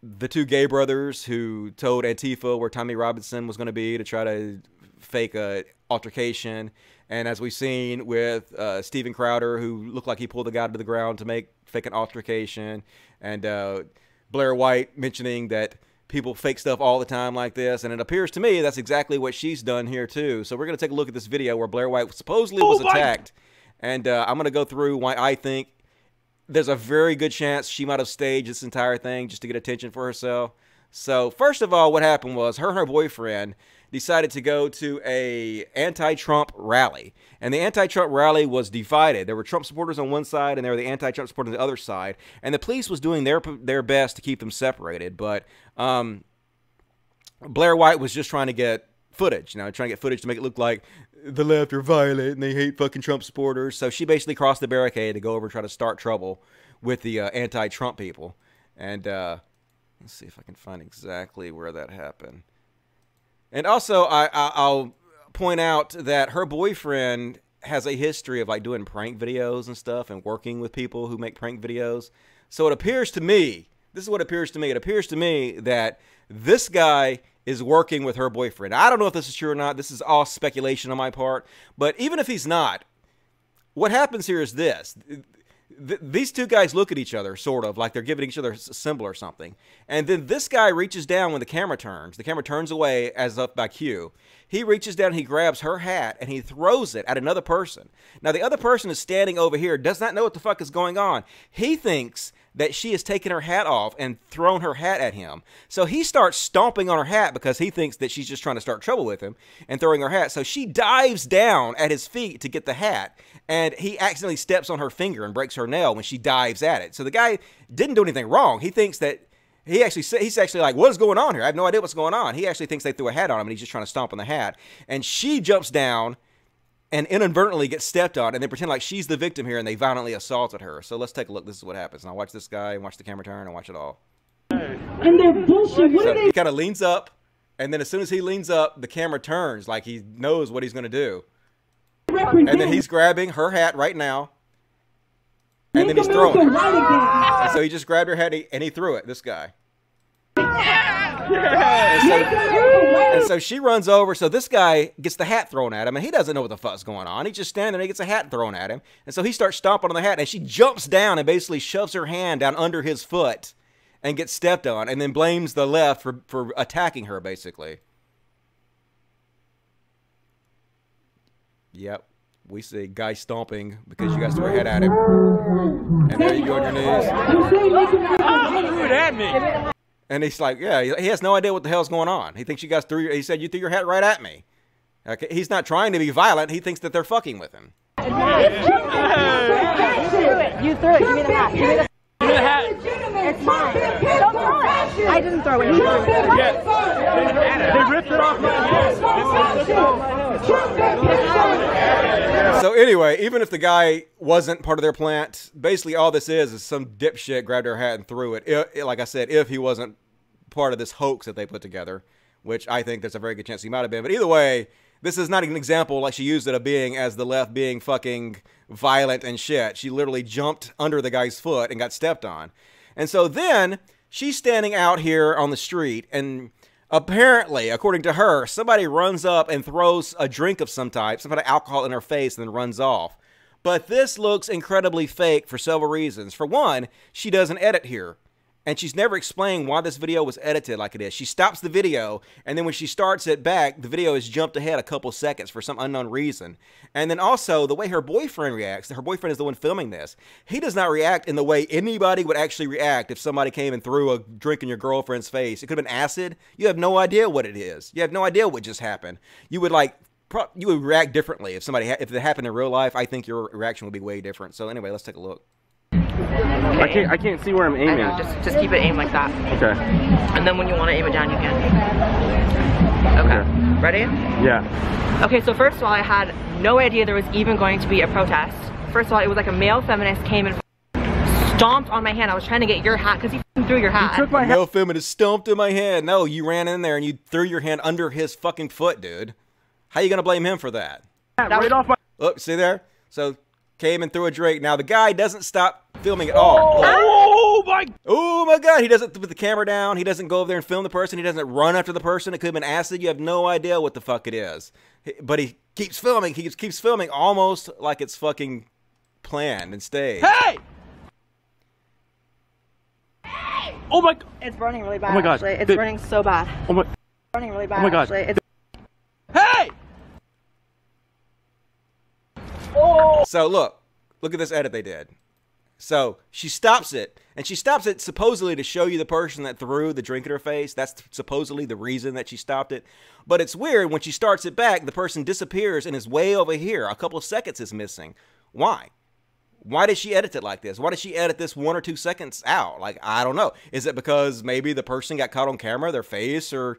S1: the two gay brothers who told Antifa where Tommy Robinson was going to be to try to fake a altercation, and as we've seen with Steven Crowder, who looked like he pulled the guy to the ground to fake an altercation, and Blair White mentioning that people fake stuff all the time like this, and it appears to me that's exactly what she's done here too. So we're going to take a look at this video where Blair White supposedly was attacked, and I'm going to go through why I think there's a very good chance she might have staged this entire thing just to get attention for herself. So first of all, what happened was her and her boyfriend decided to go to a anti-Trump rally. And the anti-Trump rally was divided. There were Trump supporters on one side, and there were the anti-Trump supporters on the other side. And the police was doing their best to keep them separated. But Blair White was just trying to get footage, trying to get footage to make it look like the left are violent and they hate fucking Trump supporters. So she basically crossed the barricade to go over and try to start trouble with the anti-Trump people. And let's see if I can find exactly where that happened. And also, I'll point out that her boyfriend has a history of doing prank videos and stuff and working with people who make prank videos. So it appears to me, this is what it appears to me. It appears to me that this guy is working with her boyfriend. I don't know if this is true or not. This is all speculation on my part. But even if he's not, what happens here is this. These two guys look at each other, sort of, like they're giving each other a symbol or something. And then this guy reaches down when the camera turns. The camera turns away as up by cue. He reaches down, he grabs her hat, and he throws it at another person. Now, the other person is standing over here, does not know what the fuck is going on. He thinks that she has taken her hat off and thrown her hat at him. So he starts stomping on her hat because he thinks that she's just trying to start trouble with him and throwing her hat. So she dives down at his feet to get the hat, and he accidentally steps on her finger and breaks her nail when she dives at it. So the guy didn't do anything wrong. He thinks that he's actually like, what is going on here? I have no idea what's going on. He actually thinks they threw a hat on him, and he's just trying to stomp on the hat. And she jumps down and inadvertently get stepped on, and they pretend like she's the victim here, and they violently assaulted her. So let's take a look. This is what happens. Now watch this guy, and watch the camera turn, and watch it all.
S4: And they're bullshit. What
S1: So
S4: are they?
S1: he kind of leans up, and then as soon as he leans up, the camera turns like he knows what he's going to do. And then he's grabbing her hat right now, and then he's throwing it. And so he just grabbed her hat, and he threw it, this guy. And so she runs over. So this guy gets the hat thrown at him, and he doesn't know what the fuck's going on. He's just standing there, and he gets a hat thrown at him. And so he starts stomping on the hat, and she jumps down and basically shoves her hand down under his foot and gets stepped on, and then blames the left for attacking her, basically. Yep. We see guy stomping because you guys threw a head at him. And there you go on your knees.
S12: Threw it at me.
S1: And he's like, yeah, he has no idea what the hell's going on. He thinks you guys he said you threw your hat right at me. Okay, he's not trying to be violent. He thinks that they're fucking with him.
S16: You threw it. Give me the hat. Give me the hat. It's mine. Don't throw it. I didn't throw it. He threw it.
S12: They ripped it off my
S1: So anyway, even if the guy wasn't part of their plant, basically all this is some dipshit grabbed her hat and threw it. Like I said, if he wasn't part of this hoax that they put together, which I think there's a very good chance he might have been. But either way, this is not an example like she used it of being as the left being fucking violent and shit. She literally jumped under the guy's foot and got stepped on. And so then she's standing out here on the street, and apparently, according to her, somebody runs up and throws a drink of some type, some kind of alcohol in her face, and then runs off. But this looks incredibly fake for several reasons. For one, she doesn't edit here. And she's never explained why this video was edited like it is. She stops the video, and then when she starts it back, the video has jumped ahead a couple seconds for some unknown reason. And then also, the way her boyfriend reacts, her boyfriend is the one filming this, he does not react in the way anybody would actually react if somebody came and threw a drink in your girlfriend's face. It could have been acid. You have no idea what it is. You have no idea what just happened. You would you would react differently if if it happened in real life. I think your reaction would be way different. So anyway, let's take a look.
S17: Okay. I can't see where I'm aiming.
S16: I know, just keep it aimed like that.
S17: Okay.
S16: And then when you want to aim it down, you can. Okay. Ready?
S17: Yeah.
S16: Okay, so first of all, I had no idea there was even going to be a protest. First of all, it was like a male feminist came and stomped on my hand. I was trying to get your hat because he threw your hat.
S1: A male feminist stomped in my hand. No, you ran in there and you threw your hand under his fucking foot, dude. How you gonna blame him for that?
S17: Right off my...
S1: Oh, see there? So came and threw a drink. Now the guy doesn't stop filming at all. Oh my God! He doesn't put the camera down. He doesn't go over there and film the person. He doesn't run after the person. It could have been acid. You have no idea what the fuck it is. But he keeps filming. He keeps filming almost like it's fucking planned and staged.
S17: Hey! Oh my!
S16: It's burning really bad.
S17: Oh my God!
S16: Actually. It's burning so bad.
S17: Oh my!
S16: It's burning really bad.
S17: Oh my God!
S16: Actually. It's...
S17: Hey!
S1: So look at this edit they did. So she stops it, and she stops it supposedly to show you the person that threw the drink in her face. That's supposedly the reason that she stopped it. But it's weird, when she starts it back, the person disappears and is way over here. A couple of seconds is missing. Why? Why did she edit it like this? Why did she edit this 1 or 2 seconds out? Like, I don't know. Is it because maybe the person got caught on camera, their face, or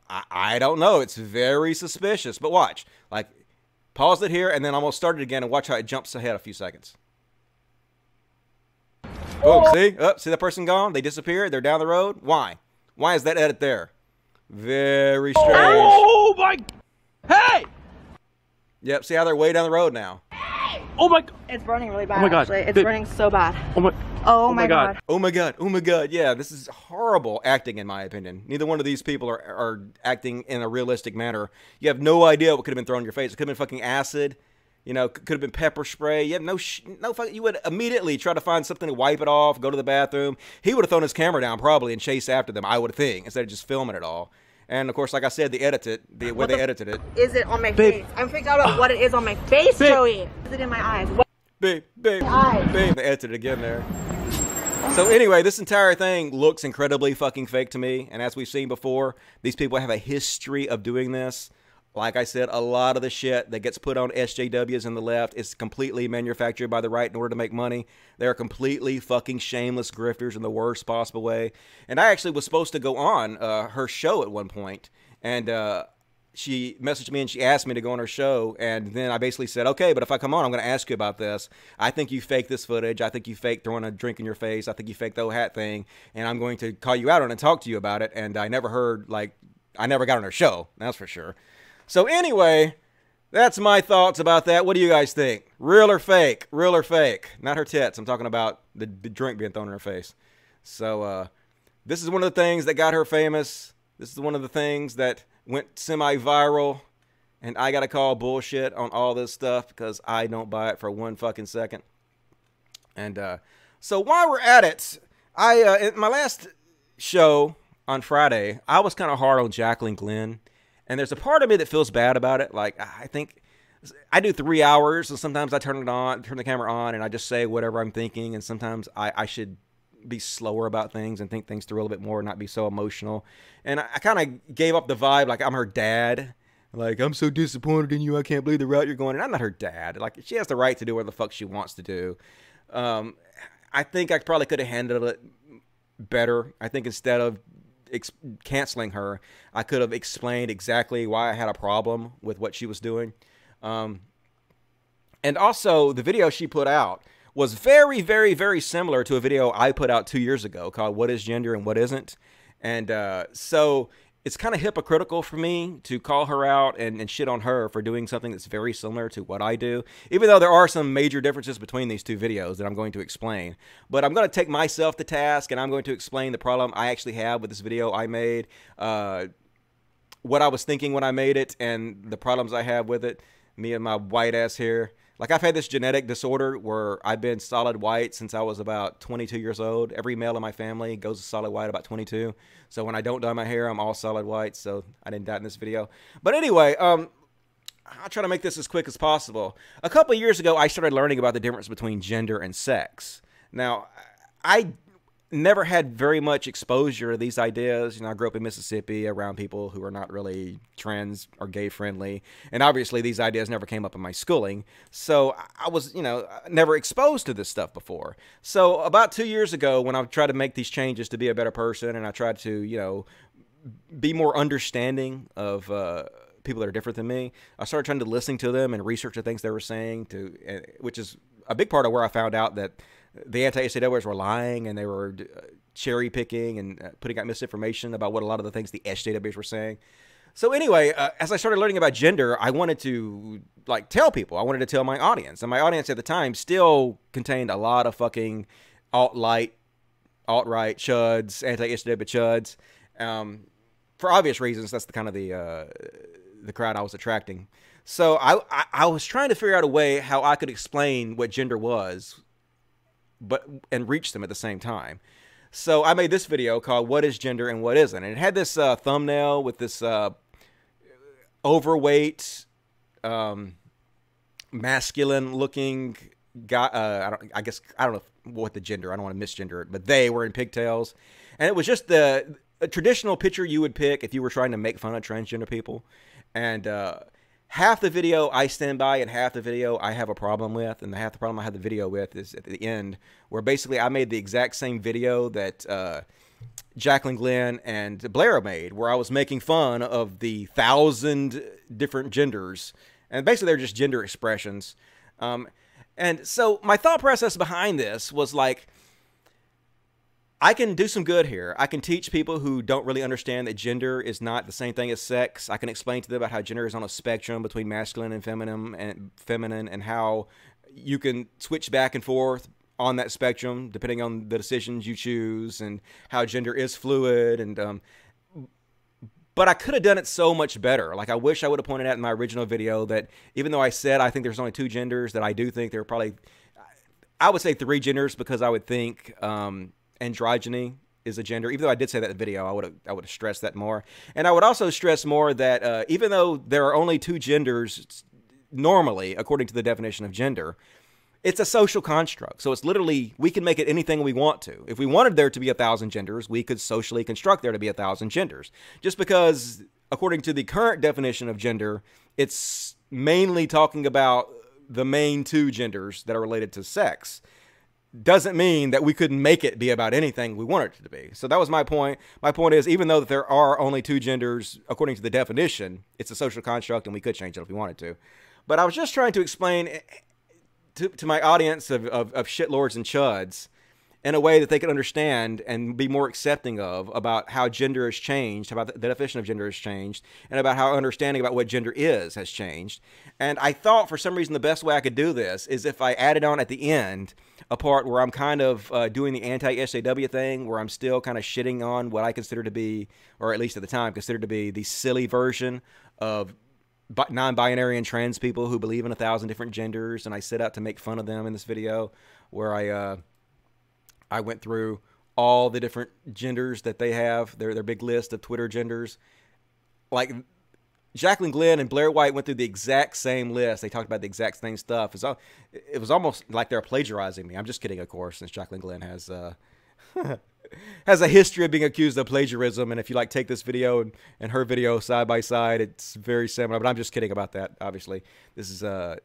S1: I don't know. It's very suspicious. But watch. Like, pause it here, and then almost start it again, and watch how it jumps ahead a few seconds. Boom, see? Oh, see that person gone? They disappeared. They're down the road. Why? Why is that edit there? Very strange.
S17: Oh my! Hey!
S1: Yep, see how they're way down the road now.
S17: Oh my!
S16: It's burning really bad.
S17: Oh my God!
S16: Actually. It's burning so bad.
S17: Oh my!
S16: Oh my God!
S1: Oh my God! Oh my God! Yeah, this is horrible acting, in my opinion. Neither one of these people are acting in a realistic manner. You have no idea what could have been thrown in your face. It could have been fucking acid. You know, could have been pepper spray. You have no you would immediately try to find something to wipe it off, go to the bathroom. He would have thrown his camera down probably and chased after them, I would think, instead of just filming it all. And of course, like I said, the way they edited it.
S16: Is it on my face? I'm freaked out about what it is on my face, Joey. Is it in my eyes? What?
S1: Babe. They edited it again there. So anyway, this entire thing looks incredibly fucking fake to me. And as we've seen before, these people have a history of doing this. Like I said, a lot of the shit that gets put on SJWs in the left is completely manufactured by the right in order to make money. They're completely fucking shameless grifters in the worst possible way. And I actually was supposed to go on her show at one point, and she messaged me and she asked me to go on her show, and then I basically said, okay, but if I come on, I'm going to ask you about this. I think you faked this footage. I think you faked throwing a drink in your face. I think you faked the whole hat thing, and I'm going to call you out on it and talk to you about it. And I never got on her show, that's for sure. So anyway, that's my thoughts about that. What do you guys think? Real or fake? Real or fake? Not her tits. I'm talking about the drink being thrown in her face. So this is one of the things that got her famous. This is one of the things that went semi-viral, and I gotta call bullshit on all this stuff because I don't buy it for one fucking second. And so while we're at it, in my last show on Friday, I was kind of hard on Jacqueline Glenn, and there's a part of me that feels bad about it. Like, I think I do 3 hours, and sometimes I turn the camera on, and I just say whatever I'm thinking, and sometimes I should be slower about things and think things through a little bit more, not be so emotional. And I kind of gave up the vibe like I'm her dad. Like, I'm so disappointed in you. I can't believe the route you're going. And I'm not her dad. Like, she has the right to do whatever the fuck she wants to do. I think I probably could have handled it better. I think instead of canceling her, I could have explained exactly why I had a problem with what she was doing. And also, the video she put out was very, very, very similar to a video I put out 2 years ago called What is Gender and What Isn't? And so it's kind of hypocritical for me to call her out and shit on her for doing something that's very similar to what I do, even though there are some major differences between these two videos that I'm going to explain. But I'm going to take myself to task, and I'm going to explain the problem I actually have with this video I made, what I was thinking when I made it, and the problems I have with it, me and my white ass hair. Like, I've had this genetic disorder where I've been solid white since I was about 22 years old. Every male in my family goes to solid white about 22. So when I don't dye my hair, I'm all solid white. So I didn't dye in this video. But anyway, I'll try to make this as quick as possible. A couple of years ago, I started learning about the difference between gender and sex. Now, I never had very much exposure to these ideas. You know, I grew up in Mississippi around people who are not really trans or gay friendly. And obviously these ideas never came up in my schooling. So I was, never exposed to this stuff before. So about 2 years ago, when I tried to make these changes to be a better person, and I tried to, be more understanding of people that are different than me, I started trying to listen to them and research the things they were saying, which is a big part of where I found out that the anti-SJWers were lying, and they were cherry picking and putting out misinformation about what a lot of the things the SJWs were saying. So anyway, as I started learning about gender, I wanted to tell people. I wanted to tell my audience, and my audience at the time still contained a lot of fucking alt-right chuds, anti-SJW chuds. For obvious reasons, that's the kind of the crowd I was attracting. So I was trying to figure out a way how I could explain what gender was, and reach them at the same time. So I made this video called What is Gender and What Isn't? And it had this thumbnail with this overweight, masculine-looking guy. I don't know what the gender. I don't want to misgender it, but they were in pigtails, and it was just a traditional picture you would pick if you were trying to make fun of transgender people. And half the video I stand by, and half the video I have a problem with, and half the problem I have the video with is at the end, where basically I made the exact same video that Jacqueline Glenn and Blair made, where I was making fun of the 1,000 different genders, and basically they're just gender expressions. And so my thought process behind this was like, I can do some good here. I can teach people who don't really understand that gender is not the same thing as sex. I can explain to them about how gender is on a spectrum between masculine and feminine, and how you can switch back and forth on that spectrum depending on the decisions you choose, and how gender is fluid. And but I could have done it so much better. Like, I wish I would have pointed out in my original video that even though I said I think there's only 2 genders, that I do think there are probably, I would say 3 genders, because I would think androgyny is a gender. Even though I did say that in the video, I would have stressed that more. And I would also stress more that even though there are only 2 genders normally, according to the definition of gender, it's a social construct. So it's literally, we can make it anything we want to. If we wanted there to be 1,000 genders, we could socially construct there to be 1,000 genders. Just because, according to the current definition of gender, it's mainly talking about the main 2 genders that are related to sex, doesn't mean that we couldn't make it be about anything we want it to be. So that was my point. My point is, even though that there are only two genders, according to the definition, it's a social construct and we could change it if we wanted to. But I was just trying to explain to my audience of shitlords and chuds in a way that they could understand and be more accepting of about how gender has changed, about the definition of gender has changed, and about how understanding about what gender is has changed. And I thought for some reason the best way I could do this is if I added on at the end a part where I'm kind of doing the anti-SJW thing, where I'm still kind of shitting on what I consider to be, or at least at the time, considered to be the silly version of non-binary and trans people who believe in 1,000 different genders, and I set out to make fun of them in this video where I went through all the different genders that they have, their big list of Twitter genders. Like, Jacqueline Glenn and Blair White went through the exact same list. They talked about the exact same stuff. It was almost like they're plagiarizing me. I'm just kidding, of course, since Jacqueline Glenn has has a history of being accused of plagiarism. And if you take this video and her video side by side, it's very similar. But I'm just kidding about that, obviously. This is a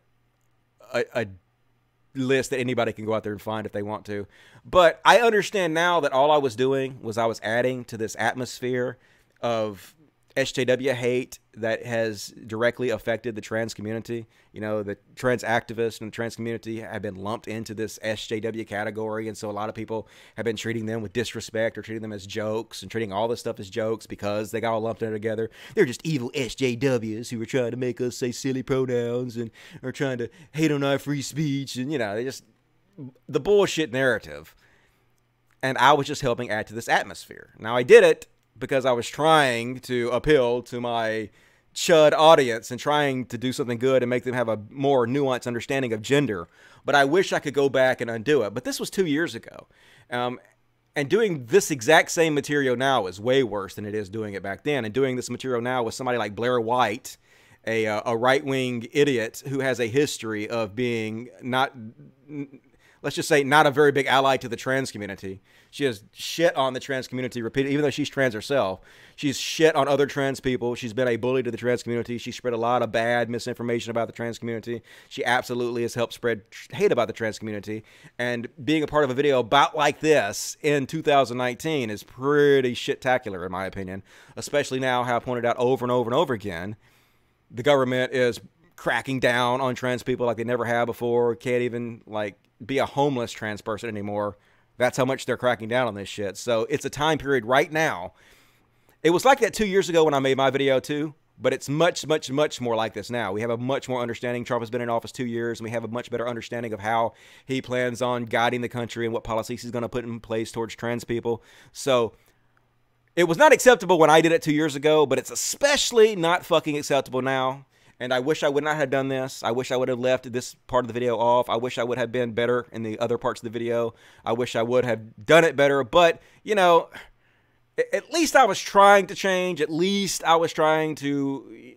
S1: list that anybody can go out there and find if they want to. But I understand now that all I was doing was I was adding to this atmosphere of SJW hate that has directly affected the trans community. You know, the trans activists and the trans community have been lumped into this SJW category, and so a lot of people have been treating them with disrespect or treating them as jokes and treating all this stuff as jokes because they got all lumped in together. They're just evil SJWs who are trying to make us say silly pronouns and are trying to hate on our free speech, and, you know, they just the bullshit narrative. And I was just helping add to this atmosphere. Now, I did it because I was trying to appeal to my chud audience and trying to do something good and make them have a more nuanced understanding of gender. But I wish I could go back and undo it. But this was 2 years ago. And doing this exact same material now is way worse than it is doing it back then. And doing this material now with somebody like Blair White, a right-wing idiot who has a history of being not... let's just say, not a very big ally to the trans community. She has shit on the trans community repeatedly, even though she's trans herself. She's shit on other trans people. She's been a bully to the trans community. She spread a lot of bad misinformation about the trans community. She absolutely has helped spread hate about the trans community. And being a part of a video about like this in 2019 is pretty shit-tacular, in my opinion. Especially now, how I pointed out over and over and over again, the government is cracking down on trans people like they never have before. Can't even, be a homeless trans person anymore. That's how much they're cracking down on this shit. So it's a time period right now. It was like that 2 years ago when I made my video too, but it's much, much, much more like this now. We have a much more understanding. Trump has been in office 2 years, and we have a much better understanding of how he plans on guiding the country and what policies he's going to put in place towards trans people. So it was not acceptable when I did it 2 years ago, but it's especially not fucking acceptable now. And I wish I would not have done this. I wish I would have left this part of the video off. I wish I would have been better in the other parts of the video. I wish I would have done it better. But, you know, at least I was trying to change. At least I was trying to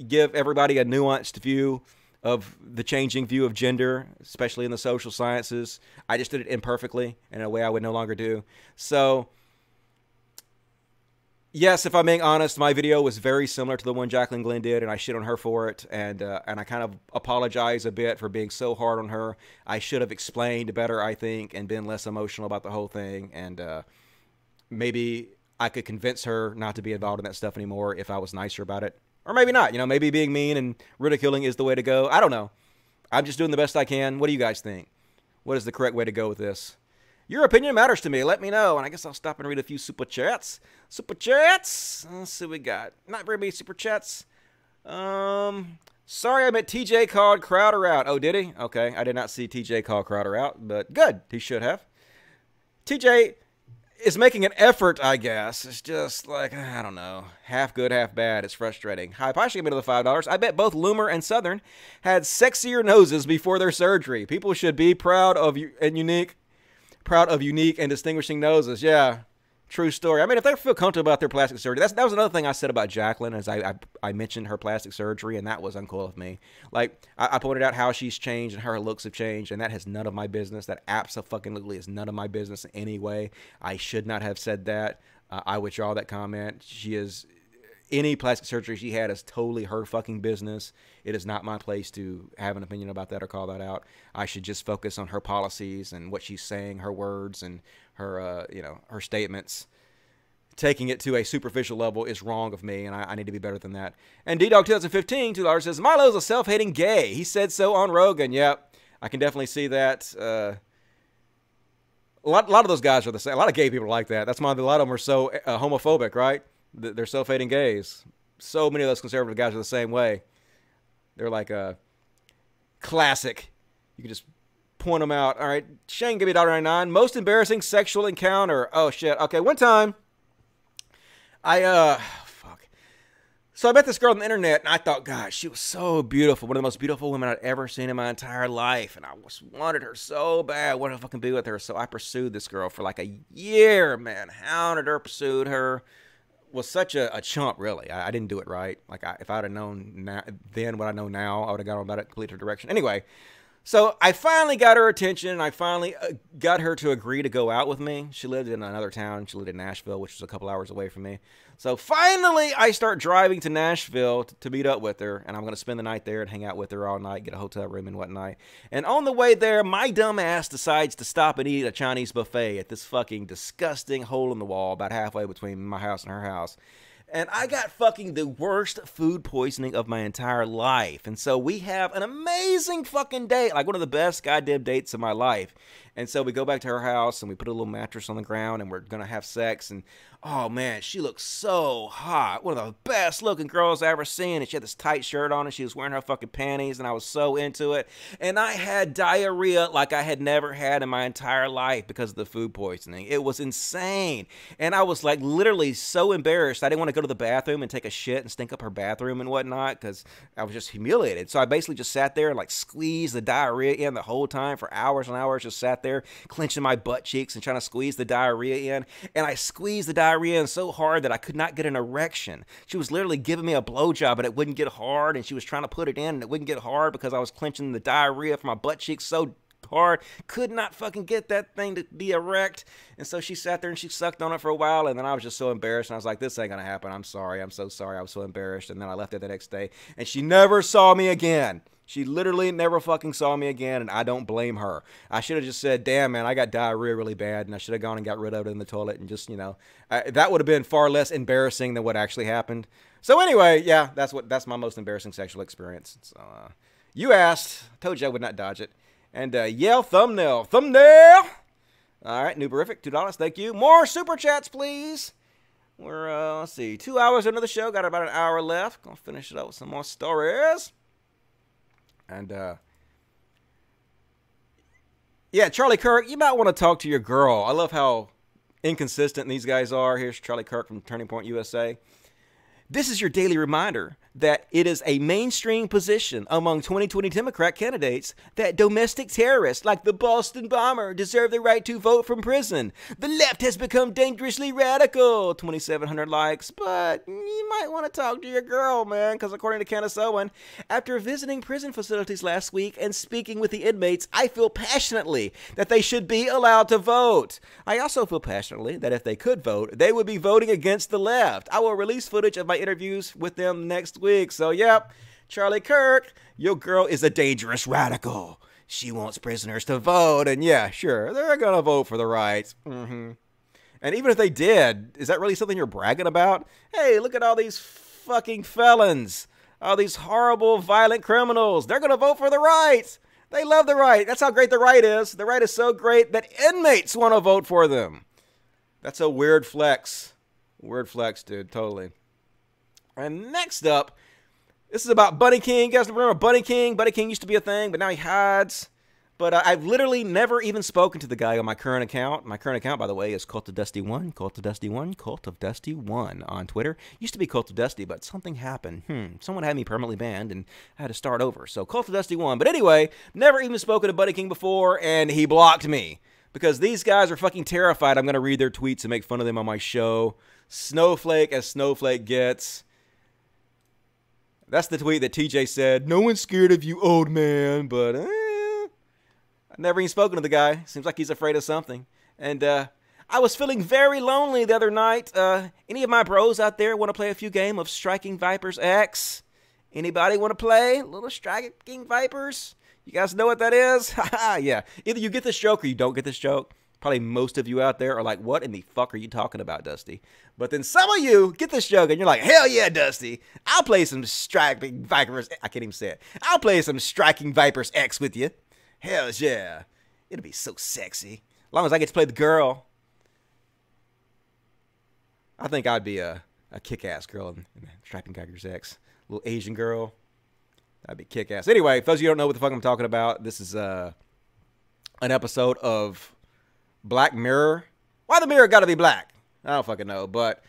S1: give everybody a nuanced view of the changing view of gender, especially in the social sciences. I just did it imperfectly in a way I would no longer do. So... yes, if I'm being honest, my video was very similar to the one Jacqueline Glenn did, and I shit on her for it, and I kind of apologize a bit for being so hard on her. I should have explained better, I think, and been less emotional about the whole thing, and maybe I could convince her not to be involved in that stuff anymore if I was nicer about it. Or maybe not, you know, maybe being mean and ridiculing is the way to go. I don't know. I'm just doing the best I can. What do you guys think? What is the correct way to go with this? Your opinion matters to me. Let me know. And I guess I'll stop and read a few super chats. Super chats? Let's see what we got. Not very many super chats. Sorry I met TJ called Crowder out. Oh, did he? Okay. I did not see TJ call Crowder out, but good. He should have. TJ is making an effort, I guess. It's just like, I don't know. Half good, half bad. It's frustrating. Hi, Pasha gave me the $5. I bet both Loomer and Southern had sexier noses before their surgery. People should be proud of you and unique. Proud of unique and distinguishing noses. Yeah, true story. I mean, if they feel comfortable about their plastic surgery, that was another thing I said about Jacqueline, as I mentioned her plastic surgery, and that was uncool of me. Like, I pointed out how she's changed and how her looks have changed, and that has none of my business. That absolutely is none of my business in any way. I should not have said that. I withdraw that comment. She is any plastic surgery she had is totally her fucking business. It is not my place to have an opinion about that or call that out. I should just focus on her policies and what she's saying, her words, and her, her statements. Taking it to a superficial level is wrong of me, and I need to be better than that. And D-Dog 2015, $2 says, Milo's a self-hating gay. He said so on Rogan. Yep, I can definitely see that. A lot of those guys are the same. A lot of gay people are like that. That's why a lot of them are so homophobic, right? They're self-hating gays. So many of those conservative guys are the same way. They're like a classic. You can just point them out. All right, Shane, give me $1.99. Most embarrassing sexual encounter. Oh, shit. Okay, one time, So I met this girl on the internet, and I thought, gosh, she was so beautiful. One of the most beautiful women I'd ever seen in my entire life. And I wanted her so bad. I wanted to fucking be with her. So I pursued this girl for like a year, man. Hounded her, pursued her. Was such a chump, really. I didn't do it right. Like, if I'd have known then what I know now, I would have gone about it complete different direction. Anyway, so I finally got her attention, and I finally got her to agree to go out with me. She lived in another town. She lived in Nashville, which was a couple hours away from me. So finally, I start driving to Nashville to meet up with her, and I'm going to spend the night there and hang out with her all night, get a hotel room and whatnot. And on the way there, my dumb ass decides to stop and eat a Chinese buffet at this fucking disgusting hole in the wall about halfway between my house and her house. And I got fucking the worst food poisoning of my entire life. And so we have an amazing fucking date, like one of the best goddamn dates of my life. And so we go back to her house, and we put a little mattress on the ground, and we're going to have sex. And, oh, man, she looks so hot. One of the best-looking girls I ever seen. And she had this tight shirt on, and she was wearing her fucking panties, and I was so into it. And I had diarrhea like I had never had in my entire life because of the food poisoning. It was insane. And I was, like, literally so embarrassed. I didn't want to go to the bathroom and take a shit and stink up her bathroom and whatnot because I was just humiliated. So I basically just sat there and, like, squeezed the diarrhea in the whole time for hours and hours, just sat there clenching my butt cheeks and trying to squeeze the diarrhea in. And I squeezed the diarrhea in so hard that I could not get an erection. She was literally giving me a blowjob, and it wouldn't get hard, and she was trying to put it in, and it wouldn't get hard because I was clenching the diarrhea from my butt cheeks so hard. Could not fucking get that thing to be erect. And so she sat there and she sucked on it for a while, and then I was just so embarrassed, and I was like, this ain't gonna happen. I'm sorry. I'm so sorry. I was so embarrassed. And then I left it the next day, and she never saw me again. She literally never fucking saw me again, and I don't blame her. I should have just said, damn, man, I got diarrhea really bad, and I should have gone and got rid of it in the toilet and just, that would have been far less embarrassing than what actually happened. So anyway, yeah, that's my most embarrassing sexual experience. So, you asked. Told you I would not dodge it. And, yell thumbnail. Thumbnail! All right, Newberific, $2. Thank you. More super chats, please. We're, let's see, 2 hours into the show. Got about an hour left. Gonna finish it up with some more stories. And, yeah, Charlie Kirk, you might want to talk to your girl. I love how inconsistent these guys are. Here's Charlie Kirk from Turning Point USA. This is your daily reminder that it is a mainstream position among 2020 Democrat candidates that domestic terrorists like the Boston bomber deserve the right to vote from prison. The left has become dangerously radical. 2,700 likes, but you might want to talk to your girl, man, because according to Candace Owen, after visiting prison facilities last week and speaking with the inmates, I feel passionately that they should be allowed to vote. I also feel passionately that if they could vote, they would be voting against the left. I will release footage of my interviews with them next week. So, yep, Charlie Kirk, your girl is a dangerous radical. She wants prisoners to vote, and yeah, sure, they're going to vote for the right. And even if they did, is that really something you're bragging about? Hey, look at all these fucking felons, all these horrible, violent criminals. They're going to vote for the right. They love the right. That's how great the right is. The right is so great that inmates want to vote for them. That's a weird flex. Weird flex, dude, totally. And next up, this is about Bunny King. You guys remember Bunny King? Bunny King used to be a thing, but now he hides. But I've literally never even spoken to the guy on my current account. My current account, by the way, is Cult of Dusty1, Cult of Dusty1, Cult of Dusty1 on Twitter. Used to be Cult of Dusty, but something happened. Someone had me permanently banned, and I had to start over. So Cult of Dusty1. But anyway, never even spoken to Bunny King before, and he blocked me. Because these guys are fucking terrified I'm going to read their tweets and make fun of them on my show. Snowflake as Snowflake gets. That's the tweet that TJ said, no one's scared of you, old man, but I've never even spoken to the guy. Seems like he's afraid of something. And I was feeling very lonely the other night. Any of my bros out there want to play a few game of Striking Vipers X? Anybody want to play a little Striking Vipers? You guys know what that is? Haha, yeah. Either you get this joke or you don't get this joke. Probably most of you out there are like, what in the fuck are you talking about, Dusty? But then some of you get this joke and you're like, hell yeah, Dusty. I'll play some Striking Vipers. I can't even say it. I'll play some Striking Vipers X with you. Hell yeah. It'll be so sexy. As long as I get to play the girl. I think I'd be a kick-ass girl in Striking Vipers X. A little Asian girl. That'd be kick-ass. Anyway, for those of you who don't know what the fuck I'm talking about, this is an episode of Black Mirror. Why the mirror gotta be black? I don't fucking know. But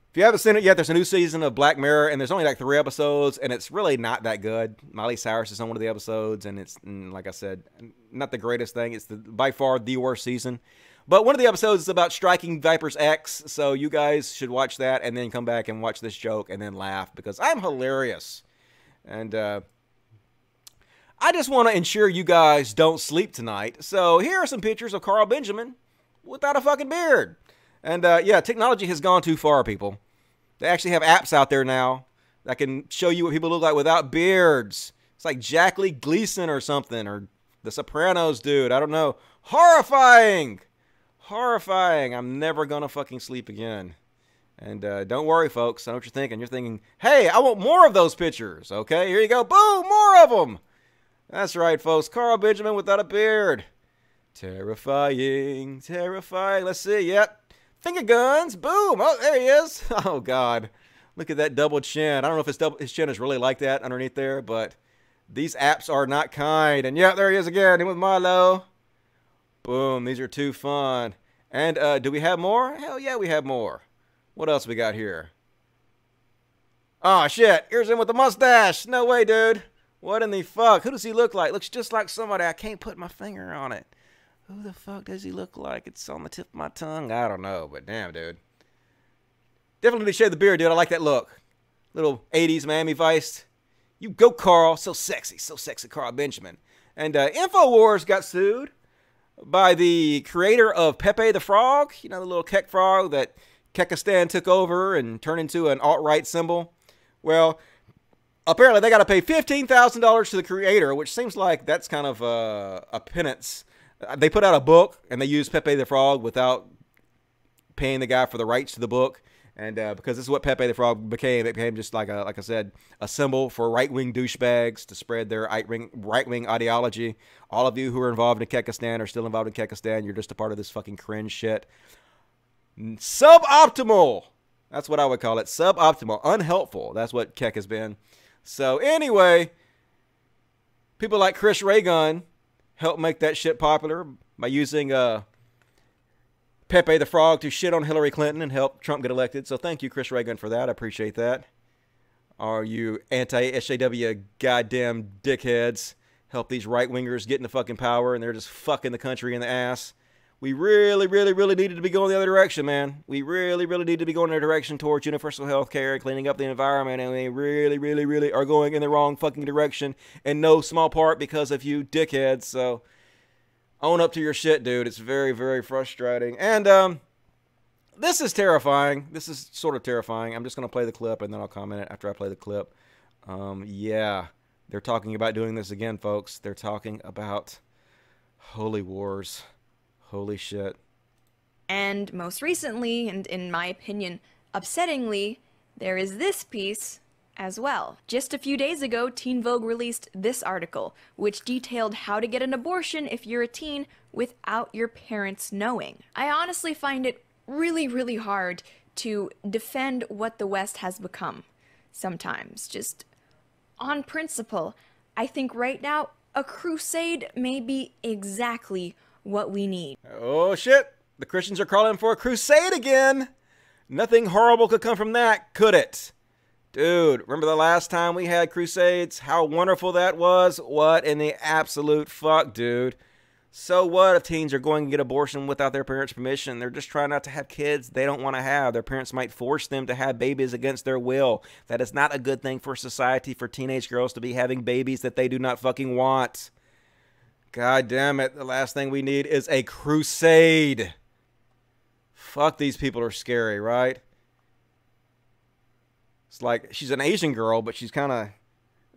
S1: if you haven't seen it yet, there's a new season of Black Mirror, and there's only like 3 episodes, and it's really not that good. Miley Cyrus is on one of the episodes, and it's, like I said, not the greatest thing. It's by far the worst season. But one of the episodes is about Striking Vipers X, so you guys should watch that, and then come back and watch this joke, and then laugh, because I'm hilarious. And I just want to ensure you guys don't sleep tonight. So here are some pictures of Carl Benjamin without a fucking beard. And yeah, technology has gone too far, people. They actually have apps out there now that can show you what people look like without beards. It's like Jack Lee Gleason or something, or the Sopranos dude. I don't know. Horrifying! Horrifying. I'm never going to fucking sleep again. And don't worry, folks. I know what you're thinking. You're thinking, hey, I want more of those pictures. Okay, here you go. Boom, more of them. That's right, folks. Carl Benjamin without a beard. Terrifying, terrifying. Let's see. Yep. Finger guns. Boom. Oh, there he is. Oh, God. Look at that double chin. I don't know if his chin is really like that underneath there, but these apps are not kind. And yeah, there he is again. In with Milo. Boom. These are too fun. And do we have more? Hell yeah, we have more. What else we got here? Oh, shit. Here's him with the mustache. No way, dude. What in the fuck? Who does he look like? Looks just like somebody. I can't put my finger on it. Who the fuck does he look like? It's on the tip of my tongue. I don't know, but damn, dude. Definitely shave the beard, dude. I like that look. Little 80s Miami Vice. You go, Carl. So sexy, Carl Benjamin. And InfoWars got sued by the creator of Pepe the Frog. You know, the little Kek frog that Kekistan took over and turned into an alt-right symbol. Well, apparently they got to pay $15,000 to the creator, which seems like that's kind of a penance. They put out a book, and they used Pepe the Frog without paying the guy for the rights to the book. And because this is what Pepe the Frog became, it became just like I said, a symbol for right-wing douchebags to spread their right-wing ideology. All of you who are involved in Kekistan are still involved in Kekistan. You're just a part of this fucking cringe shit. Suboptimal. That's what I would call it. Suboptimal. Unhelpful. That's what Kek has been. So anyway, people like Chris Raygun helped make that shit popular by using Pepe the Frog to shit on Hillary Clinton and help Trump get elected. So thank you, Chris Raygun, for that. I appreciate that. Are you anti-SJW goddamn dickheads help these right-wingers get into fucking power and they're just fucking the country in the ass? We really, really, really needed to be going the other direction, man. We really, really need to be going in a direction towards universal health care, cleaning up the environment, and we really, really, really are going in the wrong fucking direction, in no small part because of you dickheads. So own up to your shit, dude. It's very, very frustrating. And this is terrifying. This is sort of terrifying. I'm just going to play the clip, and then I'll comment it after I play the clip. Yeah, they're talking about doing this again, folks. They're talking about holy wars. Holy shit.
S18: And most recently, and in my opinion, upsettingly, there is this piece as well. Just a few days ago, Teen Vogue released this article, which detailed how to get an abortion if you're a teen without your parents knowing. I honestly find it really, really hard to defend what the West has become sometimes. Just on principle, I think right now, a crusade may be exactly what we need.
S1: Oh shit, the Christians are calling for a crusade again. Nothing horrible could come from that, could it? Dude, remember the last time we had crusades? How wonderful that was? What in the absolute fuck, dude? So what if teens are going to get abortion without their parents' permission? They're just trying not to have kids they don't want to have. Their parents might force them to have babies against their will. That is not a good thing for society, for teenage girls to be having babies that they do not fucking want. God damn it, the last thing we need is a crusade. Fuck, these people are scary, right? It's like she's an Asian girl, but she's kind of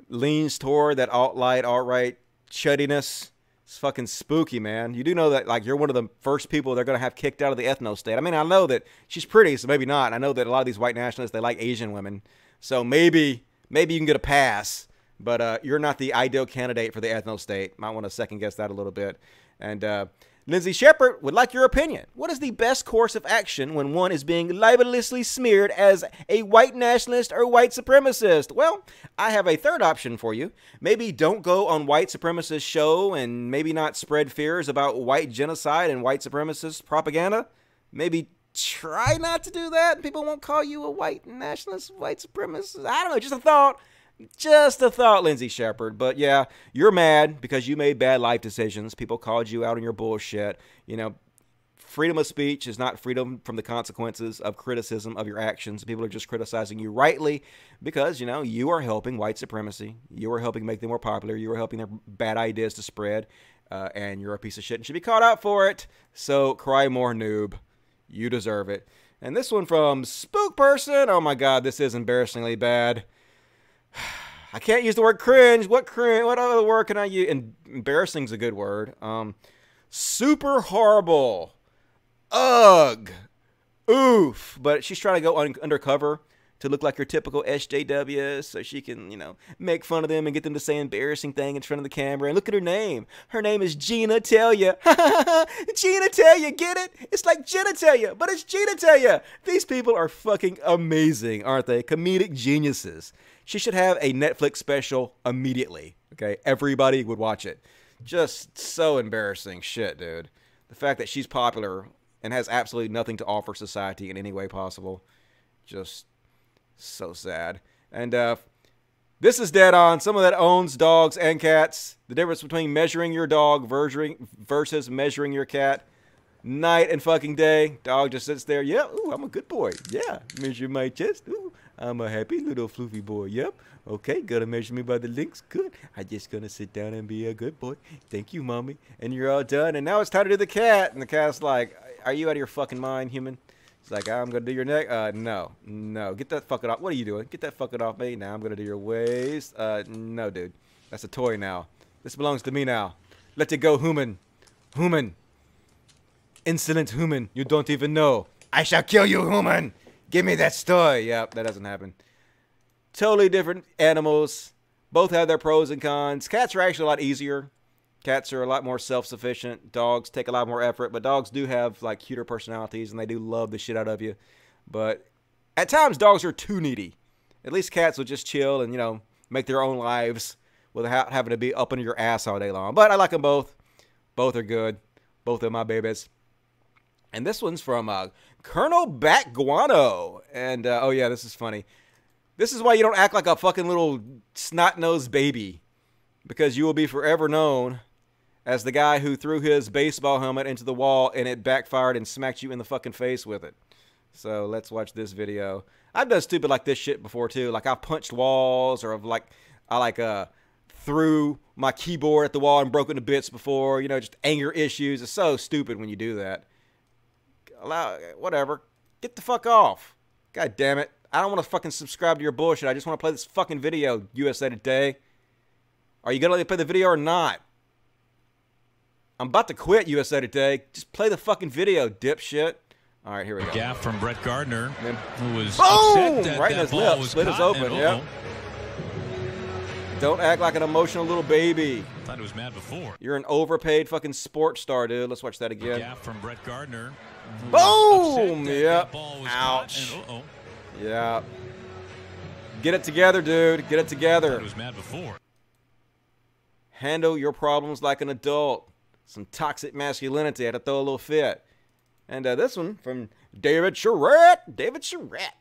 S1: leans toward that alt-right chuddiness. It's fucking spooky, man. You do know that, like, you're one of the first people they're going to have kicked out of the ethno state. I mean, I know that she's pretty, so maybe not. I know that a lot of these white nationalists, they like Asian women. So maybe you can get a pass, but you're not the ideal candidate for the ethno state. Might want to second guess that a little bit. And Lindsay Shepard would like your opinion. What is the best course of action when one is being libelously smeared as a white nationalist or white supremacist? Well, I have a third option for you. Maybe don't go on white supremacist show and maybe not spread fears about white genocide and white supremacist propaganda. Maybe try not to do that. People won't call you a white nationalist, white supremacist. I don't know, just a thought. Just a thought, Lindsay Shepard. But yeah, you're mad because you made bad life decisions. People called you out on your bullshit. You know, freedom of speech is not freedom from the consequences of criticism of your actions. People are just criticizing you rightly because, you know, you are helping white supremacy. You are helping make them more popular. You are helping their bad ideas to spread. And you're a piece of shit and should be called out for it. So cry more, noob. You deserve it. And this one from Spook Person. Oh my God, this is embarrassingly bad. I can't use the word cringe. What cringe? What other word can I use? Embarrassing's a good word. Super horrible. Ugh. Oof. But she's trying to go undercover to look like your typical SJW so she can, you know, make fun of them and get them to say embarrassing thing in front of the camera. And look at her name. Her name is Gina Talia. Gina Talia, get it? It's like genitalia, but it's Gina Talia. These people are fucking amazing, aren't they? Comedic geniuses. She should have a Netflix special immediately, okay? Everybody would watch it. Just so embarrassing shit, dude. The fact that she's popular and has absolutely nothing to offer society in any way possible. Just so sad. And this is dead on. Someone that owns dogs and cats. The difference between measuring your dog versus measuring your cat. Night and fucking day. Dog just sits there. Yeah, ooh, I'm a good boy. Yeah, measure my chest. Ooh, I'm a happy little floofy boy. Yep. Okay, gonna measure me by the links. Good. I just gonna sit down and be a good boy. Thank you, mommy. And you're all done. And now it's time to do the cat. And the cat's like, are you out of your fucking mind, human? It's like, I'm gonna do your neck. No. Get that fucking off. What are you doing? Get that fucking off me. Now I'm gonna do your waist. No, dude. That's a toy now. This belongs to me now. Let it go, human. Human. Insolent human, you don't even know. I shall kill you, human. Give me that toy. Yep, that doesn't happen. Totally different animals. Both have their pros and cons. Cats are actually a lot easier. Cats are a lot more self-sufficient. Dogs take a lot more effort, but dogs do have like cuter personalities and they do love the shit out of you. But at times, dogs are too needy. At least cats will just chill and, you know, make their own lives without having to be up under your ass all day long. But I like them both. Both are good. Both are my babies. And this one's from Colonel Bat Guano. And, oh yeah, this is funny. This is why you don't act like a fucking little snot-nosed baby. Because you will be forever known as the guy who threw his baseball helmet into the wall and it backfired and smacked you in the fucking face with it. So let's watch this video. I've done stupid like this shit before too. Like I've punched walls or I threw my keyboard at the wall and broke into bits before. You know, just anger issues. It's so stupid when you do that. Whatever. Get the fuck off. God damn it. I don't want to fucking subscribe to your bullshit. I just want to play this fucking video, USA Today. Are you going to let me play the video or not? I'm about to quit, USA Today. Just play the fucking video, dipshit. All right, here we go.
S19: Gaff from Brett Gardner, who was
S1: boom!
S19: upset that
S1: Right in
S19: that
S1: his
S19: ball
S1: lip.
S19: was
S1: Split is
S19: caught,
S1: open,
S19: and,
S1: yep. Don't act like an emotional little baby.
S19: Thought he was mad before.
S1: You're an overpaid fucking sports star, dude. Let's watch that again.
S19: Gaff from Brett Gardner.
S1: Boom! Yep. Ouch. Yeah. Get it together, dude. Get it together.
S19: He was mad before.
S1: Handle your problems like an adult. Some toxic masculinity. I had to throw a little fit. And this one from David Charette. David Charette.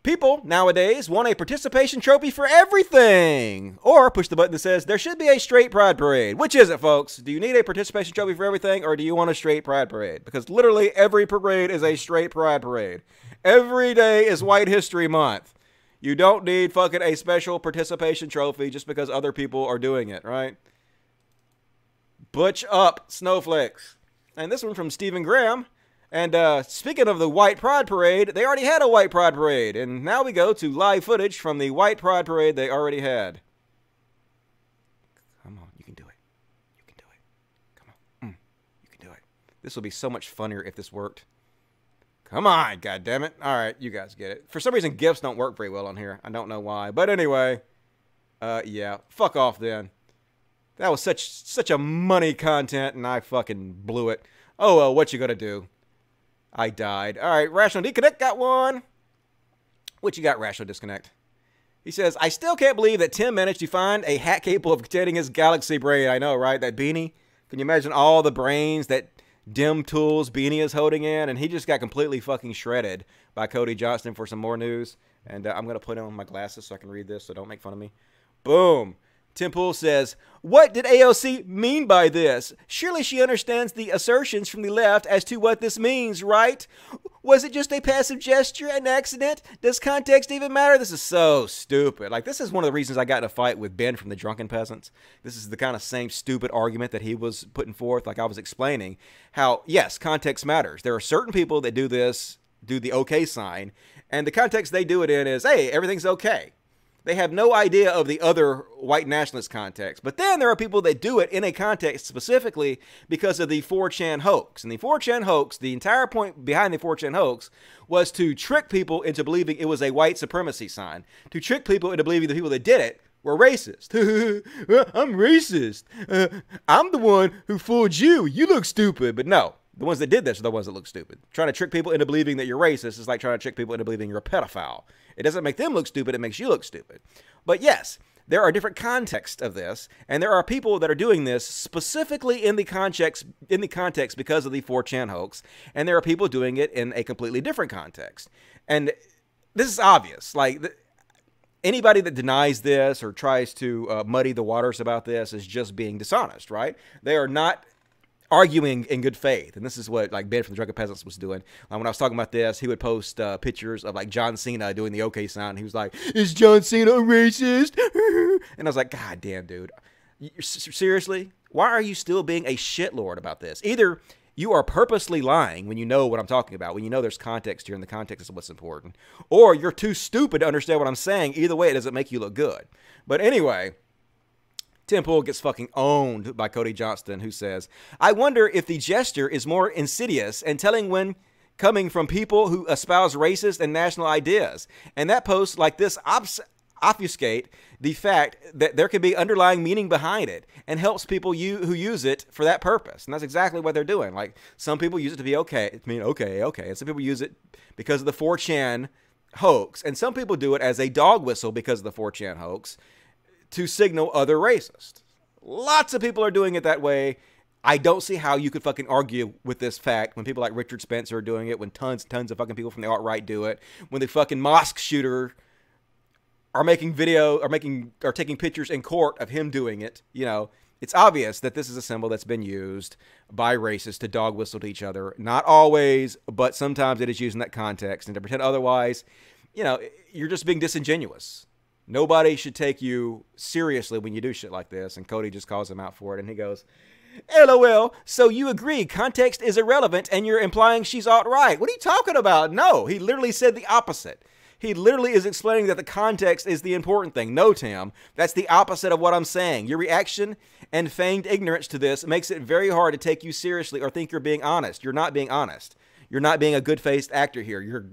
S1: People nowadays want a participation trophy for everything. Or push the button that says there should be a straight pride parade. Which is it, folks? Do you need a participation trophy for everything or do you want a straight pride parade? Because literally every parade is a straight pride parade. Every day is White History Month. You don't need fucking a special participation trophy just because other people are doing it, right? Butch up, snowflakes. And this one from Stephen Graham. And speaking of the White Pride Parade, they already had a White Pride Parade. And now we go to live footage from the White Pride Parade they already had. Come on, you can do it. You can do it. Come on. You can do it. This will be so much funnier if this worked. Come on, goddammit. All right, you guys get it. For some reason, GIFs don't work very well on here. I don't know why. But anyway, yeah, fuck off then. That was such a money content, and I fucking blew it. Oh, well, what you gonna do? I died. All right, Rational Disconnect got one. What you got, Rational Disconnect? He says, I still can't believe that Tim managed to find a hat capable of containing his galaxy brain. I know, right? That beanie. Can you imagine all the brains that Dim Tools beanie is holding in? And he just got completely fucking shredded by Cody Johnston for some more news. And I'm going to put on my glasses so I can read this, so don't make fun of me. Boom. Tim Pool says, what did AOC mean by this? Surely she understands the assertions from the left as to what this means, right? Was it just a passive gesture, an accident? Does context even matter? This is so stupid. Like, this is one of the reasons I got in a fight with Ben from the Drunken Peasants. This is the kind of same stupid argument that he was putting forth. Like I was explaining how, yes, context matters. There are certain people that do this, do the okay sign, and the context they do it in is, hey, everything's okay. They have no idea of the other white nationalist context. But then there are people that do it in a context specifically because of the 4chan hoax. And the 4chan hoax, the entire point behind the 4chan hoax was to trick people into believing it was a white supremacy sign. To trick people into believing the people that did it were racist. I'm racist. I'm the one who fooled you. You look stupid. But no, the ones that did this are the ones that look stupid. Trying to trick people into believing that you're racist is like trying to trick people into believing you're a pedophile. It doesn't make them look stupid, it makes you look stupid. But yes, there are different contexts of this, and there are people that are doing this specifically in the context because of the 4chan hoax, and there are people doing it in a completely different context. And this is obvious. Like, anybody that denies this or tries to muddy the waters about this is just being dishonest, right? They are not arguing in good faith. And this is what like Ben from the Drunken Peasants was doing. When I was talking about this, he would post pictures of like John Cena doing the okay sound. He was like, is John Cena a racist? And I was like, God damn, dude. Seriously? Why are you still being a shitlord about this? Either you are purposely lying when you know what I'm talking about, when you know there's context here and the context is what's important, or you're too stupid to understand what I'm saying. Either way, it doesn't make you look good. But anyway, Tim Pool gets fucking owned by Cody Johnston, who says, I wonder if the gesture is more insidious and telling when coming from people who espouse racist and national ideas. And that post like this obfuscate the fact that there could be underlying meaning behind it and helps people who use it for that purpose. And that's exactly what they're doing. Like, some people use it to be okay. I mean, okay. And some people use it because of the 4chan hoax. And some people do it as a dog whistle because of the 4chan hoax, to signal other racists. Lots of people are doing it that way. I don't see how you could fucking argue with this fact when people like Richard Spencer are doing it, when tons of fucking people from the alt-right do it, when the fucking mosque shooter are making taking pictures in court of him doing it. You know, it's obvious that this is a symbol that's been used by racists to dog whistle to each other. Not always, but sometimes it is used in that context. And to pretend otherwise, you know, you're just being disingenuous. Nobody should take you seriously when you do shit like this. And Cody just calls him out for it. And he goes, LOL, so you agree context is irrelevant and you're implying she's alt-right. What are you talking about? No, he literally said the opposite. He literally is explaining that the context is the important thing. No, Tim, that's the opposite of what I'm saying. Your reaction and feigned ignorance to this makes it very hard to take you seriously or think you're being honest. You're not being honest. You're not being a good-faced actor here. You're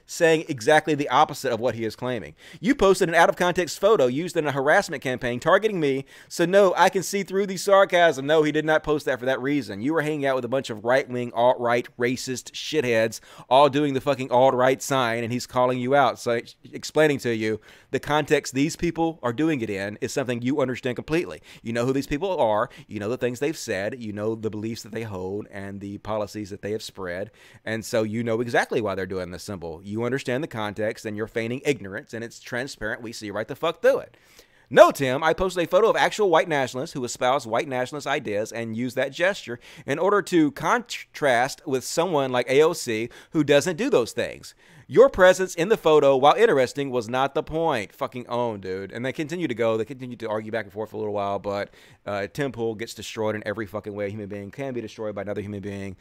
S1: saying exactly the opposite of what he is claiming. You posted an out-of-context photo used in a harassment campaign targeting me, so no, I can see through the sarcasm. No, he did not post that for that reason. You were hanging out with a bunch of right-wing, alt-right, racist shitheads, all doing the fucking alt-right sign, and he's calling you out, so explaining to you the context these people are doing it in is something you understand completely. You know who these people are, you know the things they've said, you know the beliefs that they hold, and the policies that they have spread, and so you know exactly why they're doing this symbol. You understand the context and you're feigning ignorance, and it's transparent. We see right the fuck through it. No, Tim, I posted a photo of actual white nationalists who espouse white nationalist ideas and use that gesture in order to contrast with someone like AOC who doesn't do those things. Your presence in the photo, while interesting, was not the point. Fucking own, dude. And they continue to go. They continue to argue back and forth for a little while, but Tim Pool gets destroyed in every fucking way a human being can be destroyed by another human being.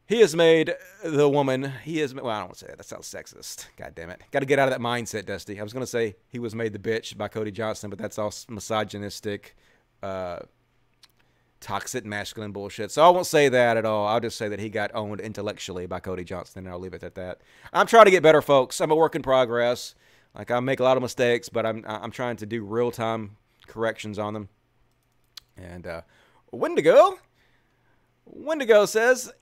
S1: He has made the woman, well, I don't want to say that. That sounds sexist. God damn it. Got to get out of that mindset, Dusty. I was going to say he was made the bitch by Cody Johnson, but that's all misogynistic, toxic masculine bullshit. So I won't say that at all. I'll just say that he got owned intellectually by Cody Johnson, and I'll leave it at that. I'm trying to get better, folks. I'm a work in progress. Like, I make a lot of mistakes, but I'm trying to do real-time corrections on them. And Wendigo says,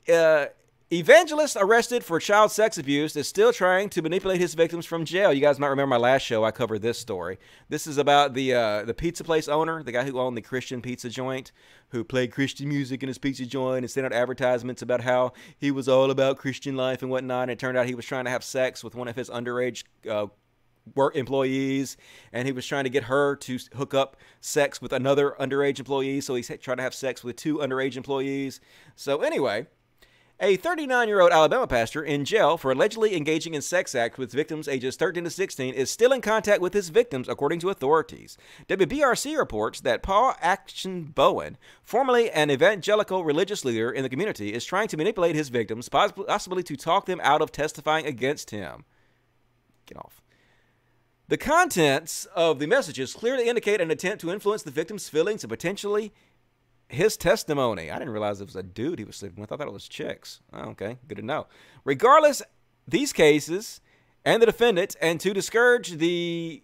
S1: evangelist arrested for child sex abuse is still trying to manipulate his victims from jail. You guys might remember my last show. I covered this story. This is about the pizza place owner, the guy who owned the Christian pizza joint, who played Christian music in his pizza joint and sent out advertisements about how he was all about Christian life and whatnot. And it turned out he was trying to have sex with one of his underage work employees, and he was trying to get her to hook up sex with another underage employee. So he's trying to have sex with 2 underage employees. So anyway, a 39-year-old Alabama pastor in jail for allegedly engaging in sex acts with victims ages 13 to 16 is still in contact with his victims, according to authorities. WBRC reports that Paul Action Bowen, formerly an evangelical religious leader in the community, is trying to manipulate his victims, possibly to talk them out of testifying against him. Get off. The contents of the messages clearly indicate an intent to influence the victim's feelings and potentially his testimony. I didn't realize it was a dude he was sleeping with. I thought it was chicks. Oh, okay, good to know. Regarding these cases and the defendant, and to discourage the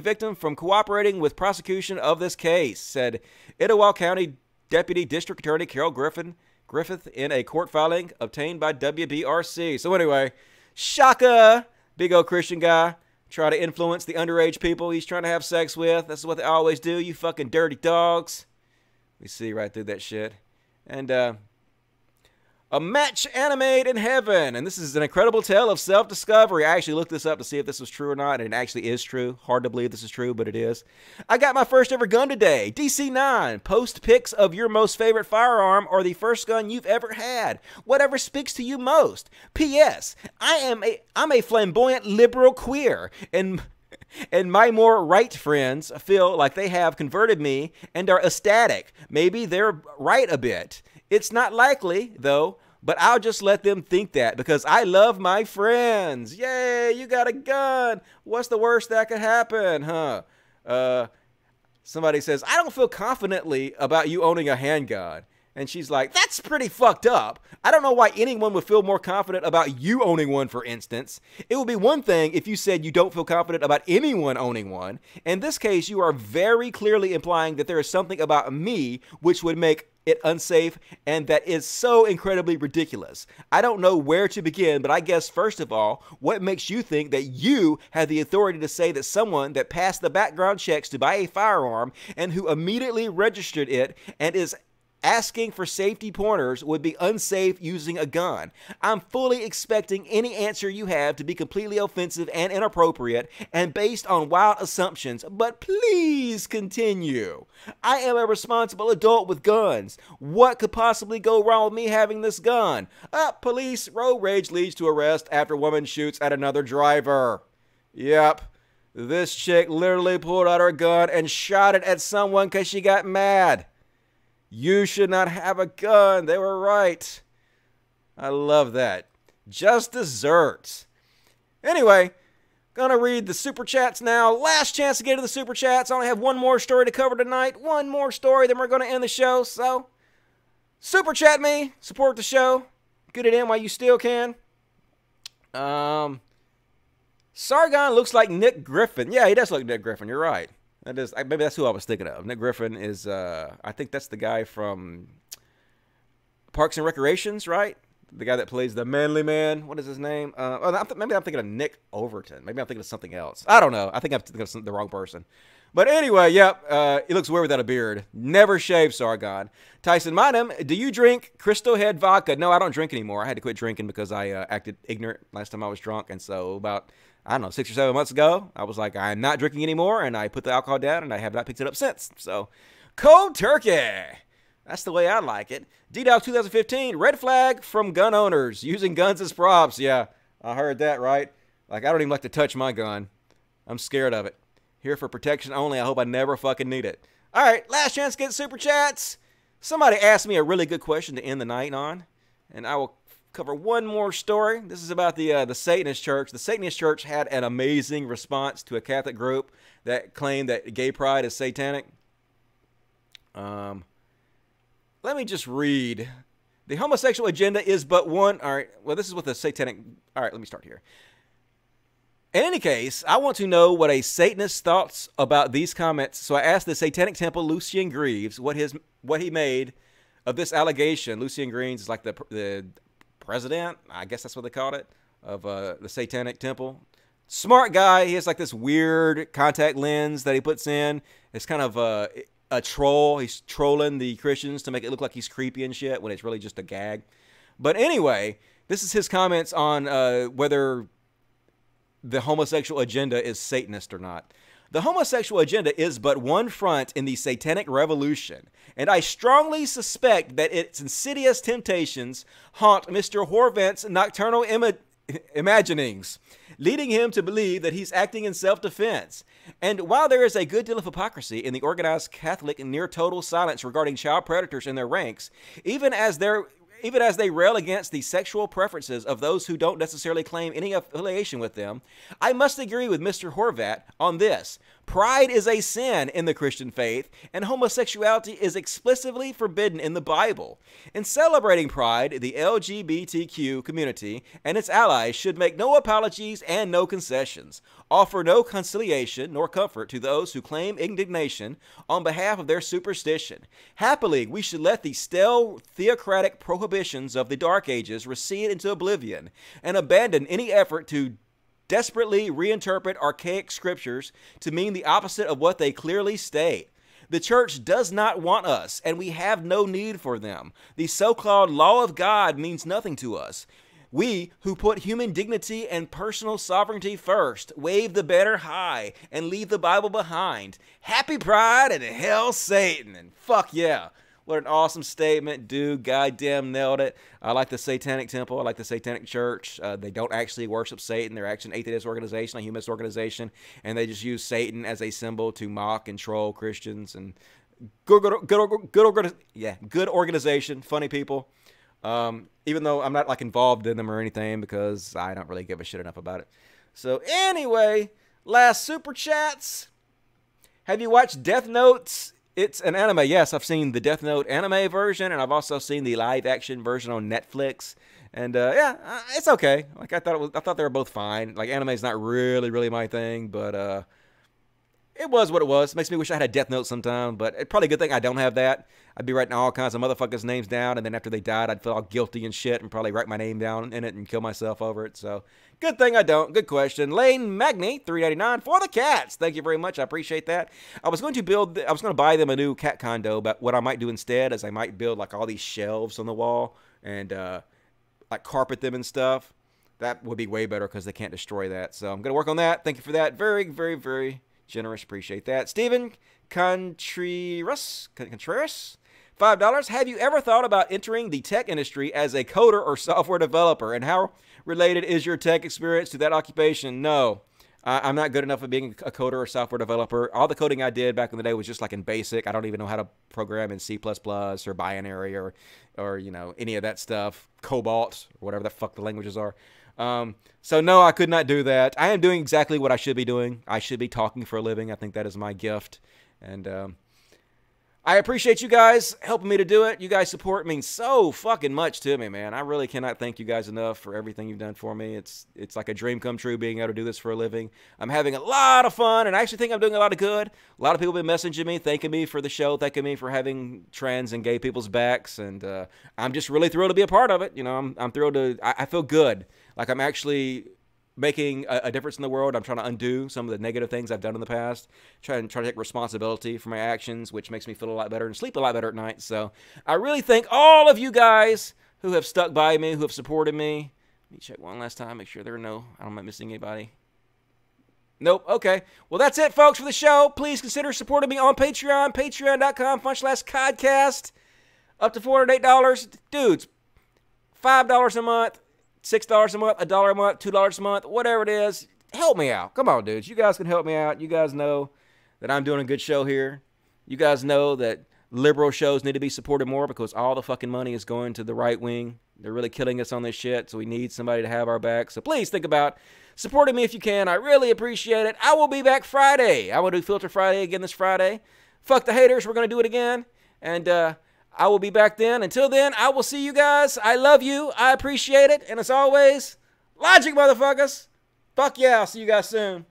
S1: victim from cooperating with prosecution of this case, said Etowah County Deputy District Attorney Carol Griffith in a court filing obtained by WBRC. So anyway, shaka. Big old Christian guy, try to influence the underage people he's trying to have sex with. That's what they always do, you fucking dirty dogs. We see right through that shit. And a match animated in heaven. And this is an incredible tale of self-discovery. I actually looked this up to see if this was true or not, and it actually is true. Hard to believe this is true, but it is. I got my first ever gun today. DC-9. Post pics of your most favorite firearm or the first gun you've ever had. Whatever speaks to you most. P.S. I'm a flamboyant liberal queer, and my more right friends feel like they have converted me and are ecstatic. Maybe they're right a bit. It's not likely, though, but I'll just let them think that because I love my friends. Yay, you got a gun. What's the worst that could happen, huh? Somebody says, I don't feel confidently about you owning a handgun. And she's like, that's pretty fucked up. I don't know why anyone would feel more confident about you owning one, for instance. It would be one thing if you said you don't feel confident about anyone owning one. In this case, you are very clearly implying that there is something about me which would make it unsafe, and that is so incredibly ridiculous. I don't know where to begin, but I guess first of all, what makes you think that you have the authority to say that someone that passed the background checks to buy a firearm and who immediately registered it and is asking for safety pointers would be unsafe using a gun? I'm fully expecting any answer you have to be completely offensive and inappropriate and based on wild assumptions, but please continue. I am a responsible adult with guns. What could possibly go wrong with me having this gun? Police, road rage leads to arrest after woman shoots at another driver. Yep. This chick literally pulled out her gun and shot it at someone because she got mad. You should not have a gun. They were right. I love that. Just desserts. Anyway, gonna read the super chats now. Last chance to get to the super chats. I only have one more story to cover tonight. One more story, then we're gonna end the show. So, super chat me. Support the show. Get it in while you still can. Sargon looks like Nick Griffin. Yeah, he does look like Nick Griffin. You're right. That is, maybe that's who I was thinking of. Nick Griffin is, I think that's the guy from Parks and Recreations, right? The guy that plays the manly man. What is his name? Maybe I'm thinking of Nick Overton. Maybe I'm thinking of something else. I don't know. I think I'm thinking of the wrong person. But anyway, yep, he looks weird without a beard. Never shave, Sargon. Tyson Mynham, do you drink Crystal Head vodka? No, I don't drink anymore. I had to quit drinking because I acted ignorant last time I was drunk. And so about, I don't know, 6 or 7 months ago, I was like, I'm not drinking anymore, and I put the alcohol down, and I have not picked it up since. So, cold turkey. That's the way I like it. D-Dog 2015, red flag from gun owners, using guns as props. Yeah, I heard that, right? Like, I don't even like to touch my gun. I'm scared of it. Here for protection only. I hope I never fucking need it. All right, last chance to get super chats. Somebody asked me a really good question to end the night on, and I will cover one more story. This is about the Satanist Church. The Satanist Church had an amazing response to a Catholic group that claimed that gay pride is satanic. Let me just read. The homosexual agenda is but one. All right. Well, this is what the satanic. All right. Let me start here. In any case, I want to know what a Satanist thoughts about these comments. So I asked the Satanic Temple Lucien Greaves what he made of this allegation. Lucien Greaves is like the president, I guess that's what they called it, of the Satanic Temple. Smart guy. He has like this weird contact lens that he puts in. It's kind of a troll. He's trolling the Christians to make it look like he's creepy and shit when it's really just a gag. But anyway, this is his comments on whether the homosexual agenda is Satanist or not. The homosexual agenda is but one front in the satanic revolution, and I strongly suspect that its insidious temptations haunt Mr. Horvath's nocturnal imaginings, leading him to believe that he's acting in self-defense. And while there is a good deal of hypocrisy in the organized Catholic near-total silence regarding child predators in their ranks, even as they rail against the sexual preferences of those who don't necessarily claim any affiliation with them, I must agree with Mr. Horvath on this. Pride is a sin in the Christian faith, and homosexuality is explicitly forbidden in the Bible. In celebrating Pride, the LGBTQ community and its allies should make no apologies and no concessions, offer no conciliation nor comfort to those who claim indignation on behalf of their superstition. Happily, we should let the stale theocratic prohibitions of the Dark Ages recede into oblivion and abandon any effort to desperately reinterpret archaic scriptures to mean the opposite of what they clearly state. The church does not want us, and we have no need for them. The so-called law of God means nothing to us. We, who put human dignity and personal sovereignty first, wave the banner high and leave the Bible behind. Happy Pride and hell Satan, and fuck yeah. What an awesome statement, dude. Goddamn nailed it. I like the Satanic Temple. I like the Satanic Church. They don't actually worship Satan. They're actually an atheist organization, a humanist organization, and they just use Satan as a symbol to mock and troll Christians. And good organization, funny people. Even though I'm not like involved in them or anything because I don't really give a shit enough about it. So anyway, last super chats. Have you watched Death Note? It's an anime. Yes, I've seen the Death Note anime version, and I've also seen the live-action version on Netflix. And yeah, it's okay. Like I thought they were both fine. Like anime is not really my thing, but it was what it was. Makes me wish I had a Death Note sometime, but it's probably a good thing I don't have that. I'd be writing all kinds of motherfuckers' names down, and then after they died, I'd feel all guilty and shit, and probably write my name down in it and kill myself over it. So good thing I don't. Good question. Lane Magny, $3.99 for the cats. Thank you very much. I appreciate that. I was going to buy them a new cat condo, but what I might do instead is I might build like all these shelves on the wall and like carpet them and stuff. That would be way better because they can't destroy that. So I'm going to work on that. Thank you for that. Very, very, very generous. Appreciate that. Steven Contreras, $5. Have you ever thought about entering the tech industry as a coder or software developer? And how related is your tech experience to that occupation? No. I'm not good enough at being a coder or software developer. All the coding I did back in the day was just like in BASIC. I don't even know how to program in C++ or binary or you know, any of that stuff. Cobalt or whatever the fuck the languages are. So no, I could not do that. I am doing exactly what I should be doing. I should be talking for a living. I think that is my gift. And I appreciate you guys helping me to do it. You guys support means so fucking much to me, man. I really cannot thank you guys enough for everything you've done for me. It's like a dream come true being able to do this for a living. I'm having a lot of fun, and I actually think I'm doing a lot of good. A lot of people have been messaging me, thanking me for the show, thanking me for having trans and gay people's backs, and I'm just really thrilled to be a part of it. You know, I'm thrilled to. I feel good, like I'm actually making a difference in the world. I'm trying to undo some of the negative things I've done in the past, trying to take responsibility for my actions, which makes me feel a lot better and sleep a lot better at night. So I really thank all of you guys who have stuck by me, who have supported me. Let me check one last time, make sure I'm not missing anybody. Nope. Okay. Well, that's it, folks, for the show. Please consider supporting me on Patreon, patreon.com/CODcast. Up to $408. Dudes, $5 a month. $6 a month, $1 a month, $2 a month, whatever it is, help me out. Come on, dudes. You guys can help me out. You guys know that I'm doing a good show here. You guys know that liberal shows need to be supported more because all the fucking money is going to the right wing. They're really killing us on this shit, so we need somebody to have our back. So please think about supporting me if you can. I really appreciate it. I will be back Friday. I will do Filter Friday again this Friday. Fuck the haters. We're going to do it again. And I will be back then. Until then, I will see you guys. I love you. I appreciate it. And as always, logic, motherfuckers. Fuck yeah. I'll see you guys soon.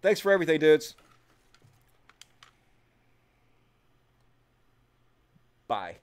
S1: Thanks for everything, dudes. Bye.